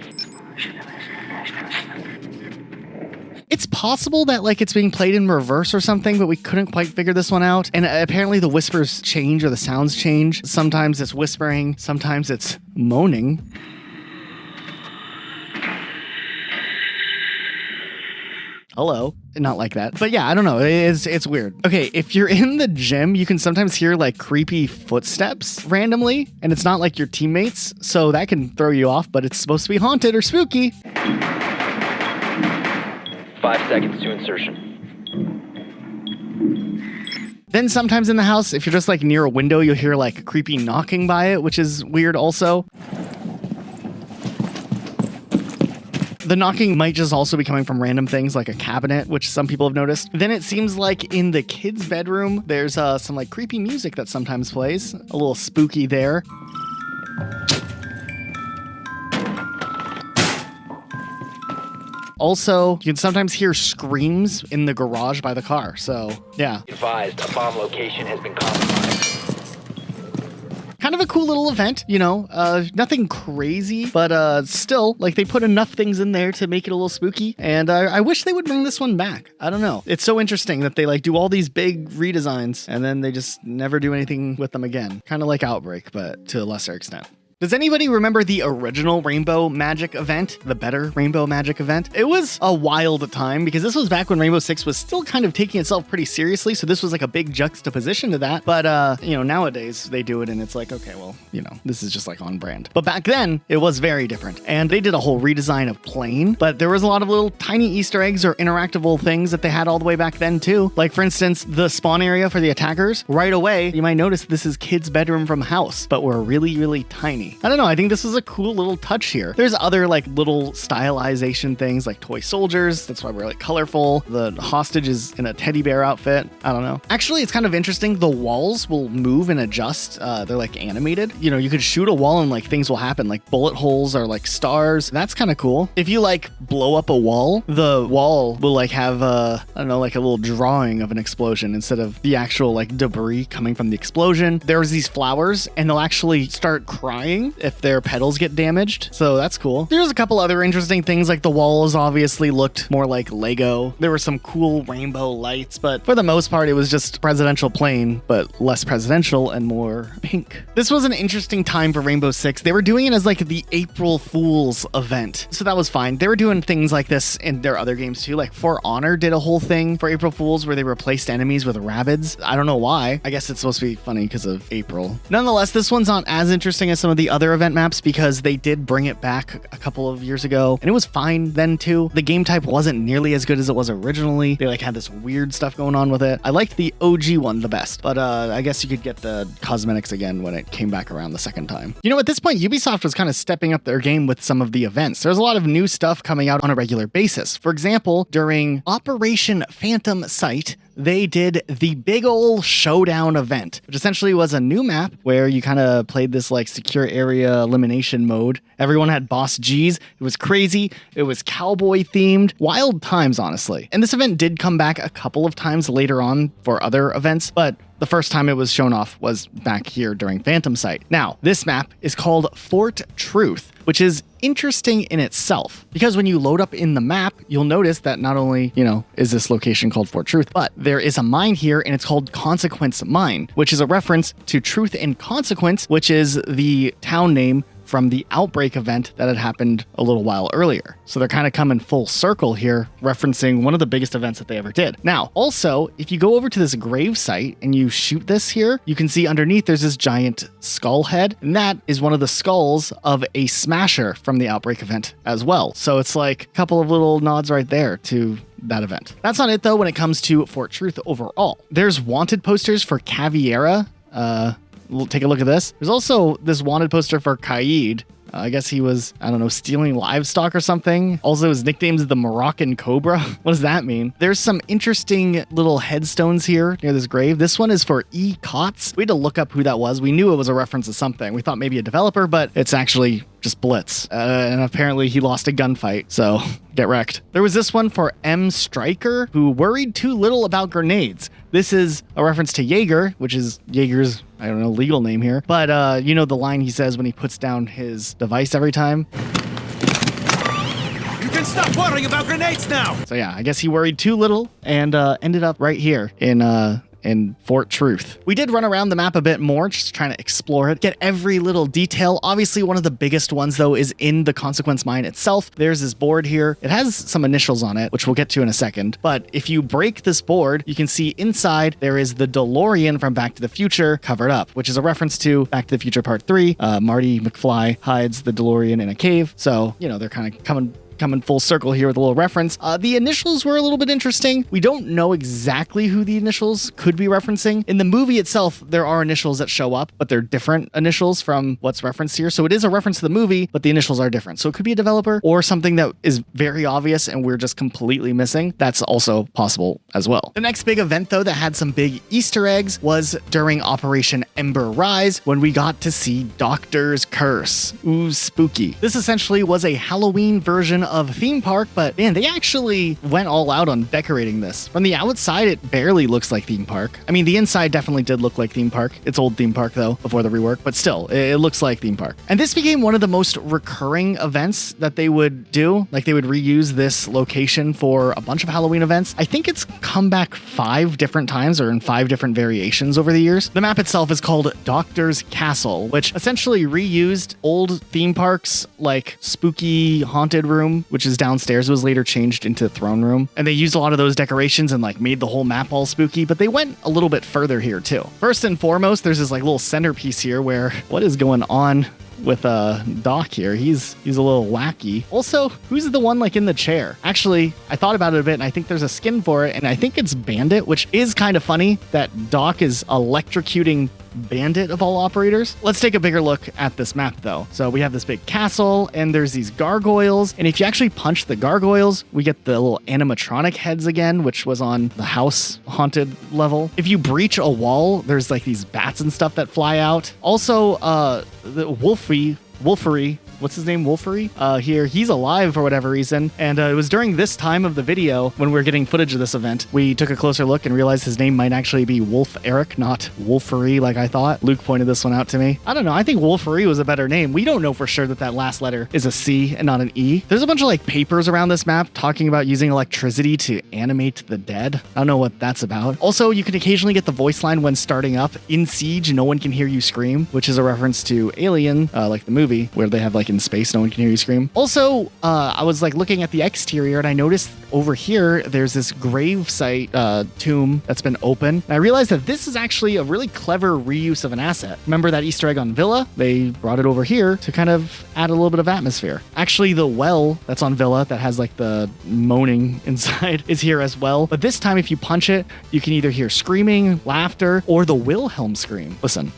It's possible that like it's being played in reverse or something, but we couldn't quite figure this one out. And apparently the whispers change or the sounds change. Sometimes it's whispering, sometimes it's moaning. Hello. Not like that. But yeah, I don't know. It's weird. Okay, if you're in the gym, you can sometimes hear like creepy footsteps randomly, and it's not like your teammates, so that can throw you off, but it's supposed to be haunted or spooky. 5 seconds to insertion. Then sometimes in the house, if you're just like near a window, you'll hear like creepy knocking by it, which is weird also. The knocking might just also be coming from random things like a cabinet, which some people have noticed. Then it seems like in the kids' bedroom, there's some like creepy music that sometimes plays. A little spooky there. Also, you can sometimes hear screams in the garage by the car. So, yeah. Advised, a bomb location has been compromised. Kind kind of a cool little event, you know, nothing crazy, but still, like, they put enough things in there to make it a little spooky, and I wish they would bring this one back. I don't know. It's so interesting that they, like, do all these big redesigns, and then they just never do anything with them again. Kind of like Outbreak, but to a lesser extent. Does anybody remember the original Rainbow Magic event? The better Rainbow Magic event? It was a wild time because this was back when Rainbow Six was still kind of taking itself pretty seriously. So this was like a big juxtaposition to that. But, you know, nowadays they do it and it's like, okay, well, you know, this is just like on brand. But back then it was very different. And they did a whole redesign of plane, but there was a lot of little tiny Easter eggs or interactable things that they had all the way back then too. Like, for instance, the spawn area for the attackers. Right away, you might notice this is kid's bedroom from house, but we're really, really tiny. I don't know. I think this was a cool little touch here. There's other like little stylization things like toy soldiers. That's why we're like colorful. The hostage is in a teddy bear outfit. I don't know. Actually, it's kind of interesting. The walls will move and adjust. They're like animated. You know, you could shoot a wall and like things will happen. Like bullet holes are like stars. That's kind of cool. If you like blow up a wall, the wall will like have I don't know, like a little drawing of an explosion instead of the actual like debris coming from the explosion. There's these flowers and they'll actually start crying if their petals get damaged. So that's cool. There's a couple other interesting things, like the walls obviously looked more like Lego. There were some cool rainbow lights, but for the most part, it was just presidential plane, but less presidential and more pink. This was an interesting time for Rainbow Six. They were doing it as like the April Fool's event. So that was fine. They were doing things like this in their other games too. Like For Honor did a whole thing for April Fools where they replaced enemies with rabbits. I don't know why. I guess it's supposed to be funny because of April. Nonetheless, this one's not as interesting as some of the other event maps because they did bring it back a couple of years ago and it was fine then too. The game type wasn't nearly as good as it was originally. They like had this weird stuff going on with it. I liked the OG one the best, but I guess you could get the cosmetics again when it came back around the second time. You know, at this point, Ubisoft was kind of stepping up their game with some of the events. There's a lot of new stuff coming out on a regular basis. For example, during Operation Phantom Sight, they did the big ol' showdown event, which essentially was a new map where you kind of played this like secure area elimination mode. Everyone had boss G's. It was crazy. It was cowboy themed. Wild times, honestly. And this event did come back a couple of times later on for other events, but the first time it was shown off was back here during Phantom Sight. Now, this map is called Fort Truth, which is interesting in itself because when you load up in the map, you'll notice that not only, you know, is this location called Fort Truth, but there is a mine here and it's called Consequence Mine, which is a reference to Truth and Consequence, which is the town name from the Outbreak event that had happened a little while earlier. So they're kind of coming full circle here, referencing one of the biggest events that they ever did. Now, also, if you go over to this grave site and you shoot this here, you can see underneath there's this giant skull head, and that is one of the skulls of a smasher from the Outbreak event as well. So it's like a couple of little nods right there to that event. That's not it though when it comes to Fort Truth overall. There's wanted posters for Caviera. We'll take a look at this. There's also this wanted poster for Qaid. I guess he was, I don't know, stealing livestock or something. Also, his nickname is the Moroccan Cobra. What does that mean? There's some interesting little headstones here near this grave. This one is for E. Kotz. We had to look up who that was. We knew it was a reference to something. We thought maybe a developer, but it's actually just Blitz. And apparently he lost a gunfight, so get wrecked. There was this one for M. Stryker, who worried too little about grenades. This is a reference to Jaeger, which is Jaeger's, I don't know, legal name here. But you know the line he says when he puts down his device every time? You can stop worrying about grenades now! So yeah, I guess he worried too little and ended up right here in Fort Truth. We did run around the map a bit more, just trying to explore it, get every little detail. Obviously, one of the biggest ones, though, is in the Consequence Mine itself. There's this board here. It has some initials on it, which we'll get to in a second. But if you break this board, you can see inside there is the DeLorean from Back to the Future covered up, which is a reference to Back to the Future Part 3. Marty McFly hides the DeLorean in a cave. So, you know, they're kind of coming full circle here with a little reference. The initials were a little bit interesting. We don't know exactly who the initials could be referencing. In the movie itself, there are initials that show up, but they're different initials from what's referenced here. So it is a reference to the movie, but the initials are different. So it could be a developer or something that is very obvious and we're just completely missing. That's also possible as well. The next big event, though, that had some big Easter eggs was during Operation Ember Rise when we got to see Doctor's Curse. Ooh, spooky. This essentially was a Halloween version of theme park, but man, they actually went all out on decorating this. From the outside, it barely looks like theme park. I mean, the inside definitely did look like theme park. It's old theme park though, before the rework, but still, it looks like theme park. And this became one of the most recurring events that they would do. Like they would reuse this location for a bunch of Halloween events. I think it's come back 5 different times or in 5 different variations over the years. The map itself is called Doctor's Castle, which essentially reused old theme parks like Spooky Haunted Room, which is downstairs, was later changed into Throne Room. And they used a lot of those decorations and like made the whole map all spooky, but they went a little bit further here too. First and foremost, there's this like little centerpiece here where what is going on with Doc here? He's a little wacky. Also, who's the one like in the chair? Actually, I thought about it a bit and I think there's a skin for it, and I think it's Bandit, which is kind of funny that Doc is electrocuting Bandit of all operators. Let's take a bigger look at this map though. So we have this big castle and there's these gargoyles, and if you actually punch the gargoyles, we get the little animatronic heads again, which was on the house haunted level. If you breach a wall, there's like these bats and stuff that fly out. Also, the Wolfery, what's his name? Wolfery? Here, he's alive for whatever reason. And it was during this time of the video when we were getting footage of this event, we took a closer look and realized his name might actually be Wolf Eric, not Wolfery like I thought. Luke pointed this one out to me. I don't know. I think Wolfery was a better name. We don't know for sure that that last letter is a C and not an E. There's a bunch of like papers around this map talking about using electricity to animate the dead. I don't know what that's about. Also, you can occasionally get the voice line when starting up. In Siege, no one can hear you scream, which is a reference to Alien, like the movie, where they have like in space, no one can hear you scream. Also, I was like looking at the exterior and I noticed over here, there's this grave site tomb that's been open. And I realized that this is actually a really clever reuse of an asset. Remember that Easter egg on Villa? They brought it over here to kind of add a little bit of atmosphere. Actually, the well that's on Villa that has like the moaning inside is here as well. But this time, if you punch it, you can either hear screaming, laughter, or the Wilhelm scream. Listen.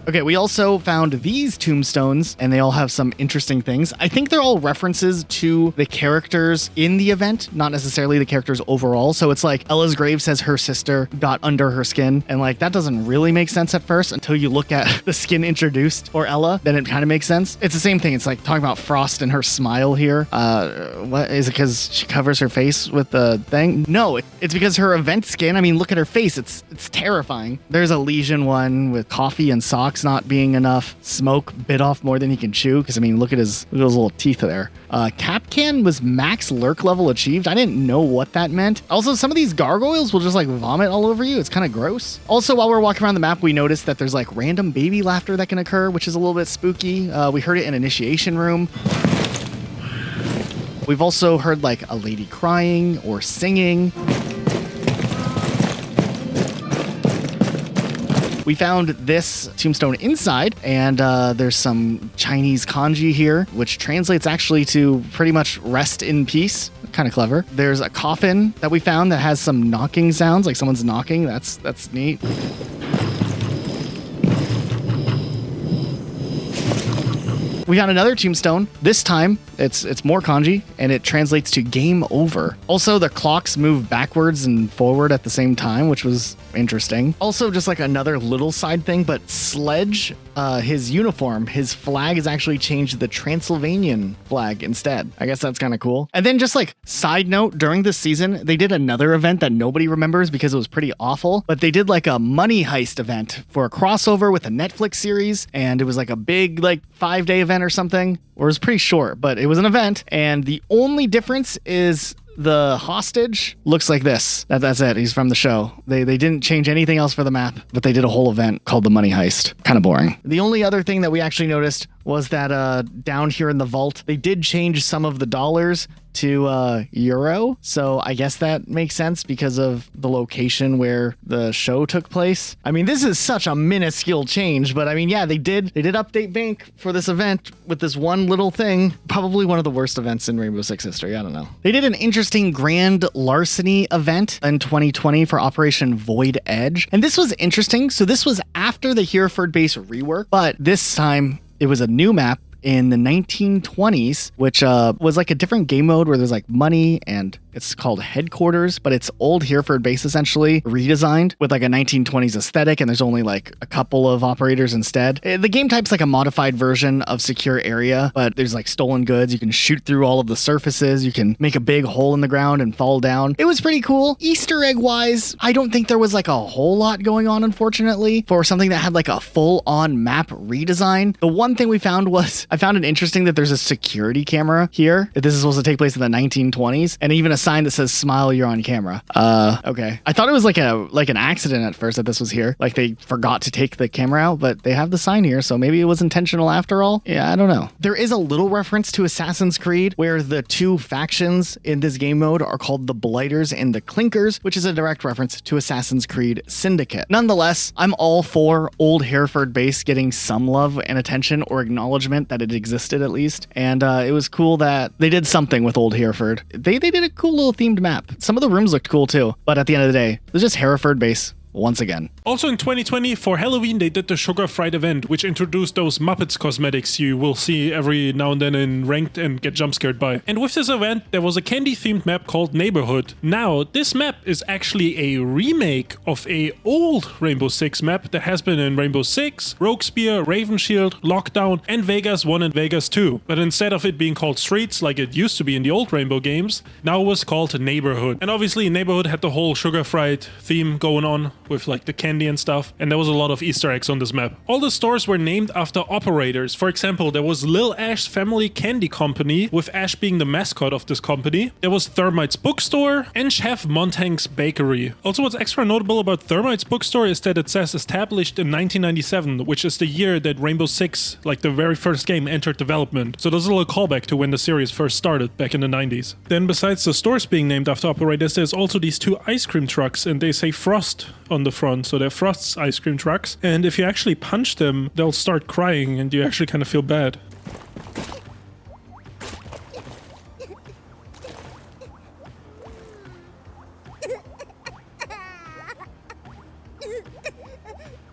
Okay, we also found these tombstones, and they all have some interesting things. I think they're all references to the characters in the event, not necessarily the characters overall. So it's like Ella's grave says her sister got under her skin, and like that doesn't really make sense at first until you look at the skin introduced for Ella, then it kind of makes sense. It's the same thing. It's like talking about Frost and her smile here. What is it, because she covers her face with the thing? No, it's because her event skin, I mean, look at her face. It's terrifying. There's a Legion one with coffee and socks not being enough. Smoke bit off more than he can chew, because I mean, look at those little teeth there. Capcan was max lurk level achieved. I didn't know what that meant. Also, some of these gargoyles will just like vomit all over you. It's kind of gross. Also, while we're walking around the map, we noticed that there's like random baby laughter that can occur, which is a little bit spooky. We heard it in Initiation Room. We've also heard like a lady crying or singing. We found this tombstone inside, and there's some Chinese kanji here, which translates actually to pretty much rest in peace. Kind of clever. There's a coffin that we found that has some knocking sounds, like someone's knocking. That's neat. We found another tombstone. This time, it's more kanji, and it translates to game over. Also, the clocks move backwards and forward at the same time, which was interesting. Also, just like another little side thing, but Sledge, his uniform, his flag is actually changed to the Transylvanian flag instead. I guess that's kind of cool. And then just like side note, during this season, they did another event that nobody remembers because it was pretty awful, but they did like a money heist event for a crossover with a Netflix series, and it was like a big like 5-day event or something, or it was pretty short, but it was an event, and the only difference is the hostage looks like this. That's it. He's from the show. They didn't change anything else for the map, but they did a whole event called the Money Heist. Kind of boring. The only other thing that we actually noticed was that down here in the vault, they did change some of the dollars to euro. So I guess that makes sense because of the location where the show took place. I mean, this is such a minuscule change, but I mean, yeah, they did update bank for this event with this one little thing. Probably one of the worst events in Rainbow Six history. I don't know. They did an interesting grand larceny event in 2020 for Operation Void Edge. And this was interesting. So this was after the Hereford Base rework, but this time it was a new map in the 1920s, which was like a different game mode where there's like money and it's called Headquarters, but it's old Hereford Base essentially redesigned with like a 1920s aesthetic, and there's only like a couple of operators instead. The game type's like a modified version of Secure Area, but there's like stolen goods. You can shoot through all of the surfaces. You can make a big hole in the ground and fall down. It was pretty cool. Easter egg wise, I don't think there was like a whole lot going on, unfortunately, for something that had like a full-on map redesign. The one thing we found was, I found it interesting that there's a security camera here, that this is supposed to take place in the 1920s, and even a sign that says "Smile, you're on camera." Okay. I thought it was like an accident at first that this was here. Like they forgot to take the camera out, but they have the sign here, so maybe it was intentional after all. Yeah, I don't know. There is a little reference to Assassin's Creed, where the two factions in this game mode are called the Blighters and the Clinkers, which is a direct reference to Assassin's Creed Syndicate. Nonetheless, I'm all for old Hereford Base getting some love and attention or acknowledgement that it existed at least, and it was cool that they did something with old Hereford. They did a cool little themed map. Some of the rooms looked cool too, but at the end of the day, it was just Hereford Base once again. Also in 2020, for Halloween, they did the Sugar Fright event, which introduced those Muppets cosmetics you will see every now and then in Ranked and get jump scared by. And with this event, there was a candy-themed map called Neighborhood. Now, this map is actually a remake of a old Rainbow Six map that has been in Rainbow Six, Rogue Spear, Raven Shield, Lockdown, and Vegas 1 and Vegas 2. But instead of it being called Streets like it used to be in the old Rainbow games, now it was called Neighborhood. And obviously, Neighborhood had the whole Sugar Fright theme going on with like the candy and stuff, and there was a lot of Easter eggs on this map. All the stores were named after operators. For example, there was Lil Ash's Family Candy Company, with Ash being the mascot of this company. There was Thermite's Bookstore and Chef Montag's Bakery. Also, what's extra notable about Thermite's Bookstore is that it says established in 1997, which is the year that Rainbow Six, like the very first game, entered development. So there's a little callback to when the series first started back in the 90s. Then besides the stores being named after operators, there's also these two ice cream trucks, and they say Frost on the front, so they're Frost's ice cream trucks, and if you actually punch them, they'll start crying and you actually kind of feel bad.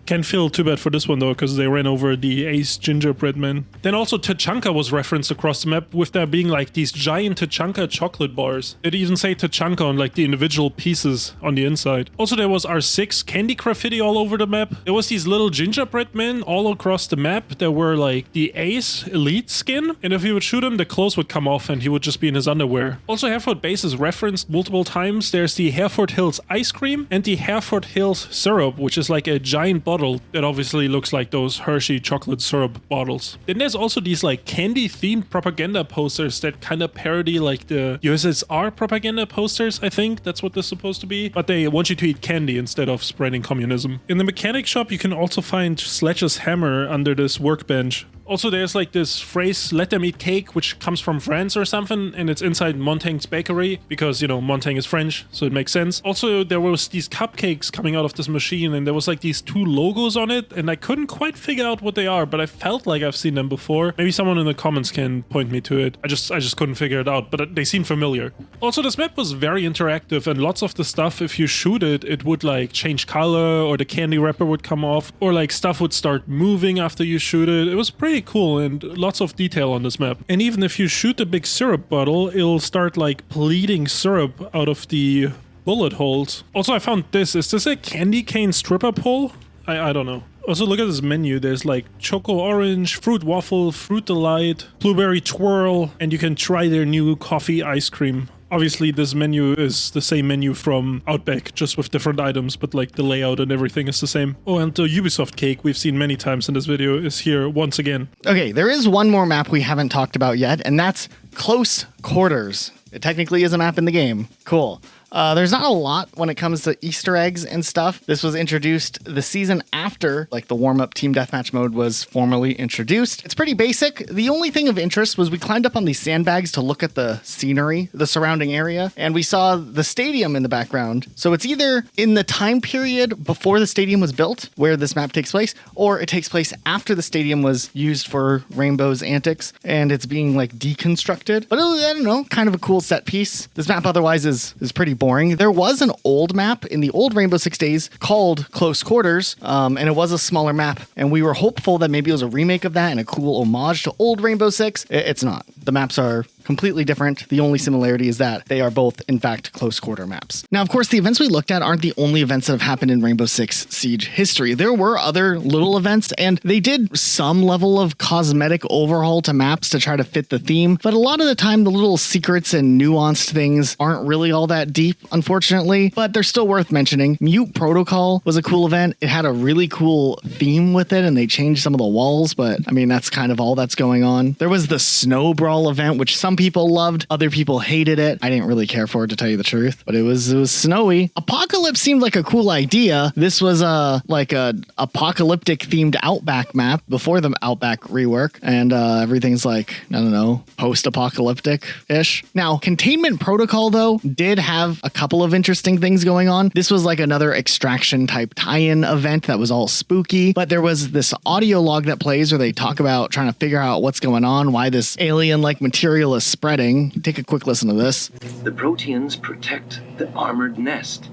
Can't feel too bad for this one though, because they ran over the Ace Gingerbread Man. Then also Tachanka was referenced across the map, with there being like these giant Tachanka chocolate bars. It even say Tachanka on like the individual pieces on the inside. Also there was R6 candy graffiti all over the map. There was these little gingerbread men all across the map that were like the Ace Elite skin, and if you would shoot him, the clothes would come off and he would just be in his underwear. Also Hereford Base is referenced multiple times. There's the Hereford Hills ice cream and the Hereford Hills syrup, which is like a giant bottle that obviously looks like those Hershey chocolate syrup bottles. Then there's also these like candy themed propaganda posters that kind of parody like the USSR propaganda posters. I think that's what they're supposed to be, but they want you to eat candy instead of spreading communism. In the mechanic shop you can also find Sledge's hammer under this workbench. Also, there's like this phrase, "let them eat cake," which comes from France or something, and it's inside Montag's Bakery, because, you know, Montag is French, so it makes sense. Also, there was these cupcakes coming out of this machine, and there was like these two logos on it, and I couldn't quite figure out what they are, but I felt like I've seen them before. Maybe someone in the comments can point me to it. I just couldn't figure it out, but they seem familiar. Also, this map was very interactive, and lots of the stuff, if you shoot it, it would like change color, or the candy wrapper would come off, or like stuff would start moving after you shoot it. It was pretty cool, and lots of detail on this map. And even if you shoot the big syrup bottle, it'll start like bleeding syrup out of the bullet holes. Also, I found this. Is this a candy cane stripper pole? I don't know. Also, look at this menu. There's like Choco Orange, Fruit Waffle, Fruit Delight, Blueberry Twirl, and you can try their new coffee ice cream. Obviously, this menu is the same menu from Outback, just with different items, but like the layout and everything is the same. Oh, and the Ubisoft cake we've seen many times in this video is here once again. Okay, there is one more map we haven't talked about yet, and that's Close Quarters. It technically is a map in the game. Cool. There's not a lot when it comes to Easter eggs and stuff. This was introduced the season after, like, the warm-up team deathmatch mode was formally introduced. It's pretty basic. The only thing of interest was we climbed up on these sandbags to look at the scenery, the surrounding area, and we saw the stadium in the background. So it's either in the time period before the stadium was built, where this map takes place, or it takes place after the stadium was used for Rainbow's antics, and it's being, like, deconstructed. But I don't know, kind of a cool set piece. This map otherwise is pretty boring. There was an old map in the old Rainbow Six days called Close Quarters, and it was a smaller map, and we were hopeful that maybe it was a remake of that and a cool homage to old Rainbow Six. It's not. The maps are completely different. The only similarity is that they are both, in fact, close quarter maps. Now, of course, the events we looked at aren't the only events that have happened in Rainbow Six Siege history. There were other little events, and they did some level of cosmetic overhaul to maps to try to fit the theme, but a lot of the time, the little secrets and nuanced things aren't really all that deep, unfortunately, but they're still worth mentioning. Mute Protocol was a cool event. It had a really cool theme with it, and they changed some of the walls, but I mean, that's kind of all that's going on. There was the Snow Brawl event, which some people loved, other people hated it. I didn't really care for it, to tell you the truth, but it was snowy. Apocalypse seemed like a cool idea. This was like a apocalyptic themed Outback map before the Outback rework, and everything's like, I don't know, post-apocalyptic-ish. Now, Containment Protocol, though, did have a couple of interesting things going on. This was like another extraction type tie-in event that was all spooky, but there was this audio log that plays where they talk about trying to figure out what's going on, why this alien-like material is spreading. Take a quick listen to this. The proteans protect the armored nest.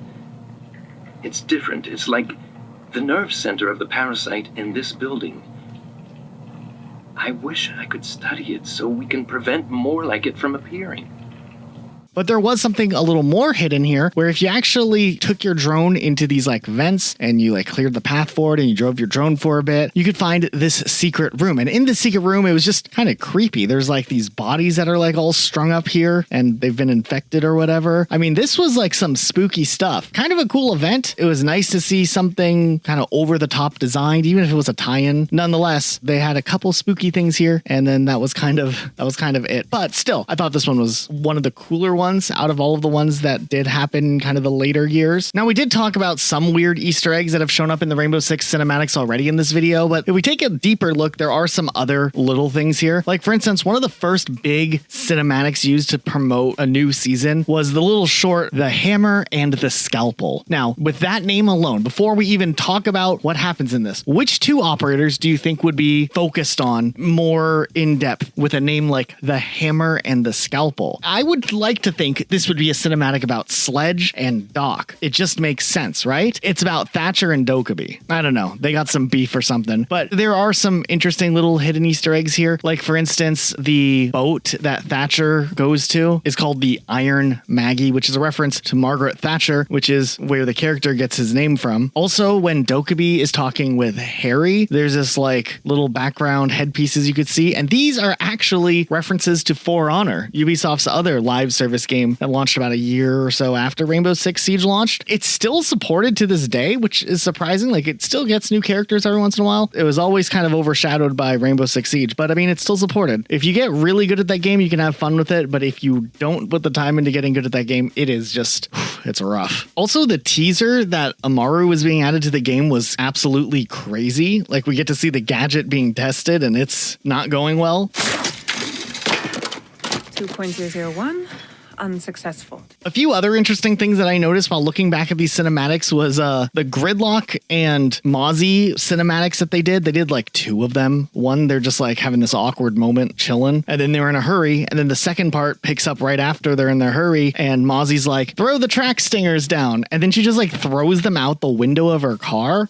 It's different. It's like the nerve center of the parasite in this building. I wish I could study it so we can prevent more like it from appearing. But there was something a little more hidden here, where if you actually took your drone into these like vents and you like cleared the path for it and you drove your drone for a bit, you could find this secret room. And in the secret room, it was just kind of creepy. There's like these bodies that are like all strung up here and they've been infected or whatever. I mean, this was like some spooky stuff. Kind of a cool event. It was nice to see something kind of over the top designed, even if it was a tie-in. Nonetheless, they had a couple spooky things here, and then that was kind of it. But still, I thought this one was one of the cooler ones out of all of the ones that did happen in kind of the later years. Now, we did talk about some weird Easter eggs that have shown up in the Rainbow Six cinematics already in this video, but if we take a deeper look, there are some other little things here. Like, for instance, one of the first big cinematics used to promote a new season was the little short, The Hammer and the Scalpel. Now, with that name alone, before we even talk about what happens in this, which two operators do you think would be focused on more in depth with a name like The Hammer and the Scalpel? I would like to think this would be a cinematic about Sledge and Doc. It just makes sense, right? It's about Thatcher and Dokkaebi. I don't know. They got some beef or something. But there are some interesting little hidden Easter eggs here. Like, for instance, the boat that Thatcher goes to is called the Iron Maggie, which is a reference to Margaret Thatcher, which is where the character gets his name from. Also, when Dokkaebi is talking with Harry, there's this like little background headpieces you could see. And these are actually references to For Honor, Ubisoft's other live service game that launched about a year or so after Rainbow Six Siege launched. It's still supported to this day, which is surprising. Like, it still gets new characters every once in a while. It was always kind of overshadowed by Rainbow Six Siege, but I mean, it's still supported. If you get really good at that game, you can have fun with it, but if you don't put the time into getting good at that game, it is just, it's rough. Also, the teaser that Amaru was being added to the game was absolutely crazy. Like, we get to see the gadget being tested, and it's not going well. 2.001. Unsuccessful. A few other interesting things that I noticed while looking back at these cinematics was the Gridlock and Mozzie cinematics that they did. They did like two of them. One, they're just like having this awkward moment chilling, and then they were in a hurry. And then the second part picks up right after they're in their hurry, and Mozzie's like, throw the track stingers down. And then she just like throws them out the window of her car.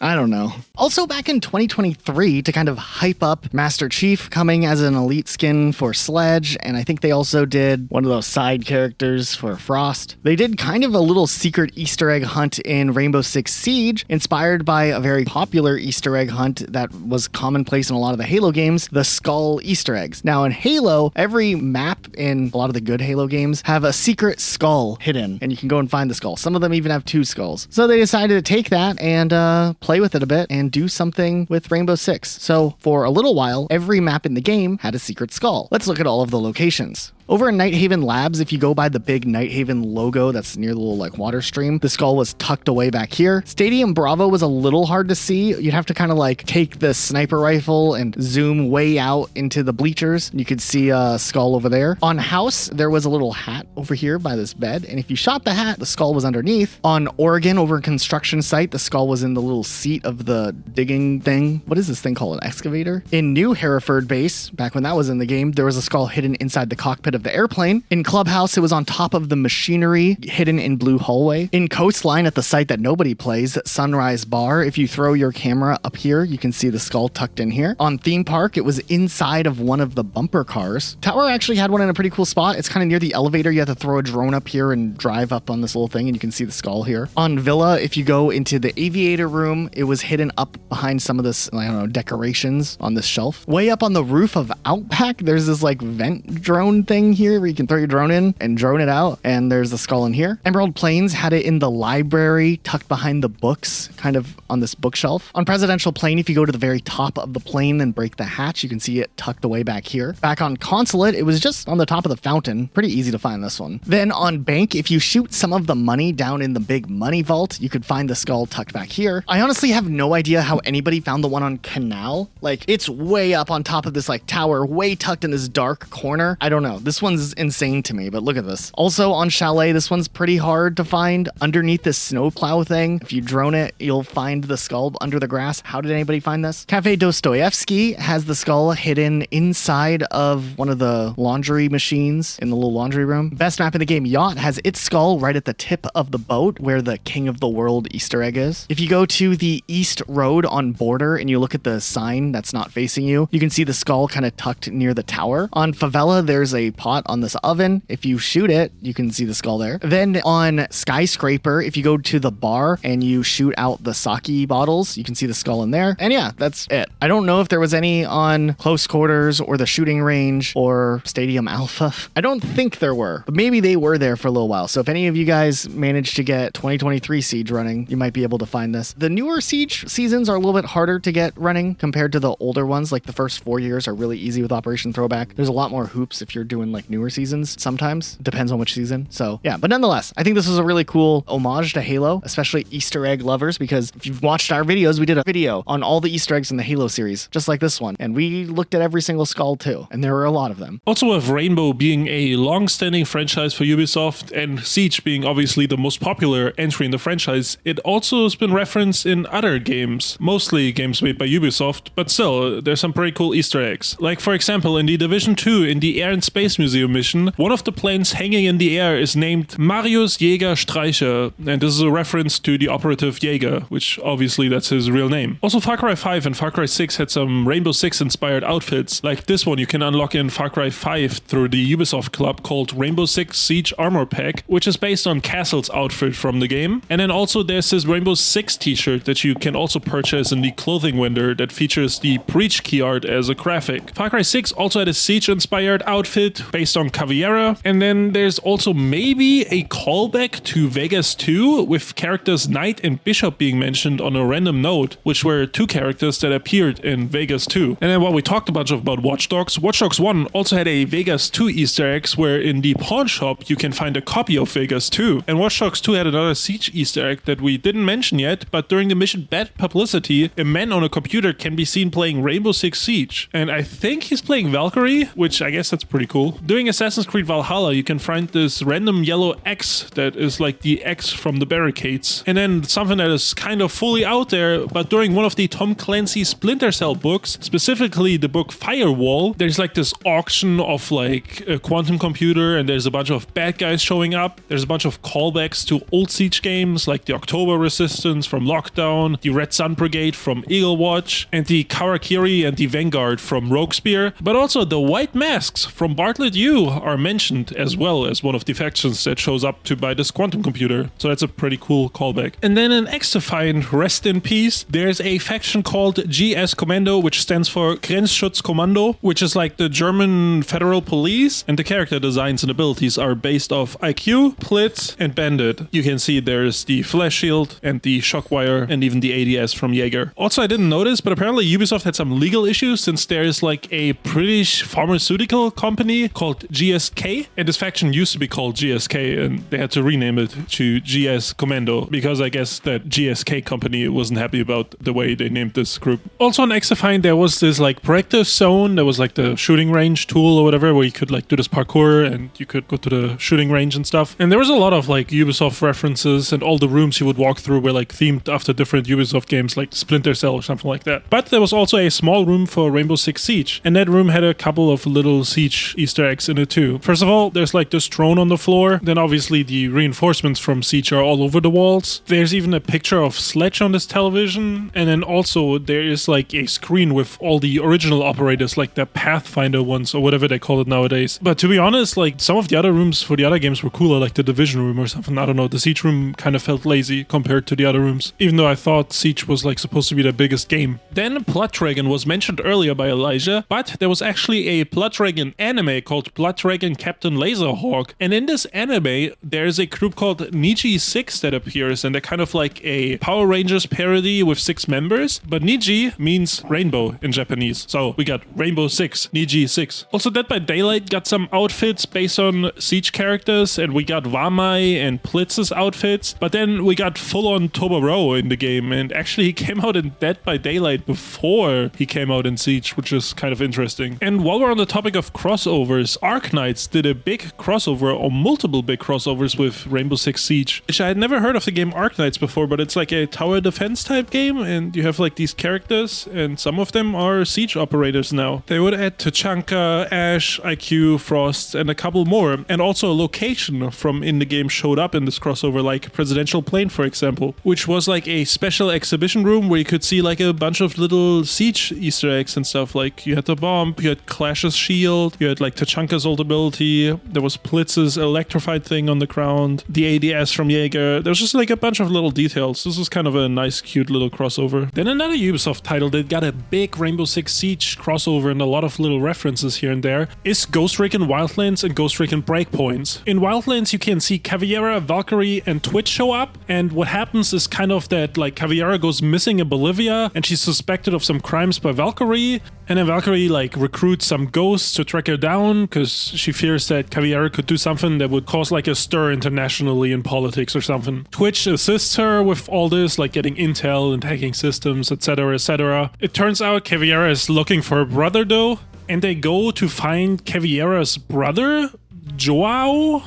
I don't know. Also, back in 2023, to kind of hype up Master Chief coming as an elite skin for Sledge, and I think they also did one of those side characters for Frost. They did kind of a little secret Easter egg hunt in Rainbow Six Siege, inspired by a very popular Easter egg hunt that was commonplace in a lot of the Halo games, the Skull Easter eggs. Now, in Halo, every map in a lot of the good Halo games have a secret skull hidden, and you can go and find the skull. Some of them even have two skulls. So they decided to take that and play with it a bit and do something with Rainbow Six. So for a little while, every map in the game had a secret skull. Let's look at all of the locations. Over in Nighthaven Labs, if you go by the big Nighthaven logo that's near the little like water stream, the skull was tucked away back here. Stadium Bravo was a little hard to see. You'd have to kind of like take the sniper rifle and zoom way out into the bleachers. You could see a skull over there. On House, there was a little hat over here by this bed, and if you shot the hat, the skull was underneath. On Oregon, over in construction site, the skull was in the little seat of the digging thing. What is this thing called? An excavator? In New Hereford Base, back when that was in the game, there was a skull hidden inside the cockpit of of the airplane. In Clubhouse, it was on top of the machinery hidden in Blue Hallway. In Coastline, at the site that nobody plays, Sunrise Bar, if you throw your camera up here, you can see the skull tucked in here. On Theme Park, it was inside of one of the bumper cars. Tower actually had one in a pretty cool spot. It's kind of near the elevator. You have to throw a drone up here and drive up on this little thing, and you can see the skull here. On Villa, if you go into the aviator room, it was hidden up behind some of this, I don't know, decorations on this shelf. Way up on the roof of Outback, there's this like vent drone thing here where you can throw your drone in and drone it out, and there's the skull in here. Emerald Plains had it in the library, tucked behind the books, kind of on this bookshelf. On Presidential Plane, if you go to the very top of the plane and break the hatch, you can see it tucked away back here. Back on Consulate, it was just on the top of the fountain. Pretty easy to find this one. Then on Bank, if you shoot some of the money down in the big money vault, you could find the skull tucked back here. I honestly have no idea how anybody found the one on Kanal. Like, it's way up on top of this like tower, way tucked in this dark corner. I don't know. This one's insane to me, but look at this. Also on Chalet, this one's pretty hard to find. Underneath this snowplow thing, if you drone it, you'll find the skull under the grass. How did anybody find this? Cafe Dostoevsky has the skull hidden inside of one of the laundry machines in the little laundry room. Best map in the game, Yacht, has its skull right at the tip of the boat where the King of the World Easter egg is. If you go to the East Road on Border and you look at the sign that's not facing you, you can see the skull kind of tucked near the tower. On Favela, there's a pot on this oven. If you shoot it, you can see the skull there. Then on Skyscraper, if you go to the bar and you shoot out the sake bottles, you can see the skull in there. And yeah, that's it. I don't know if there was any on Close Quarters or the shooting range or Stadium Alpha. I don't think there were, but maybe they were there for a little while. So if any of you guys managed to get 2023 Siege running, you might be able to find this. The newer Siege seasons are a little bit harder to get running compared to the older ones. Like the first 4 years are really easy with Operation Throwback. There's a lot more hoops if you're doing like newer seasons sometimes. Depends on which season. So yeah, but nonetheless, I think this was a really cool homage to Halo, especially Easter egg lovers, because if you've watched our videos, we did a video on all the Easter eggs in the Halo series, just like this one. And we looked at every single skull too, and there were a lot of them. Also with Rainbow being a long-standing franchise for Ubisoft and Siege being obviously the most popular entry in the franchise, it also has been referenced in other games, mostly games made by Ubisoft, but still, there's some pretty cool Easter eggs. Like for example, in the Division 2, in the Air and Space Museum mission, one of the planes hanging in the air is named Marius Jäger Streicher, and this is a reference to the operative Jäger, which obviously that's his real name. Also Far Cry 5 and Far Cry 6 had some Rainbow Six inspired outfits, like this one you can unlock in Far Cry 5 through the Ubisoft club called Rainbow Six Siege Armor Pack, which is based on Castle's outfit from the game. And then also there's this Rainbow Six t-shirt that you can also purchase in the clothing window that features the Breach key art as a graphic. Far Cry 6 also had a Siege inspired outfit based on Caveira, and then there's also maybe a callback to Vegas 2 with characters Knight and Bishop being mentioned on a random note, which were two characters that appeared in Vegas 2. And then while we talked a bunch about Watch Dogs, Watch Dogs 1 also had a Vegas 2 Easter eggs where in the pawn shop you can find a copy of Vegas 2. And Watch Dogs 2 had another Siege Easter egg that we didn't mention yet, but during the mission Bad Publicity, a man on a computer can be seen playing Rainbow Six Siege. And I think he's playing Valkyrie, which I guess that's pretty cool. During Assassin's Creed Valhalla, you can find this random yellow X that is like the X from the barricades. And then something that is kind of fully out there, but during one of the Tom Clancy Splinter Cell books, specifically the book Firewall, there's like this auction of like a quantum computer, and there's a bunch of bad guys showing up. There's a bunch of callbacks to old Siege games like the October Resistance from Lockdown, the Red Sun Brigade from Eagle Watch, and the Karakiri and the Vanguard from Roguespear. But also the White Masks from Bartlet U are mentioned as well as one of the factions that shows up to buy this quantum computer. So that's a pretty cool callback. And then in X-Defined, rest in peace, there's a faction called GS Kommando, which stands for Grenzschutzkommando, which is like the German federal police, and the character designs and abilities are based off IQ, Blitz, and Bandit. You can see there's the Flash Shield and the Shockwire and even the ADS from Jaeger. Also, I didn't notice, but apparently Ubisoft had some legal issues since there's like a British pharmaceutical company called GSK, and this faction used to be called GSK, and they had to rename it to GS Kommando because I guess that GSK company wasn't happy about the way they named this group. Also on X-Defined, there was this like practice zone. There was like the shooting range tool or whatever where you could like do this parkour and you could go to the shooting range and stuff. And there was a lot of like Ubisoft references, and all the rooms you would walk through were like themed after different Ubisoft games like Splinter Cell or something like that. But there was also a small room for Rainbow Six Siege, and that room had a couple of little Siege Easter eggs in it too. First of all, there's like this throne on the floor. Then obviously the reinforcements from Siege are all over the walls. There's even a picture of Sledge on this television. And then also there is like a screen with all the original operators, like the Pathfinder ones or whatever they call it nowadays. But to be honest, like some of the other rooms for the other games were cooler, like the Division room or something. I don't know. The Siege room kind of felt lazy compared to the other rooms, even though I thought Siege was like supposed to be the biggest game. Then Blood Dragon was mentioned earlier by Elijah, but there was actually a Blood Dragon anime called Blood Dragon Captain Laserhawk. And in this anime, there's a group called Niji 6 that appears, and they're kind of like a Power Rangers parody with 6 members. But Niji means rainbow in Japanese. So we got Rainbow 6, Niji 6. Also, Dead by Daylight got some outfits based on Siege characters, and we got Wamai and Plitz's outfits. But then we got full-on Tobaro in the game, and actually he came out in Dead by Daylight before he came out in Siege, which is kind of interesting. And while we're on the topic of crossovers, Arknights did a big crossover, or multiple big crossovers, with Rainbow Six Siege, which I had never heard of the game Arknights before, but it's like a tower defense type game, and you have like these characters, and some of them are Siege operators now. They would add Tachanka, Ash, IQ, Frost, and a couple more. And also a location from in the game showed up in this crossover, like Presidential Plane, for example, which was like a special exhibition room where you could see like a bunch of little Siege Easter eggs and stuff. Like you had the bomb, you had Clash's shield, you had like Tachanka's ult ability, there was Blitz's electrified thing on the ground, the ADS from Jaeger. There was just like a bunch of little details. This was kind of a nice, cute little crossover. Then another Ubisoft title that got a big Rainbow Six Siege crossover and a lot of little references here and there is Ghost Recon Wildlands and Ghost Recon Breakpoints. In Wildlands, you can see Caveira, Valkyrie, and Twitch show up, and what happens is kind of that like Caveira goes missing in Bolivia, and she's suspected of some crimes by Valkyrie, and then Valkyrie like recruits some ghosts to track her down because she fears that Caveira could do something that would cause like a stir internationally in politics or something. Twitch assists her with all this, like getting intel and hacking systems, etc, etc. It turns out Caveira is looking for her brother though, and they go to find Caveira's brother, Joao,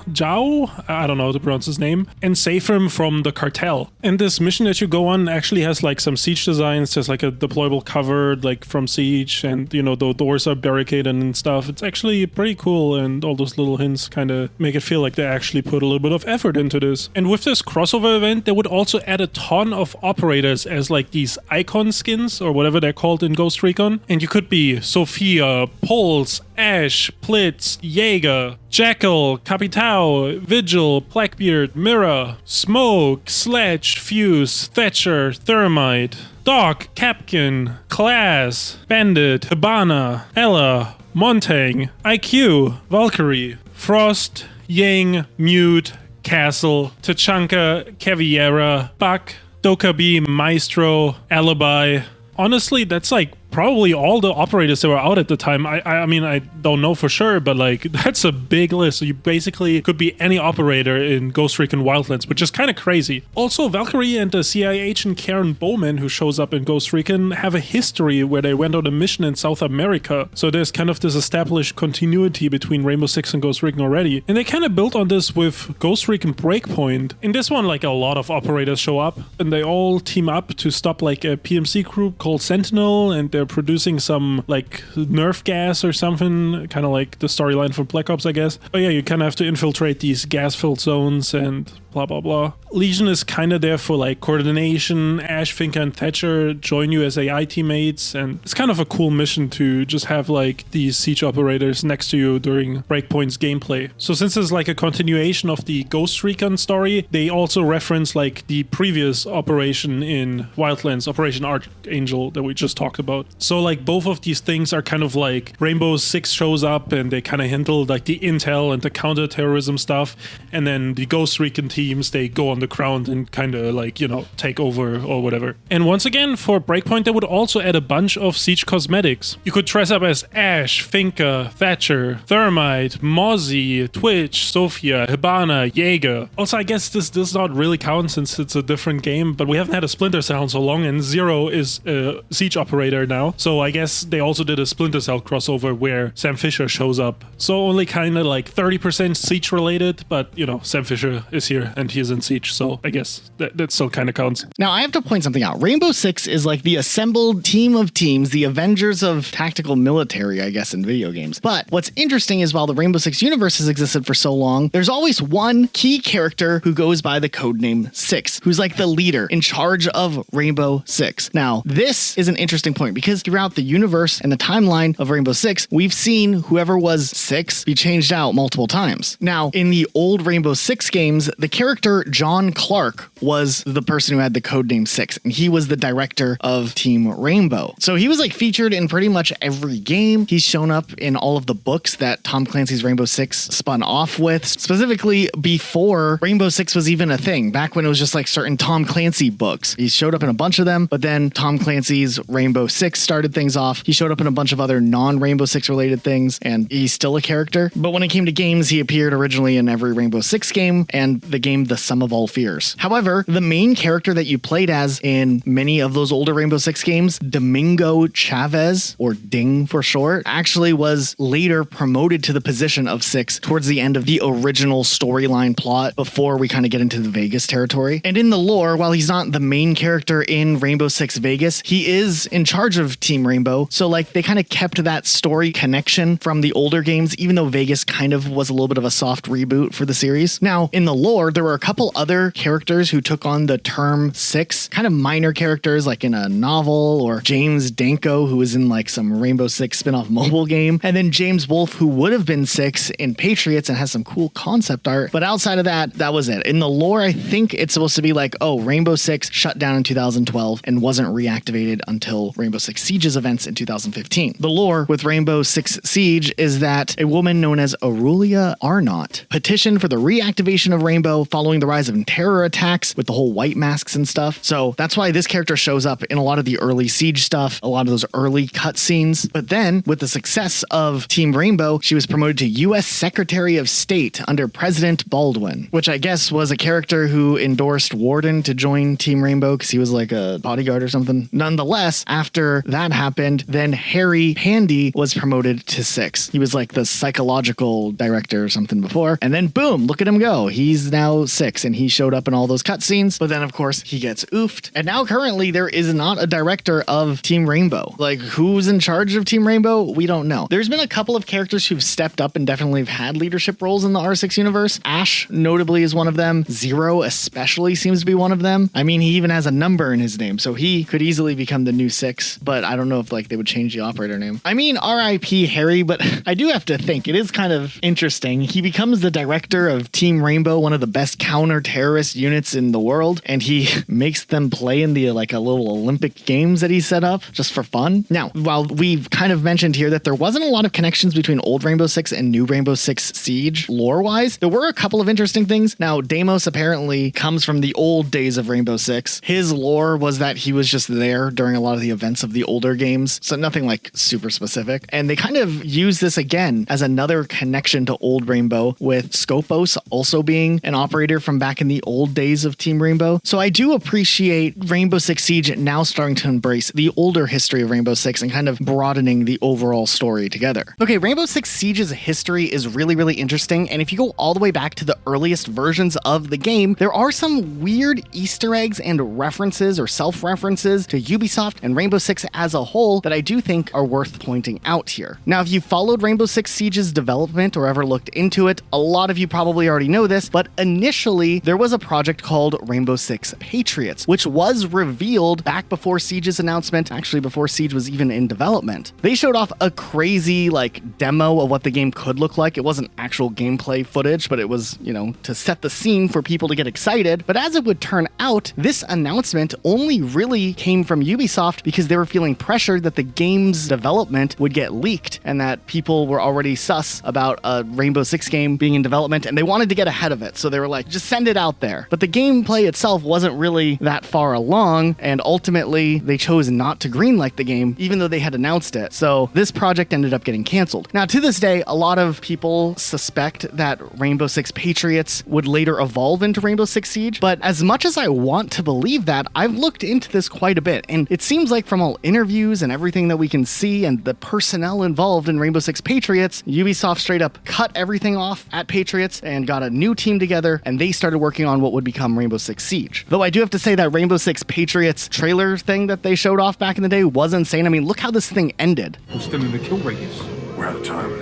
I don't know how to pronounce his name, and save him from the cartel. And this mission that you go on actually has like some Siege designs. There's like a deployable cover like from Siege, and you know, the doors are barricaded and stuff. It's actually pretty cool, and all those little hints kind of make it feel like they actually put a little bit of effort into this. And with this crossover event, they would also add a ton of operators as like these icon skins or whatever they're called in Ghost Recon. And you could be Sophia, Pulse, Ash, Blitz, Jaeger, Jackal, Capitao, Vigil, Blackbeard, Mira, Smoke, Sledge, Fuse, Thatcher, Thermite, Dog, Capkin, Class, Bandit, Hibana, Ella, Montang, IQ, Valkyrie, Frost, Yang, Mute, Castle, Tachanka, Caveira, Buck, Dokabi, Maestro, Alibi. Honestly, that's like probably all the operators that were out at the time. I mean, I don't know for sure, but like that's a big list. So you basically could be any operator in Ghost Recon Wildlands, which is kind of crazy. Also, Valkyrie and the CIA agent Karen Bowman, who shows up in Ghost Recon, have a history where they went on a mission in South America. So there's kind of this established continuity between Rainbow Six and Ghost Recon already. And they kind of built on this with Ghost Recon Breakpoint. In this one, like a lot of operators show up, and they all team up to stop like a PMC group called Sentinel, and they're producing some like nerf gas or something, kind of like the storyline from Black Ops, I guess. But yeah, you kind of have to infiltrate these gas-filled zones and blah blah blah. Legion is kind of there for like coordination. Ash, Finka, and Thatcher join you as AI teammates, and it's kind of a cool mission to just have like these Siege operators next to you during Breakpoint's gameplay. So since it's like a continuation of the Ghost Recon story, they also reference like the previous operation in Wildlands, Operation Archangel, that we just talked about. So like both of these things are kind of like Rainbow Six shows up and they kind of handle like the intel and the counter-terrorism stuff, and then the Ghost Recon teams, they go on the ground and kind of like, you know, take over or whatever. And once again, for Breakpoint, they would also add a bunch of Siege cosmetics. You could dress up as Ash, Finka, Thatcher, Thermite, Mozzie, Twitch, Sophia, Hibana, Jaeger. Also, I guess this does not really count since it's a different game, but we haven't had a Splinter Cell in so long, and Zero is a Siege operator now. So I guess they also did a Splinter Cell crossover where Sam Fisher shows up. So only kind of like 30% Siege related, but you know, Sam Fisher is here. Yeah, and he is in Siege, so I guess that still kind of counts. Now, I have to point something out. Rainbow Six is like the assembled team of teams, the Avengers of tactical military, I guess, in video games. But what's interesting is while the Rainbow Six universe has existed for so long, there's always one key character who goes by the codename Six, who's like the leader in charge of Rainbow Six. Now, this is an interesting point because throughout the universe and the timeline of Rainbow Six, we've seen whoever was Six be changed out multiple times. Now, in the old Rainbow Six games, the character John Clark was the person who had the codename Six, and he was the director of Team Rainbow. So he was like featured in pretty much every game. He's shown up in all of the books that Tom Clancy's Rainbow Six spun off with, specifically before Rainbow Six was even a thing, back when it was just like certain Tom Clancy books. He showed up in a bunch of them, but then Tom Clancy's Rainbow Six started things off. He showed up in a bunch of other non-Rainbow Six related things, and he's still a character. But when it came to games, he appeared originally in every Rainbow Six game and the game The Sum of All Fears. However, the main character that you played as in many of those older Rainbow Six games, Domingo Chavez, or Ding for short, actually was later promoted to the position of Six towards the end of the original storyline plot before we kind of get into the Vegas territory. And in the lore, while he's not the main character in Rainbow Six Vegas, he is in charge of Team Rainbow. So like they kind of kept that story connection from the older games, even though Vegas kind of was a little bit of a soft reboot for the series. Now, in the lore, there were a couple other characters who took on the term Six, kind of minor characters like in a novel, or James Danko, who was in like some Rainbow Six spin-off mobile game, and then James Wolfe, who would have been Six in Patriots and has some cool concept art. But outside of that, that was it. In the lore, I think it's supposed to be like, oh, Rainbow Six shut down in 2012 and wasn't reactivated until Rainbow Six Siege's events in 2015. The lore with Rainbow Six Siege is that a woman known as Aurelia Arnott petitioned for the reactivation of Rainbow following the rise of terror attacks with the whole white masks and stuff. So that's why this character shows up in a lot of the early Siege stuff, a lot of those early cutscenes. But then, with the success of Team Rainbow, she was promoted to U.S. Secretary of State under President Baldwin, which I guess was a character who endorsed Warden to join Team Rainbow because he was like a bodyguard or something. Nonetheless, after that happened, then Harry Pandy was promoted to Six. He was like the psychological director or something before. And then boom, look at him go. He's now Six, and he showed up in all those cutscenes. But then, of course, he gets oofed. And now currently there is not a director of Team Rainbow. Like, who's in charge of Team Rainbow? We don't know. There's been a couple of characters who've stepped up and definitely have had leadership roles in the R6 universe. Ash notably is one of them. Zero especially seems to be one of them. I mean, he even has a number in his name, so he could easily become the new Six, but I don't know if like they would change the operator name. I mean, R.I.P. Harry, but I do have to think it is kind of interesting. He becomes the director of Team Rainbow, one of the best counter-terrorist units in the world, and he makes them play in the like a little Olympic games that he set up just for fun. Now, while we've kind of mentioned here that there wasn't a lot of connections between old Rainbow Six and new Rainbow Six Siege lore-wise, there were a couple of interesting things. Now, Deimos apparently comes from the old days of Rainbow Six. His lore was that he was just there during a lot of the events of the older games, so nothing like super specific. And they kind of use this again as another connection to old Rainbow, with Scopos also being an operator from back in the old days of Team Rainbow. So I do appreciate Rainbow Six Siege now starting to embrace the older history of Rainbow Six and kind of broadening the overall story together. Okay, Rainbow Six Siege's history is really, really interesting, and if you go all the way back to the earliest versions of the game, there are some weird Easter eggs and references or self-references to Ubisoft and Rainbow Six as a whole that I do think are worth pointing out here. Now, if you followed Rainbow Six Siege's development or ever looked into it, a lot of you probably already know this, but initially there was a project called Rainbow Six Patriots, which was revealed back before Siege's announcement, actually before Siege was even in development. They showed off a crazy like demo of what the game could look like. It wasn't actual gameplay footage, but it was, you know, to set the scene for people to get excited. But as it would turn out, this announcement only really came from Ubisoft because they were feeling pressured that the game's development would get leaked and that people were already sus about a Rainbow Six game being in development and they wanted to get ahead of it. So they were like, just send it out there. But the gameplay itself wasn't really that far along, and ultimately they chose not to greenlight the game even though they had announced it. So this project ended up getting canceled. Now, to this day, a lot of people suspect that Rainbow Six Patriots would later evolve into Rainbow Six Siege, but as much as I want to believe that, I've looked into this quite a bit, and it seems like from all interviews and everything that we can see and the personnel involved in Rainbow Six Patriots, Ubisoft straight up cut everything off at Patriots and got a new team together and they started working on what would become Rainbow Six Siege. Though I do have to say that Rainbow Six Patriots trailer thing that they showed off back in the day was insane. I mean, look how this thing ended. We're still in the kill radius. We're out of time.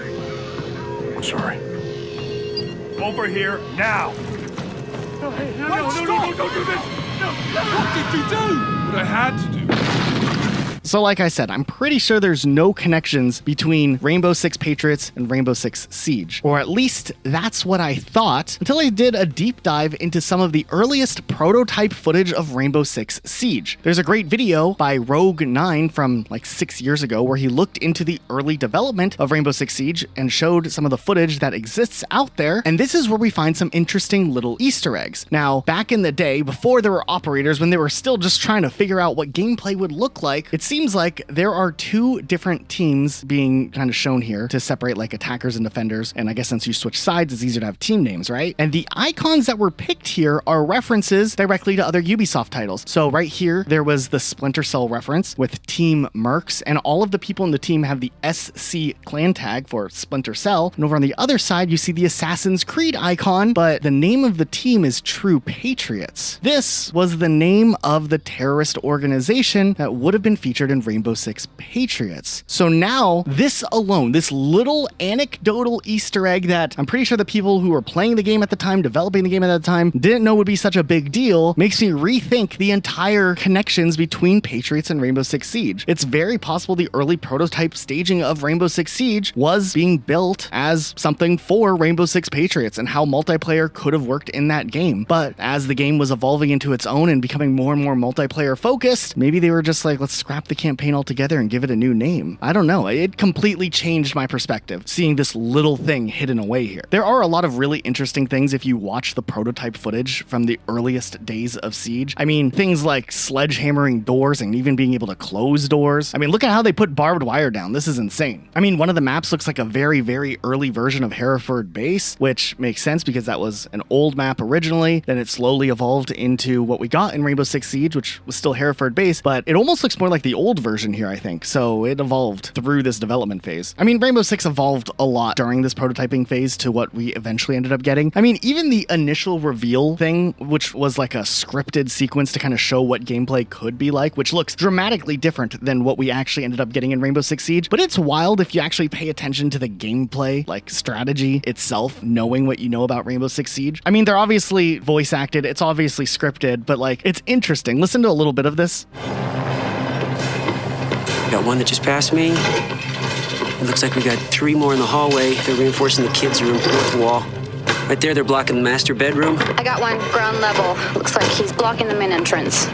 I'm sorry. Over here, now! No, don't do this! No. What did you do? What I had to do. So like I said, I'm pretty sure there's no connections between Rainbow Six Patriots and Rainbow Six Siege. Or at least that's what I thought until I did a deep dive into some of the earliest prototype footage of Rainbow Six Siege. There's a great video by Rogue9 from like 6 years ago where he looked into the early development of Rainbow Six Siege and showed some of the footage that exists out there. And this is where we find some interesting little Easter eggs. Now, back in the day, before there were operators, when they were still just trying to figure out what gameplay would look like, it seems like there are two different teams being kind of shown here to separate like attackers and defenders. And I guess since you switch sides, it's easier to have team names, right? And the icons that were picked here are references directly to other Ubisoft titles. So right here, there was the Splinter Cell reference with Team Mercs, and all of the people in the team have the SC clan tag for Splinter Cell. And over on the other side, you see the Assassin's Creed icon, but the name of the team is True Patriots. This was the name of the terrorist organization that would have been featured in Rainbow Six Patriots. So now, this alone, this little anecdotal Easter egg that I'm pretty sure the people who were playing the game at the time, developing the game at that time, didn't know would be such a big deal, makes me rethink the entire connections between Patriots and Rainbow Six Siege. It's very possible the early prototype staging of Rainbow Six Siege was being built as something for Rainbow Six Patriots and how multiplayer could have worked in that game. But as the game was evolving into its own and becoming more and more multiplayer focused, maybe they were just like, let's scrap the campaign altogether and give it a new name. I don't know. It completely changed my perspective, seeing this little thing hidden away here. There are a lot of really interesting things if you watch the prototype footage from the earliest days of Siege. I mean, things like sledgehammering doors and even being able to close doors. I mean, look at how they put barbed wire down. This is insane. I mean, one of the maps looks like a very, very early version of Hereford Base, which makes sense because that was an old map originally. Then it slowly evolved into what we got in Rainbow Six Siege, which was still Hereford Base, but it almost looks more like the old version here, I think. So it evolved through this development phase. I mean, Rainbow Six evolved a lot during this prototyping phase to what we eventually ended up getting. I mean, even the initial reveal thing, which was like a scripted sequence to kind of show what gameplay could be like, which looks dramatically different than what we actually ended up getting in Rainbow Six Siege. But it's wild if you actually pay attention to the gameplay, like strategy itself, knowing what you know about Rainbow Six Siege. I mean, they're obviously voice acted, it's obviously scripted, but like, it's interesting. Listen to a little bit of this. Got one that just passed me. It looks like we got 3 more in the hallway. They're reinforcing the kids' room, north wall. Right there, they're blocking the master bedroom. I got one ground level. Looks like he's blocking the main entrance.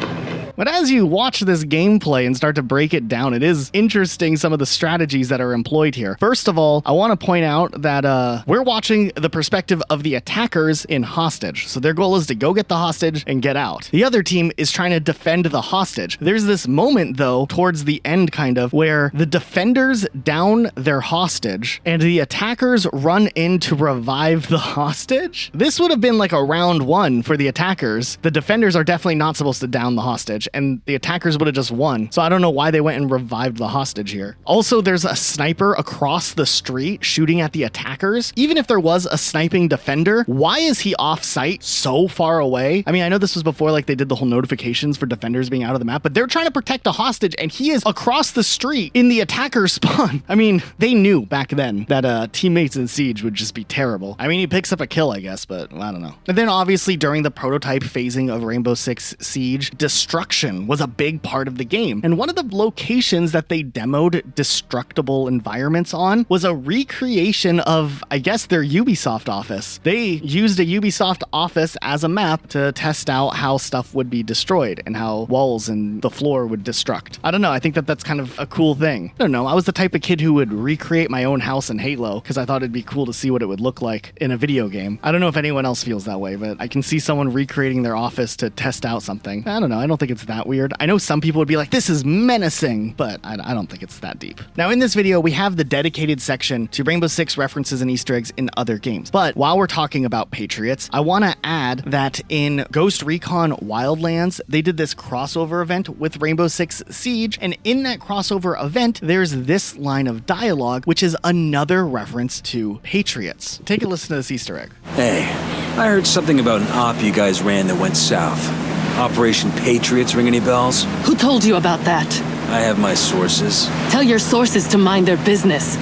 But as you watch this gameplay and start to break it down, it is interesting some of the strategies that are employed here. First of all, I want to point out that we're watching the perspective of the attackers in hostage. So their goal is to go get the hostage and get out. The other team is trying to defend the hostage. There's this moment, though, towards the end kind of, where the defenders down their hostage and the attackers run in to revive the hostage. This would have been like a round 1 for the attackers. The defenders are definitely not supposed to down the hostage, and the attackers would have just won. So I don't know why they went and revived the hostage here. Also, there's a sniper across the street shooting at the attackers. Even if there was a sniping defender, why is he off site so far away? I mean, I know this was before like they did the whole notifications for defenders being out of the map, but they're trying to protect a hostage and he is across the street in the attacker spawn. I mean, they knew back then that teammates in Siege would just be terrible. I mean, he picks up a kill, I guess, but I don't know. And then obviously during the prototype phasing of Rainbow Six Siege, destruction was a big part of the game. And one of the locations that they demoed destructible environments on was a recreation of, I guess, their Ubisoft office. They used a Ubisoft office as a map to test out how stuff would be destroyed and how walls and the floor would destruct. I don't know. I think that that's kind of a cool thing. I don't know. I was the type of kid who would recreate my own house in Halo because I thought it'd be cool to see what it would look like in a video game. I don't know if anyone else feels that way, but I can see someone recreating their office to test out something. I don't know. I don't think it's that weird. I know some people would be like, this is menacing, but I don't think it's that deep. Now in this video, we have the dedicated section to Rainbow Six references and Easter eggs in other games. But while we're talking about Patriots, I want to add that in Ghost Recon Wildlands, they did this crossover event with Rainbow Six Siege. And in that crossover event, there's this line of dialogue, which is another reference to Patriots. Take a listen to this Easter egg. Hey, I heard something about an op you guys ran that went south. Operation Patriots, ring any bells? Who told you about that? I have my sources. Tell your sources to mind their business.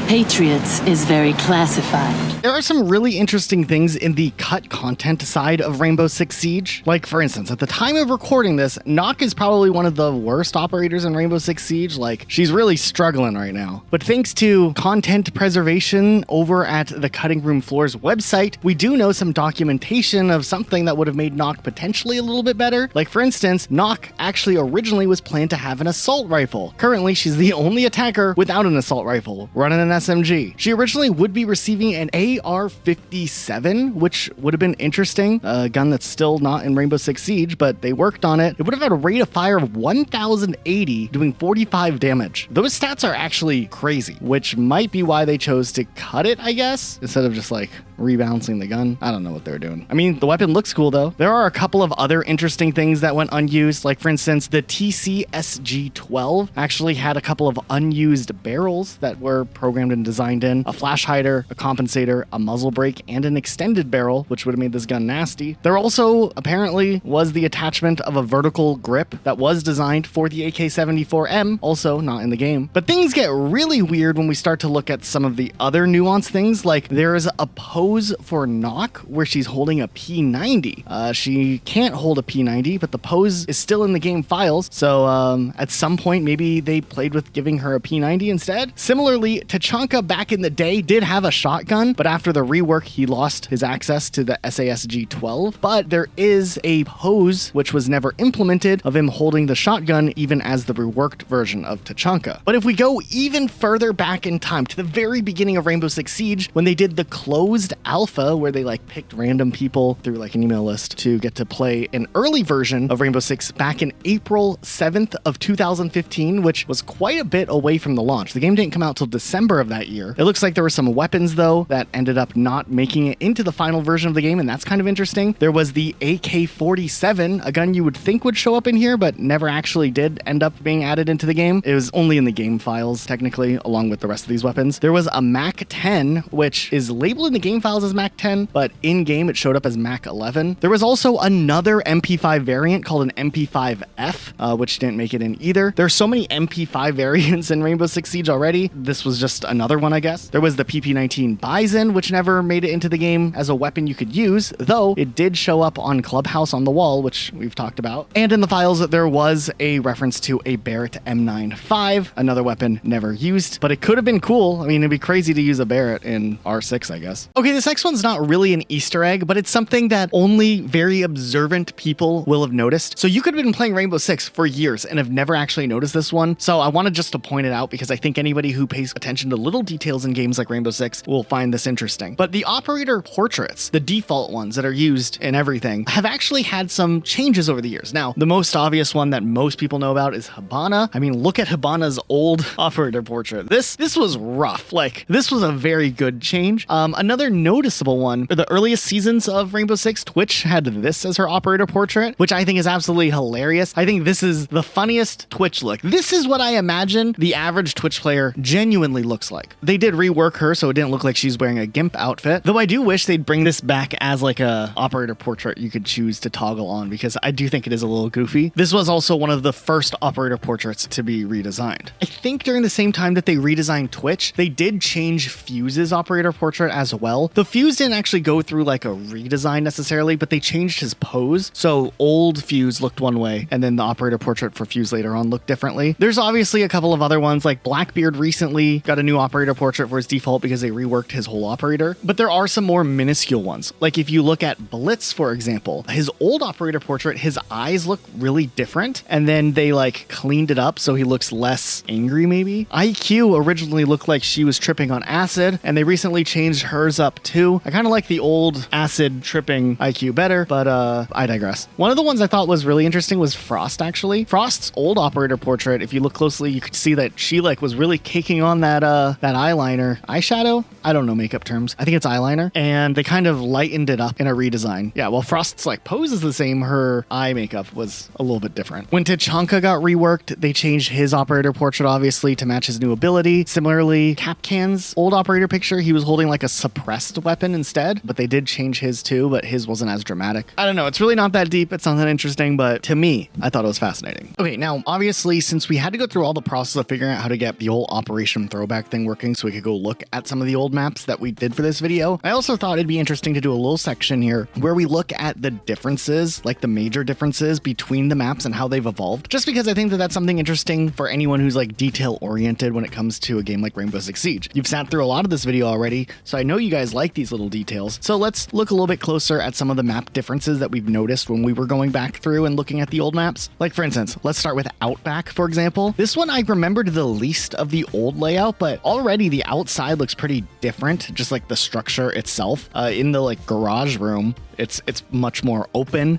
Patriots is very classified. There are some really interesting things in the cut content side of Rainbow Six Siege. Like, for instance, at the time of recording this, Nock is probably one of the worst operators in Rainbow Six Siege. Like, she's really struggling right now. But thanks to content preservation over at the Cutting Room Floor's website, we do know some documentation of something that would have made Nock potentially a little bit better. Like, for instance, Nock actually originally was planned to have an assault rifle. Currently, she's the only attacker without an assault rifle, running an SMG. She originally would be receiving an AR-57, which would have been interesting. A gun that's still not in Rainbow Six Siege, but they worked on it. It would have had a rate of fire of 1,080, doing 45 damage. Those stats are actually crazy, which might be why they chose to cut it, I guess, instead of just like rebalancing the gun. I don't know what they're doing. I mean, the weapon looks cool though. There are a couple of other interesting things that went unused. Like, for instance, the TCSG-12 actually had a couple of unused barrels that were programmed and designed in, a flash hider, a compensator, a muzzle brake, and an extended barrel, which would have made this gun nasty. There also apparently was the attachment of a vertical grip that was designed for the AK-74M, also not in the game. But things get really weird when we start to look at some of the other nuanced things, like there is a pose for Nock where she's holding a P90. She can't hold a P90, but the pose is still in the game files, so at some point maybe they played with giving her a P90 instead. Similarly, Tachanka back in the day did have a shotgun, but after the rework he lost his access to the SASG-12. But there is a pose which was never implemented of him holding the shotgun even as the reworked version of Tachanka. But if we go even further back in time to the very beginning of Rainbow Six Siege, when they did the closed alpha where they like picked random people through like an email list to get to play an early version of Rainbow Six back in April 7th of 2015, which was quite a bit away from the launch. The game didn't come out till December of that year. It looks like there were some weapons though that ended up not making it into the final version of the game, and that's kind of interesting. There was the AK-47, a gun you would think would show up in here, but never actually did end up being added into the game. It was only in the game files, technically, along with the rest of these weapons. There was a MAC-10, which is labeled in the game files as MAC-10, but in-game it showed up as MAC-11. There was also another MP5 variant called an MP5F, which didn't make it in either. There's so many MP5 variants in Rainbow Six Siege already. This was just another one, I guess. There was the PP-19 Bison, which never made it into the game as a weapon you could use, though it did show up on Clubhouse on the Wall, which we've talked about. And in the files, there was a reference to a Barrett M95, another weapon never used, but it could have been cool. I mean, it'd be crazy to use a Barrett in R6, I guess. Okay, this next one's not really an Easter egg, but it's something that only very observant people will have noticed. So you could have been playing Rainbow Six for years and have never actually noticed this one. So I wanted just to point it out because I think anybody who pays attention to little details in games like Rainbow Six will find this interesting. But the operator portraits, the default ones that are used in everything, have actually had some changes over the years. Now, the most obvious one that most people know about is Hibana. I mean, look at Hibana's old operator portrait. This was rough. Like, this was a very good change. Another noticeable one, the earliest seasons of Rainbow Six, Twitch had this as her operator portrait, which I think is absolutely hilarious. I think this is the funniest Twitch look. This is what I imagine the average Twitch player genuinely looks like. They did rework her so it didn't look like she's wearing a GIMP outfit, though I do wish they'd bring this back as like a operator portrait you could choose to toggle on, because I do think it is a little goofy. This was also one of the first operator portraits to be redesigned. I think during the same time that they redesigned Twitch, they did change Fuse's operator portrait as well. The Fuse didn't actually go through like a redesign necessarily, but they changed his pose. So old Fuse looked one way, and then the operator portrait for Fuse later on looked differently. There's obviously a couple of other ones, like Blackbeard recently got a new operator portrait for his default because they reworked his whole operator. But there are some more minuscule ones. Like if you look at Blitz, for example, his old operator portrait, his eyes look really different, and then they like cleaned it up so he looks less angry maybe. IQ originally looked like she was tripping on acid, and they recently changed hers up too. I kind of like the old acid tripping IQ better, but I digress. One of the ones I thought was really interesting was Frost, actually. Frost's old operator portrait, if you look closely, you could see that she like was really caking on that that eyeshadow. I don't know makeup terms. I think it's eyeliner. And they kind of lightened it up in a redesign. Yeah, while Frost's like pose is the same, her eye makeup was a little bit different. When Tachanka got reworked, they changed his operator portrait obviously to match his new ability. Similarly, Capcan's old operator picture, he was holding like a suppressed weapon instead, but they did change his too, but his wasn't as dramatic. I don't know. It's really not that deep. It's not that interesting, but to me, I thought it was fascinating. Okay, now obviously, since we had to go through all the process of figuring out how to get the whole Operation Throwback thing working so we could go look at some of the old maps that we did for this video, I also thought it'd be interesting to do a little section here where we look at the differences, like the major differences between the maps and how they've evolved, just because I think that that's something interesting for anyone who's like detail oriented when it comes to a game like Rainbow Six Siege. You've sat through a lot of this video already, so I know you guys like these little details. So let's look a little bit closer at some of the map differences that we've noticed when we were going back through and looking at the old maps. Like for instance, let's start with Outback, for example. This one I remembered the least of the old layout, but already the outside looks pretty different, just like the structure itself. In the like garage room, it's much more open.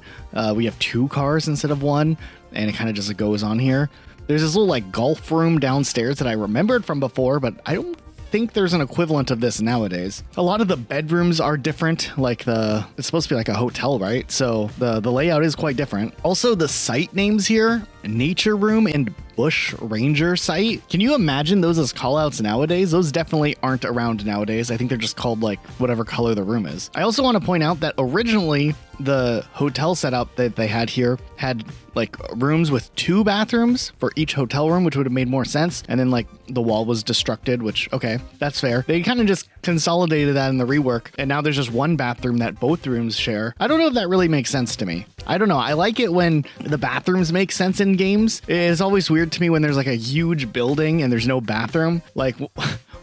We have 2 cars instead of 1, and it kind of just goes on here. There's this little like golf room downstairs that I remembered from before, but I don't think there's an equivalent of this nowadays. A lot of the bedrooms are different, like it's supposed to be like a hotel, right? So the layout is quite different. Also, the site names here, Nature Room and Bush Ranger Site. Can you imagine those as callouts nowadays? Those definitely aren't around nowadays. I think they're just called like whatever color the room is. I also want to point out that originally the hotel setup that they had here had like rooms with 2 bathrooms for each hotel room, which would have made more sense. And then like the wall was destructed, which, okay, that's fair. They kind of just consolidated that in the rework. And now there's just 1 bathroom that both rooms share. I don't know if that really makes sense to me. I don't know. I like it when the bathrooms make sense in games. It's always weird to me when there's like a huge building and there's no bathroom. Like,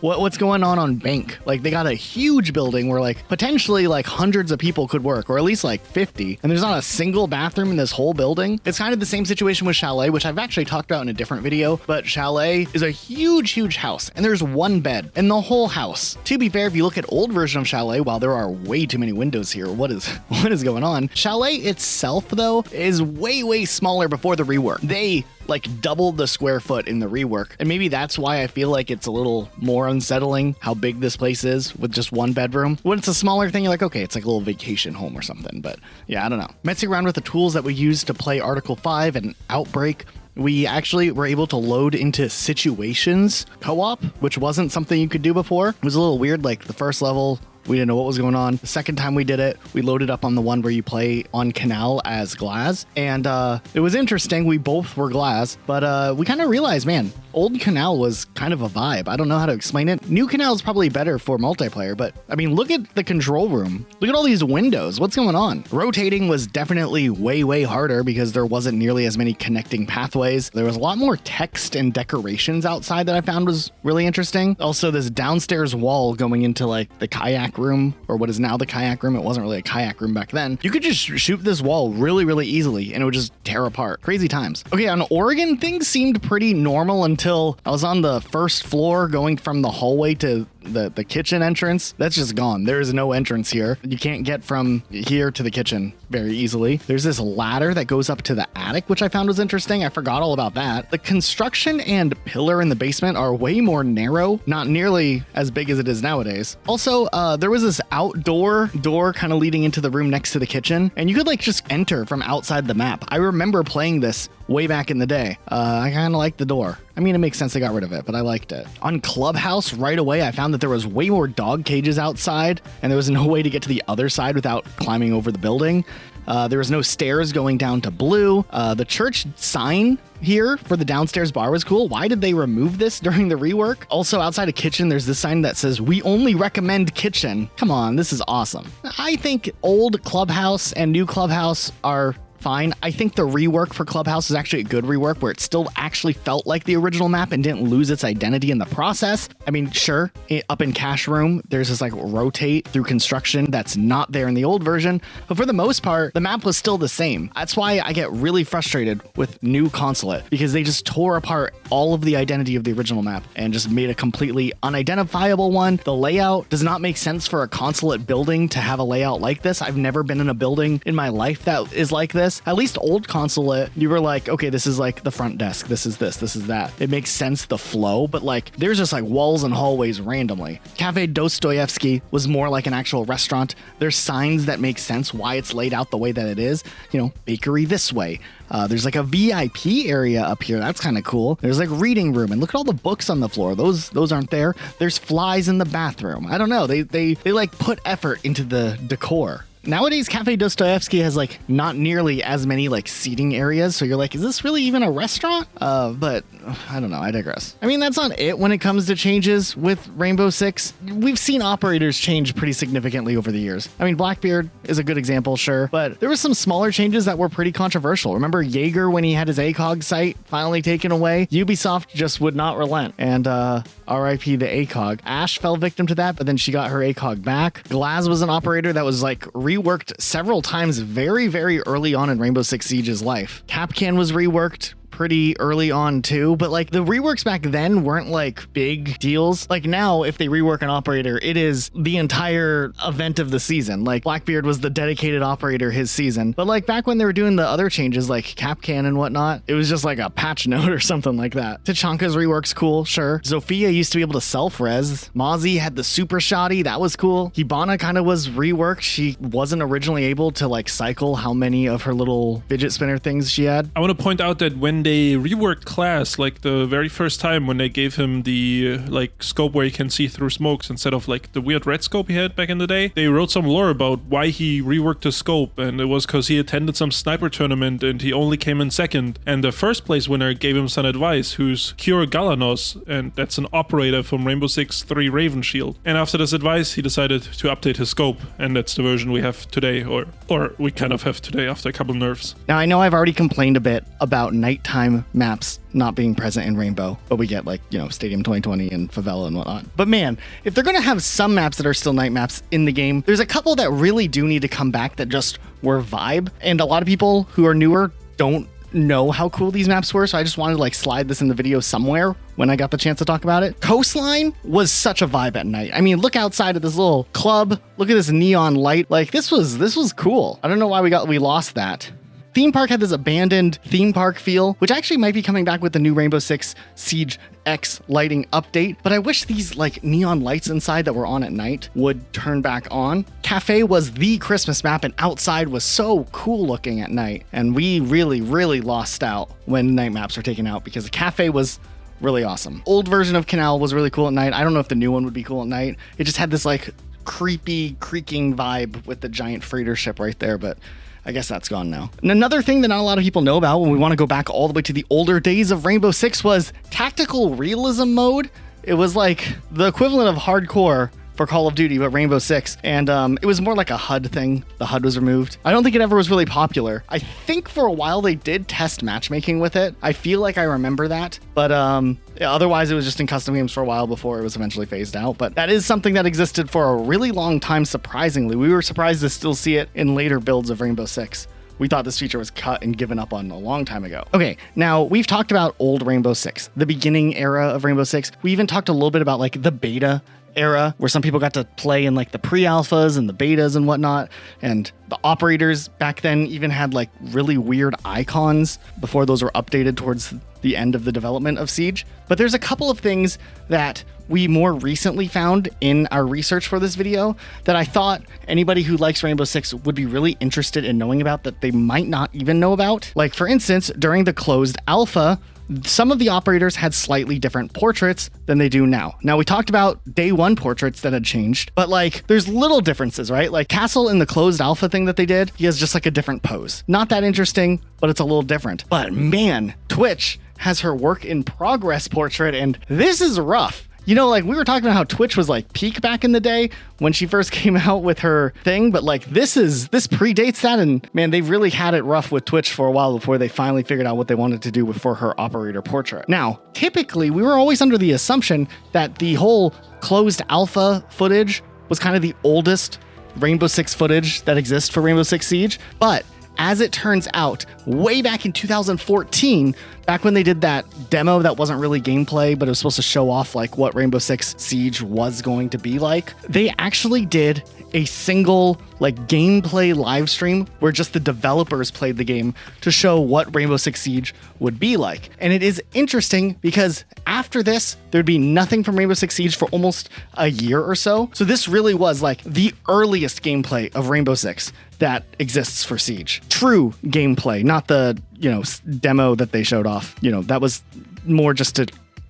what's going on Bank? Like, they got a huge building where like potentially like hundreds of people could work, or at least like 50, and there's not a single bathroom in this whole building. It's kind of the same situation with Chalet, which I've actually talked about in a different video, but Chalet is a huge house and there's 1 bed in the whole house. To be fair, if you look at old version of Chalet, while there are way too many windows here, what is going on? Chalet itself though is way smaller before the rework. They like doubled the square foot in the rework, and maybe that's why I feel like it's a little more unsettling how big this place is with just 1 bedroom. When it's a smaller thing, you're like, okay, it's like a little vacation home or something. But yeah, I don't know. Messing around with the tools that we use to play Article 5 and Outbreak, we actually were able to load into situations co-op, which wasn't something you could do before. It was a little weird. Like the first level, we didn't know what was going on. The second time we did it, we loaded up on the one where you play on Kanal as Glaz. And it was interesting. We both were Glaz, but we kind of realized, man, old Kanal was kind of a vibe. I don't know how to explain it. New Kanal is probably better for multiplayer, but I mean, look at the control room. Look at all these windows. What's going on? Rotating was definitely way harder because there wasn't nearly as many connecting pathways. There was a lot more text and decorations outside that I found was really interesting. Also, this downstairs wall going into like the kayak room, or what is now the kayak room. It wasn't really a kayak room back then. You could just shoot this wall really easily and it would just tear apart. Crazy times. Okay, on Oregon, things seemed pretty normal until I was on the first floor going from the hallway to the kitchen entrance. That's just gone. There is no entrance here. You can't get from here to the kitchen very easily. There's this ladder that goes up to the attic, which I found was interesting. I forgot all about that. The construction and pillar in the basement are way more narrow, not nearly as big as it is nowadays. Also, there was this outdoor door kind of leading into the room next to the kitchen, and you could like just enter from outside the map. I remember playing this way back in the day. I kind of liked the door. I mean, it makes sense they got rid of it, but I liked it. On Clubhouse, right away, I found that there was way more dog cages outside, and there was no way to get to the other side without climbing over the building. There was no stairs going down to Blue. The church sign here for the downstairs bar was cool. Why did they remove this during the rework? Also, outside of kitchen, there's this sign that says, "We only recommend kitchen." Come on, this is awesome. I think old Clubhouse and new Clubhouse are fine. I think the rework for Clubhouse is actually a good rework where it still actually felt like the original map and didn't lose its identity in the process. I mean, sure, up in Cash Room, there's this like rotate through construction that's not there in the old version, but for the most part, the map was still the same. That's why I get really frustrated with new Consulate, because they just tore apart all of the identity of the original map and just made a completely unidentifiable one. The layout does not make sense for a Consulate building to have a layout like this. I've never been in a building in my life that is like this. this. At least old Consulate, you were like, okay, this is like the front desk. This is this is that. It makes sense, the flow, but like there's just like walls and hallways randomly. Cafe Dostoevsky was more like an actual restaurant. There's signs that make sense why it's laid out the way that it is. You know, bakery this way. There's like a VIP area up here. That's kind of cool. There's like reading room, and look at all the books on the floor. Those aren't there. There's flies in the bathroom. I don't know. They like put effort into the decor. Nowadays, Cafe Dostoevsky has like not nearly as many like seating areas, so you're like, is this really even a restaurant? But I don't know, I digress. I mean, that's not it when it comes to changes with Rainbow Six. We've seen operators change pretty significantly over the years. I mean, Blackbeard is a good example, sure, but there were some smaller changes that were pretty controversial. Remember Jaeger when he had his ACOG site finally taken away? Ubisoft just would not relent, and RIP the ACOG. Ash fell victim to that, but then she got her ACOG back. Glaz was an operator that was like reworked several times very, very early on in Rainbow Six Siege's life. Capcan was reworked pretty early on too, but like the reworks back then weren't like big deals. Like now, if they rework an operator, it is the entire event of the season. Like Blackbeard was the dedicated operator his season, but like back when they were doing the other changes like Capcan and whatnot, it was just like a patch note or something like that. Tachanka's rework's cool, sure. Zofia used to be able to self-res. Mozzie had the super shoddy, that was cool. Hibana kind of was reworked. She wasn't originally able to like cycle how many of her little fidget spinner things she had. I want to point out that when they reworked Class, like the very first time when they gave him the like scope where he can see through smokes instead of like the weird red scope he had back in the day, they wrote some lore about why he reworked the scope, and it was because he attended some sniper tournament and he only came in second, and the first place winner gave him some advice, who's Cure Galanos, and that's an operator from Rainbow Six 3 Raven Shield. And after this advice, he decided to update his scope, and that's the version we have today, or we kind of have today after a couple nerfs. Now, I know I've already complained a bit about nighttime maps not being present in Rainbow, but we get like, you know, Stadium 2020 and Favela and whatnot. But man, if they're going to have some maps that are still night maps in the game, there's a couple that really do need to come back that just were vibe. And a lot of people who are newer don't know how cool these maps were, so I just wanted to like slide this in the video somewhere when I got the chance to talk about it. Coastline was such a vibe at night. I mean, look outside of this little club, look at this neon light. Like this was cool. I don't know why we lost that. Theme Park had this abandoned theme park feel, which actually might be coming back with the new Rainbow Six Siege X lighting update, but I wish these like neon lights inside that were on at night would turn back on. Kafe was the Christmas map, and outside was so cool looking at night, and we really, really lost out when night maps were taken out because Kafe was really awesome. Old version of Kanal was really cool at night. I don't know if the new one would be cool at night. It just had this like creepy, creaking vibe with the giant freighter ship right there, but I guess that's gone now. And another thing that not a lot of people know about when we want to go back all the way to the older days of Rainbow Six was tactical realism mode. It was like the equivalent of hardcore for Call of Duty, but Rainbow Six. And it was more like a HUD thing. The HUD was removed. I don't think it ever was really popular. I think for a while they did test matchmaking with it. I feel like I remember that. But otherwise it was just in custom games for a while before it was eventually phased out. But that is something that existed for a really long time, surprisingly. We were surprised to still see it in later builds of Rainbow Six. We thought this feature was cut and given up on a long time ago. Okay, now we've talked about old Rainbow Six, the beginning era of Rainbow Six. We even talked a little bit about like the beta era where some people got to play in like the pre-alphas and the betas and whatnot, and the operators back then even had like really weird icons before those were updated towards the end of the development of Siege. But there's a couple of things that we more recently found in our research for this video that I thought anybody who likes Rainbow Six would be really interested in knowing about that they might not even know about. Like for instance, during the closed alpha, some of the operators had slightly different portraits than they do now. Now, we talked about day one portraits that had changed, but like there's little differences, right? Like Castle in the closed alpha thing that they did, he has just like a different pose. Not that interesting, but it's a little different. But man, Twitch has her work in progress portrait, and this is rough. You know, like we were talking about how Twitch was like peak back in the day when she first came out with her thing, but like this predates that, and man, they really had it rough with Twitch for a while before they finally figured out what they wanted to do for her operator portrait. Now, typically we were always under the assumption that the whole closed alpha footage was kind of the oldest Rainbow Six footage that exists for Rainbow Six Siege, but as it turns out, way back in 2014, back when they did that demo that wasn't really gameplay, but it was supposed to show off like what Rainbow Six Siege was going to be like, they actually did a single like gameplay live stream where just the developers played the game to show what Rainbow Six Siege would be like. And it is interesting because after this, there'd be nothing from Rainbow Six Siege for almost a year or so. So this really was like the earliest gameplay of Rainbow Six that exists for Siege. True gameplay, not the, demo that they showed off. That was more just to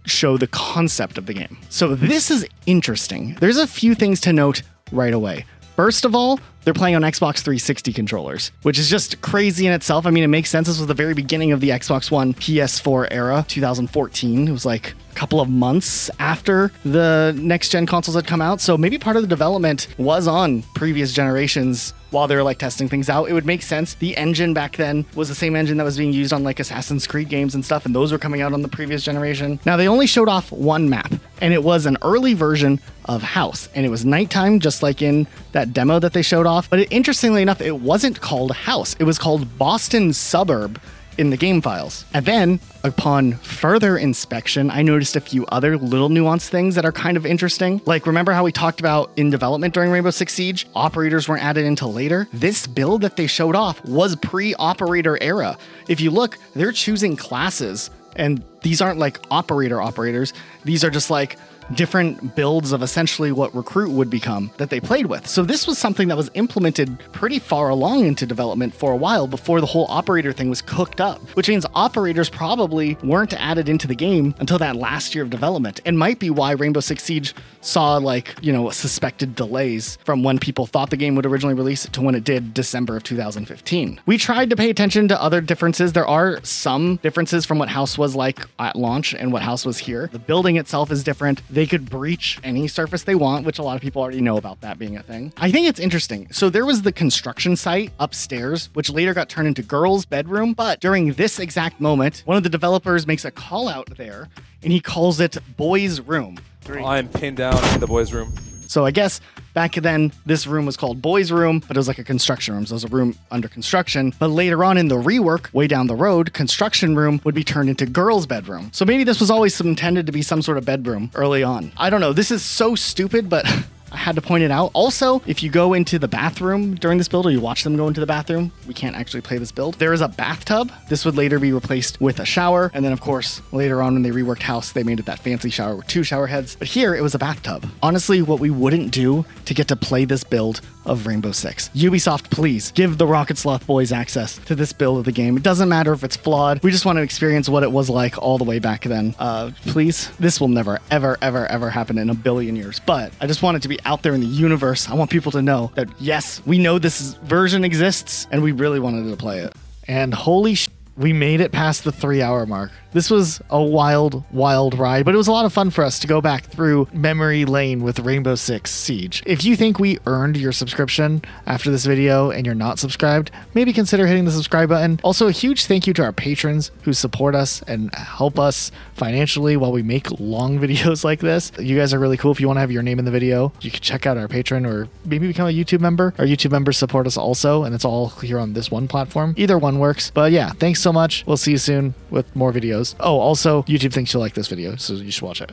show the concept of the game. So this is interesting. There's a few things to note right away. First of all, they're playing on Xbox 360 controllers, which is just crazy in itself. I mean, it makes sense. This was the very beginning of the Xbox One PS4 era, 2014. It was like a couple of months after the next-gen consoles had come out. So maybe part of the development was on previous generations while they were like testing things out. It would make sense. The engine back then was the same engine that was being used on like Assassin's Creed games and stuff, and those were coming out on the previous generation. Now, they only showed off one map, and it was an early version of House, and it was nighttime, just like in that demo that they showed off. But interestingly enough, it wasn't called House. It was called Boston Suburb in the game files. And then, upon further inspection, I noticed a few other little nuanced things that are kind of interesting. Like, remember how we talked about in development during Rainbow Six Siege, operators weren't added until later? This build that they showed off was pre-operator era. If you look, they're choosing classes, and these aren't like operators. These are just like different builds of essentially what Recruit would become that they played with. So this was something that was implemented pretty far along into development for a while before the whole operator thing was cooked up, which means operators probably weren't added into the game until that last year of development, and might be why Rainbow Six Siege saw suspected delays from when people thought the game would originally release to when it did December of 2015. We tried to pay attention to other differences. There are some differences from what House was like at launch and what House was here. The building itself is different. They could breach any surface they want, which a lot of people already know about that being a thing. I think it's interesting. So there was the construction site upstairs, which later got turned into girls' bedroom. But during this exact moment, one of the developers makes a call out there, and he calls it boys' room. I'm pinned down in the boys' room. So I guess back then, this room was called boys' room, but it was like a construction room. So it was a room under construction. But later on in the rework, way down the road, construction room would be turned into girls' bedroom. So maybe this was always intended to be some sort of bedroom early on. I don't know. This is so stupid, but I had to point it out. Also, if you go into the bathroom during this build, or you watch them go into the bathroom, we can't actually play this build. There is a bathtub. This would later be replaced with a shower. And then, of course, later on when they reworked House, they made it that fancy shower with 2 shower heads. But here, it was a bathtub. Honestly, what we wouldn't do to get to play this build of Rainbow Six. Ubisoft, please give the Rocket Sloth boys access to this build of the game. It doesn't matter if it's flawed. We just want to experience what it was like all the way back then. Please. This will never, ever, ever, ever happen in a billion years. But I just want it to be out there in the universe. I want people to know that, yes, we know this version exists, and we really wanted to play it. And holy shit, we made it past the 3-hour mark. This was a wild, wild ride, but it was a lot of fun for us to go back through memory lane with Rainbow Six Siege. If you think we earned your subscription after this video and you're not subscribed, maybe consider hitting the subscribe button. Also, a huge thank you to our patrons who support us and help us financially while we make long videos like this. You guys are really cool. If you want to have your name in the video, you can check out our Patreon or maybe become a YouTube member. Our YouTube members support us also, and it's all here on this one platform. Either one works. But yeah, thanks so much. We'll see you soon with more videos. Oh, also, YouTube thinks you'll like this video, so you should watch it.